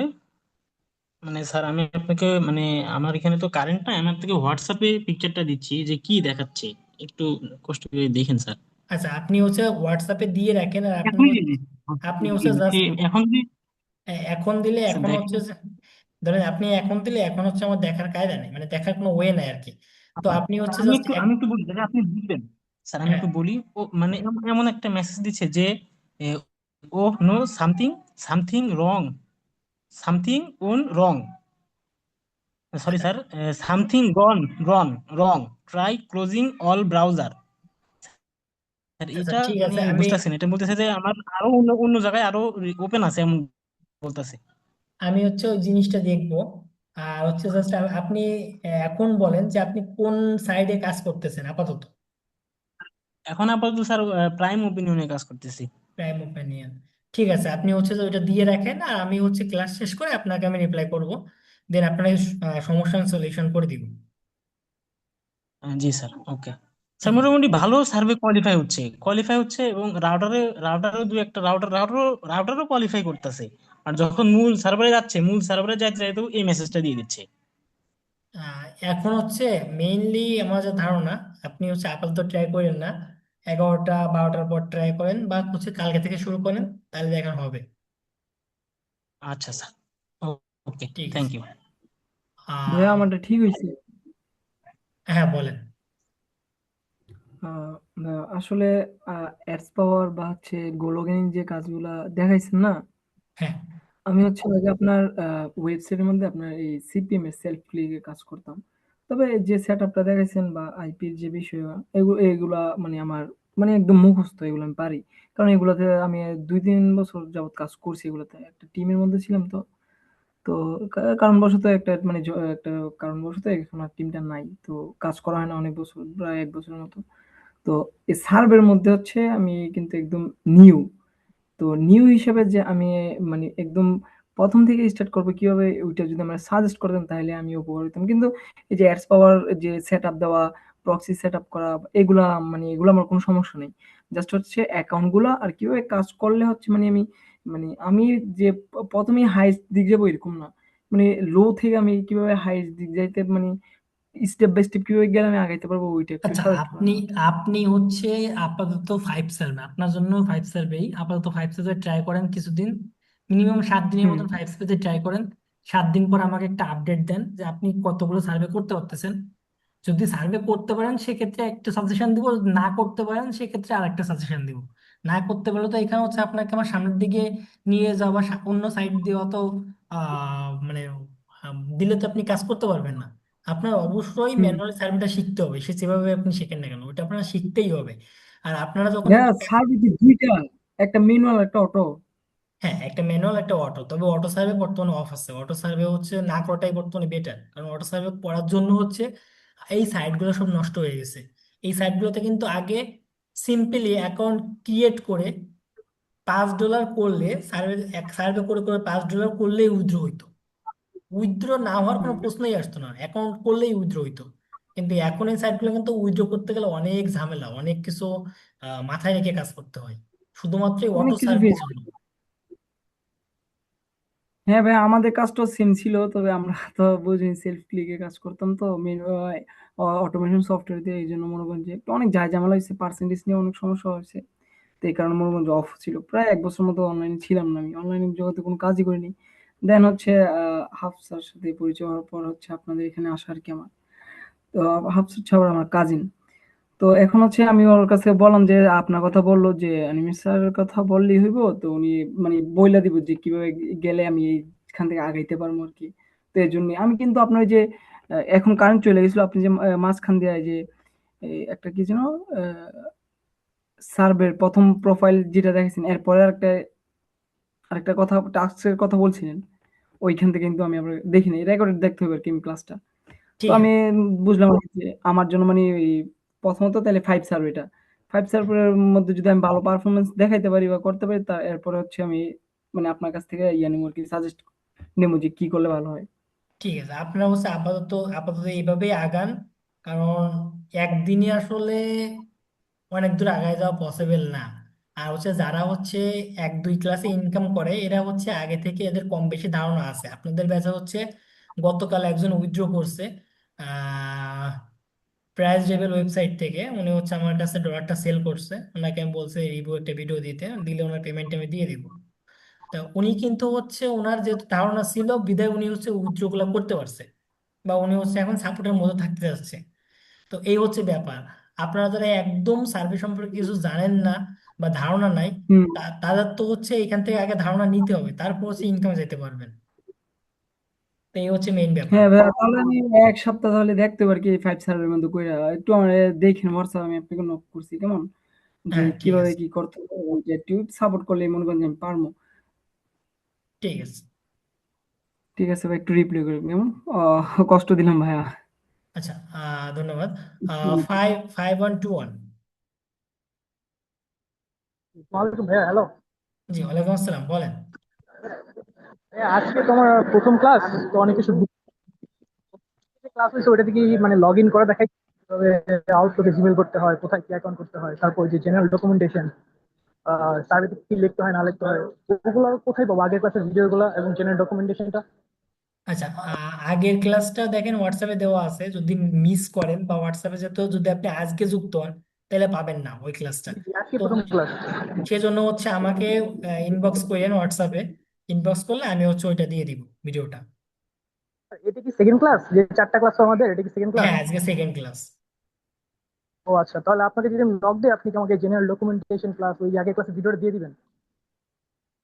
মানে স্যার আমি আপনাকে মানে আমার এখানে তো কারেন্ট নাই, আমি আপনাকে হোয়াটসঅ্যাপে পিকচারটা দিচ্ছি যে কি দেখাচ্ছে, একটু কষ্ট করে দেখেন স্যার। আচ্ছা, আপনি হচ্ছে হোয়াটসঅ্যাপে দিয়ে রাখেন, আর এখনই দিয়ে দিন। আপনি হচ্ছে জাস্ট এখন যদি এখন দিলে, আচ্ছা এখন হচ্ছে দেখেন। যে ধরেন আপনি এখন দিলে, এখন হচ্ছে আমার দেখার কায়দা নেই, মানে দেখার কোনো ওয়ে নাই আর কি। তো আচ্ছা, আপনি হচ্ছে আমি জাস্ট একটু আমি একটু বলি যাতে আপনি বুঝবেন। স্যার আমি হ্যাঁ, একটু বলি, ও মানে এমন একটা মেসেজ দিচ্ছে যে uh, oh no something, something wrong, something went wrong, sorry sir, something gone, wrong, wrong, try closing all browser. Sir আচ্ছা এটা ঠিক মানে আছে, আমি বুঝতেছেন, এটা বলতেছে যে আমার আরো অন্য অন্য জায়গায় আরো ওপেন আছে এমন বলতেছে। আমি হচ্ছে ওই জিনিসটা দেখবো। আর হচ্ছে জাস্ট আপনি এখন বলেন যে আপনি কোন সাইডে কাজ করতেছেন আপাতত। এখন আপাতত স্যার প্রাইম ওপিনিয়নে কাজ করতেছি। Prime opinion. ঠিক আছে, আপনি হচ্ছে যে ওইটা দিয়ে রাখেন, আর আমি হচ্ছে ক্লাস শেষ করে আপনাকে আমি রিপ্লাই করব, দেন আপনাকে সমস্যার সলিউশন করে দিব। জি স্যার, ওকে। স্যার ঠিক আছে। মোটামুটি ভালো সার্ভে কোয়ালিফাই হচ্ছে এবং রাউটারে দু একটা রাউটারও কোয়ালিফাই করতেছে। আর যখন মূল সার্ভারে যাইতে যাইতে এই মেসেজটা দিয়ে দিচ্ছে। আহ, এখন হচ্ছে মেইনলি আমার যে ধারণা, আপনি হচ্ছে আপাতত ট্রাই করেন না, 11টা 12টার পর ট্রাই করেন, বা হচ্ছে কালকে থেকে শুরু করেন, তাহলে দেখা হবে। আচ্ছা স্যার, ওকে, ঠিক থ্যাংক আছে। ইউ। ভাইয়া আহ আমারটা ঠিক হয়েছে। হ্যাঁ, বলেন। আহ, আসলে অ্যাডস পাওয়ার বা হচ্ছে গোলগিং যে কাজগুলা দেখাইছেন না, হ্যাঁ, আমি হচ্ছে আগে আপনার ওয়েবসাইটের মধ্যে আপনার এই সিপিএম এর সেলফ ক্লিকে কাজ করতাম। তবে যে সেট আপটা দেখাইছেন বা আইপির যে বিষয়, এগুলা মানে আমার মানে একদম মুখস্থ, এগুলো আমি পারি। কারণ এগুলাতে আমি 2-3 বছর যাবত কাজ করছি, এগুলাতে একটা টিমের মধ্যে ছিলাম। তো তো কারণবশত একটা কারণবশত এখন আর টিমটা নাই, তো কাজ করা হয় না অনেক বছর, প্রায় 1 বছরের মতো। তো এই সার্ভের মধ্যে হচ্ছে আমি কিন্তু একদম নিউ। তো নিউ হিসেবে যে আমি মানে একদম প্রথম থেকে স্টার্ট করবো কিভাবে, ওইটা যদি আমরা সাজেস্ট করতেন তাহলে আমি উপকার হতাম। কিন্তু এই যে অ্যাডস পাওয়ার যে সেট আপ দেওয়া, প্রক্সি সেট আপ করা, এগুলা মানে এগুলো আমার কোনো সমস্যা নেই। জাস্ট হচ্ছে অ্যাকাউন্ট গুলা আর কিভাবে কাজ করলে হচ্ছে মানে আমি যে প্রথমে হাইস্ট দিক যাবো এরকম না, মানে লো থেকে আমি কিভাবে হাইস্ট দিক যাইতে মানে স্টেপ বাই স্টেপ কিভাবে গেলে আমি আগাইতে পারবো, ওইটা একটু আচ্ছা, সাজেস্ট করেন আপনি আমাকে। আপনি হচ্ছে আপাতত 5 সার্ভে, আপনার জন্য 5 সার্ভেই আপাতত 5 সার্ভে ট্রাই করেন কিছুদিন, মিনিমাম 7 দিনের হুম। মতন 5 সার্ভে ট্রাই করেন। 7 দিন পর আমাকে একটা আপডেট দেন যে আপনি কতগুলো সার্ভে করতে পারতেছেন। যদি সার্ভে করতে পারেন সেক্ষেত্রে একটা সাজেশন দিব, যদি না করতে পারেন সেক্ষেত্রে আরেকটা সাজেশন দিব। না করতে পারলে তো এখানে হচ্ছে আপনাকে আমার সামনের দিকে নিয়ে যাওয়া বা অন্য সাইড দিয়ে অত মানে দিলে তো আপনি কাজ করতে পারবেন না। আপনার অবশ্যই হুম। ম্যানুয়াল সার্ভেটা শিখতে হবে, সে যেভাবে আপনি শিখেন না কেন ওটা আপনার শিখতেই হবে। আর আপনারা যখন ভাইয়া হচ্ছে সার্ভিস দুইটা, একটা ম্যানুয়াল একটা অটো। হ্যাঁ, একটা ম্যানুয়াল একটা অটো, তবে অটো সার্ভে বর্তমানে অফ আছে। অটো সার্ভে হচ্ছে না করাটাই বর্তমানে বেটার, কারণ অটো সার্ভে করার জন্য হচ্ছে এই সাইটগুলো সব নষ্ট হয়ে গেছে। এই সাইটগুলোতে কিন্তু আগে সিম্পলি অ্যাকাউন্ট ক্রিয়েট করে $5 করলে সার্ভে, এক সার্ভে করে করে $5 করলেই উইথড্র হইতো। উইথড্র না হওয়ার কোনো প্রশ্নই আসতো না, অ্যাকাউন্ট করলেই উইথড্র হইতো। কিন্তু এখন এই সাইটগুলো কিন্তু উইথড্র করতে গেলে অনেক ঝামেলা, অনেক কিছু মাথায় রেখে কাজ করতে হয়, শুধুমাত্র অটো অনেক কিছু সার্ভের ফেস। জন্য। হ্যাঁ ভাই, আমাদের কাজটাও সেম ছিল, তবে আমরা তো বুঝিনি, সেলফ ক্লিকে কাজ করতাম তো অটোমেশন সফটওয়্যার দিয়ে। এই জন্য মনে করেন যে একটু অনেক ঝামেলা হয়েছে, পার্সেন্টেজ নিয়ে অনেক সমস্যা হয়েছে। তো এই কারণে মনে করেন যে অফ ছিল, প্রায় 1 বছর মতো অনলাইনে ছিলাম না, আমি অনলাইন জগতে কোনো কাজই করিনি। দেন হচ্ছে হাফসার সাথে পরিচয় হওয়ার পর হচ্ছে আপনাদের এখানে আসা আর কি আমার। তো হাফসার ছাড়া আমার কাজিন। তো এখন হচ্ছে আমি ওর কাছে বললাম যে আপনার কথা বললো যে অনিমেষ স্যারের কথা বললেই হইব, তো উনি মানে বইলা দিব যে কিভাবে গেলে আমি এইখান থেকে আগাইতে পারবো আর কি। তো এই জন্য আমি কিন্তু আপনার ওই যে এখন কারেন্ট চলে গেছিল, আপনি যে মাঝখান দিয়ে যে এই একটা কি যেন সার্ভের প্রথম প্রোফাইল যেটা দেখেছেন, এরপরে আরেকটা কথা টাস্কের কথা বলছিলেন, ওইখান থেকে কিন্তু আমি আবার দেখিনি, রেকর্ডেড দেখতে হবে আর কি ক্লাসটা। তো ঠিক আমি আছে। বুঝলাম আর কি যে আমার জন্য মানে এই প্রথমত তাহলে 5 সার্ভেটা, 5 সার্ভের মধ্যে যদি আমি ভালো পারফরমেন্স দেখাইতে পারি বা করতে পারি, তা এরপরে হচ্ছে আমি মানে আপনার কাছ থেকে ইয়ে নেবো আর কি, সাজেস্ট নেবো যে কি করলে ভালো হয়। ঠিক আছে, আপনারা হচ্ছে আপাতত আপাতত এইভাবেই আগান, কারণ একদিনই আসলে অনেক দূর আগায় যাওয়া পসিবল না। আর হচ্ছে যারা হচ্ছে 1-2 ক্লাসে ইনকাম করে এরা হচ্ছে আগে থেকে এদের কম বেশি ধারণা আছে। আপনাদের ব্যাচে হচ্ছে গতকাল একজন উইথড্র করছে আহ প্রাইস লেভেল ওয়েবসাইট থেকে, উনি হচ্ছে আমার কাছে ডলারটা সেল করছে, ওনাকে আমি বলছে রিভিউ একটা ভিডিও দিতে, দিলে ওনার পেমেন্ট আমি দিয়ে দিব। তা উনি কিন্তু হচ্ছে ওনার যেহেতু ধারণা ছিল বিধায় উনি হচ্ছে উইথড্র গুলা করতে পারছে, বা উনি হচ্ছে এখন সাপোর্টের মধ্যে থাকতে যাচ্ছে। তো এই হচ্ছে ব্যাপার। আপনারা যারা একদম সার্ভে সম্পর্কে কিছু জানেন না বা ধারণা নাই, হুম। তাদের তো হচ্ছে এখান থেকে আগে ধারণা নিতে হবে, তারপর হচ্ছে ইনকামে যেতে পারবেন। তো এই হচ্ছে মেইন ব্যাপার। হ্যাঁ ভাইয়া, তাহলে আমি 1 সপ্তাহ তাহলে দেখতে পারি কি 5 সার্ভের মধ্যে কইরা একটু আমার দেখেন হোয়াটসঅ্যাপ, আমি আপনাকে নক করছি কেমন, যে হ্যাঁ ঠিক কিভাবে আছে। কি করতে হবে, এবং যে একটু সাপোর্ট করলে মনে করেন যে আমি পারবো। ঠিক আছে। ঠিক আছে ভাই, একটু রিপ্লাই করবেন কেমন। কষ্ট দিলাম ভাইয়া। আচ্ছা, ধন্যবাদ। 55121। ওয়ালাইকুম ভাইয়া, হ্যালো। জি, ওয়ালাইকুম আসসালাম, বলেন। আজকে তোমার প্রথম ক্লাস, তো অনেক কিছু ক্লাস হয়েছে, ওইটা থেকে মানে লগ ইন করে দেখাই তবে আউটলুকে জিমেল করতে হয়, কোথায় কি অ্যাকাউন্ট করতে হয়, তারপর যে জেনারেল ডকুমেন্টেশন, সার্ভিসে কি লিখতে হয় না লিখতে হয়, ওগুলো কোথায় পাবো, আগের ক্লাসের ভিডিও গুলো এবং জেনারেল ডকুমেন্টেশনটা? আচ্ছা, আগের ক্লাসটা দেখেন হোয়াটসঅ্যাপে দেওয়া আছে, যদি মিস করেন বা হোয়াটসঅ্যাপে যেহেতু যদি আপনি আজকে যুক্ত হন তাহলে পাবেন না ওই ক্লাসটা। আজকে তো প্রথম ক্লাস। সেজন্য হচ্ছে আমাকে ইনবক্স করেন হোয়াটসঅ্যাপে, ইনবক্স করলে আমি হচ্ছে ওইটা দিয়ে দিব ভিডিওটা। এটা কি সেকেন্ড ক্লাস, যে 4টা ক্লাস আমাদের, এটা কি সেকেন্ড ক্লাস? হ্যাঁ, আজকে সেকেন্ড ক্লাস। ও আচ্ছা, তাহলে আপনাকে যদি আমি লগ দিই, আপনি কি আমাকে জেনারেল ডকুমেন্টেশন প্লাস ওই আগের ক্লাসের ভিডিওটা দিয়ে দিবেন?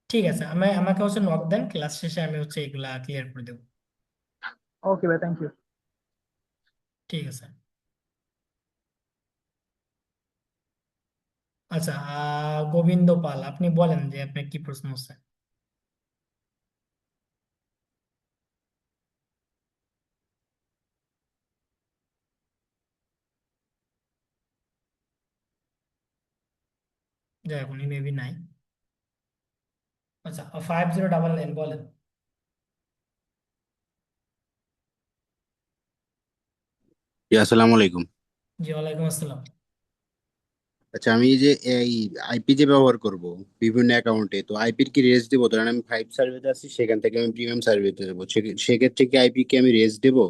ঠিক আছে, আমাকে হচ্ছে নক দেন, ক্লাস শেষে আমি হচ্ছে এগুলা ক্লিয়ার করে দেবো। ওকে ভাই, থ্যাংক ইউ। ঠিক আছে। আচ্ছা, গোবিন্দ পাল, আপনি বলেন যে আপনার কি প্রশ্ন আছে। যাই হোক, উনি মেবি নাই। আচ্ছা, 5099 বলেন। আসসালামু আলাইকুম। জি, ওয়ালাইকুম আসসালাম। আচ্ছা, আমি যে এই আইপি যে ব্যবহার করব বিভিন্ন অ্যাকাউন্টে, তো আইপির কি রেজ দেবো? ধরেন আমি 5 সার্ভিসে আছি, সেখান থেকে আমি প্রিমিয়াম সার্ভিসে দেবো, সেক্ষেত্রে কি আইপি কি আমি রেজ দেবো?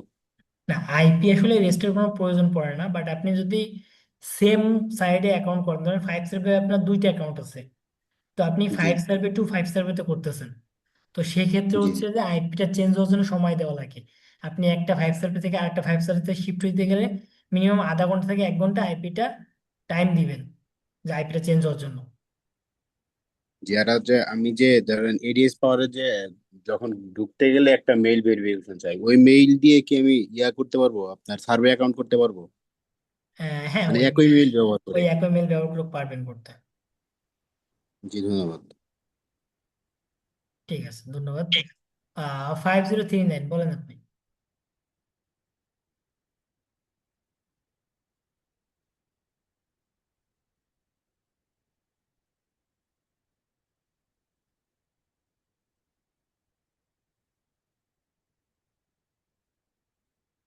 না, আইপি আসলে রেজিস্টার কোনো প্রয়োজন পড়ে না, বাট আপনি যদি সেম সাইডে অ্যাকাউন্ট করেন, ধরেন 5 সার্ভে আপনার দুইটা অ্যাকাউন্ট আছে, তো আপনি জি 5 সার্ভে টু 5 সার্ভেতে করতেছেন, তো সেক্ষেত্রে জি। হচ্ছে যে আইপিটা চেঞ্জ হওয়ার জন্য সময় দেওয়া লাগে। আপনি একটা 5 সার্ভে থেকে আরেকটা 5 সার্ভেতে শিফট হইতে গেলে মিনিমাম আধা ঘন্টা থেকে 1 ঘন্টা আইপিটা টাইম দিবেন যে আইপিটা চেঞ্জ হওয়ার জন্য। যারা যে আমি যে ধরেন এডিএস পাওয়ারে যে যখন ঢুকতে গেলে একটা মেইল ভেরিফিকেশন চাই, ওই মেইল দিয়ে কি আমি ইয়া করতে পারবো, আপনার সার্ভে অ্যাকাউন্ট করতে পারবো? হ্যাঁ, মানে ওই একই মেইল ব্যবহার ওই করে। একই মেল ব্যবহার করে পারবেন করতে। জি, ধন্যবাদ। ঠিক আছে, ধন্যবাদ। 5039 বলেন আপনি।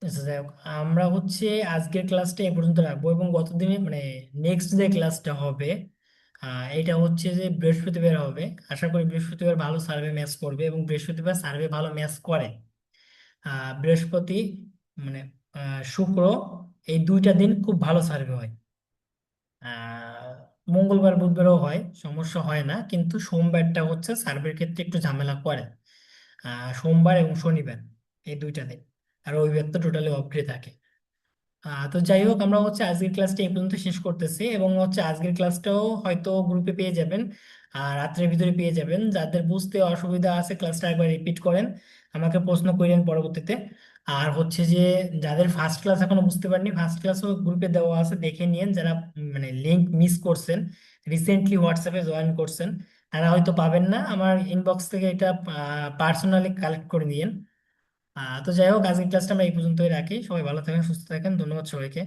আচ্ছা, যাই হোক, আমরা হচ্ছে আজকের ক্লাসটা এ পর্যন্ত রাখবো এবং গত দিনে মানে নেক্সট যে ক্লাসটা হবে এটা হচ্ছে যে বৃহস্পতিবার হবে। আশা করি বৃহস্পতিবার ভালো সার্ভে ম্যাচ করবে এবং বৃহস্পতিবার সার্ভে ভালো ম্যাচ করে। বৃহস্পতি মানে শুক্র, এই দুইটা দিন খুব ভালো সার্ভে হয়। আহ মঙ্গলবার বুধবারও হয়, সমস্যা হয় না, কিন্তু সোমবারটা হচ্ছে সার্ভের ক্ষেত্রে একটু ঝামেলা করে। সোমবার এবং শনিবার, এই দুইটা দিন। আর রবিবার তো টোটালি অফ ডে থাকে। তো যাই হোক, আমরা হচ্ছে আজকের ক্লাসটা এই পর্যন্ত শেষ করতেছি এবং হচ্ছে আজকের ক্লাসটাও হয়তো গ্রুপে পেয়ে যাবেন আর রাত্রের ভিতরে পেয়ে যাবেন। যাদের বুঝতে অসুবিধা আছে ক্লাসটা একবার রিপিট করেন, আমাকে প্রশ্ন করেন পরবর্তীতে। আর হচ্ছে যে যাদের ফার্স্ট ক্লাস এখনো বুঝতে পারেননি, ফার্স্ট ক্লাসও গ্রুপে দেওয়া আছে, দেখে নিন। যারা মানে লিংক মিস করছেন, রিসেন্টলি হোয়াটসঅ্যাপে জয়েন করছেন, তারা হয়তো পাবেন না। আমার ইনবক্স থেকে এটা পার্সোনালি কালেক্ট করে নিন। তো যাই হোক, আজকের ক্লাসটা আমরা এই পর্যন্তই রাখি। সবাই ভালো থাকেন, সুস্থ থাকেন, ধন্যবাদ সবাইকে।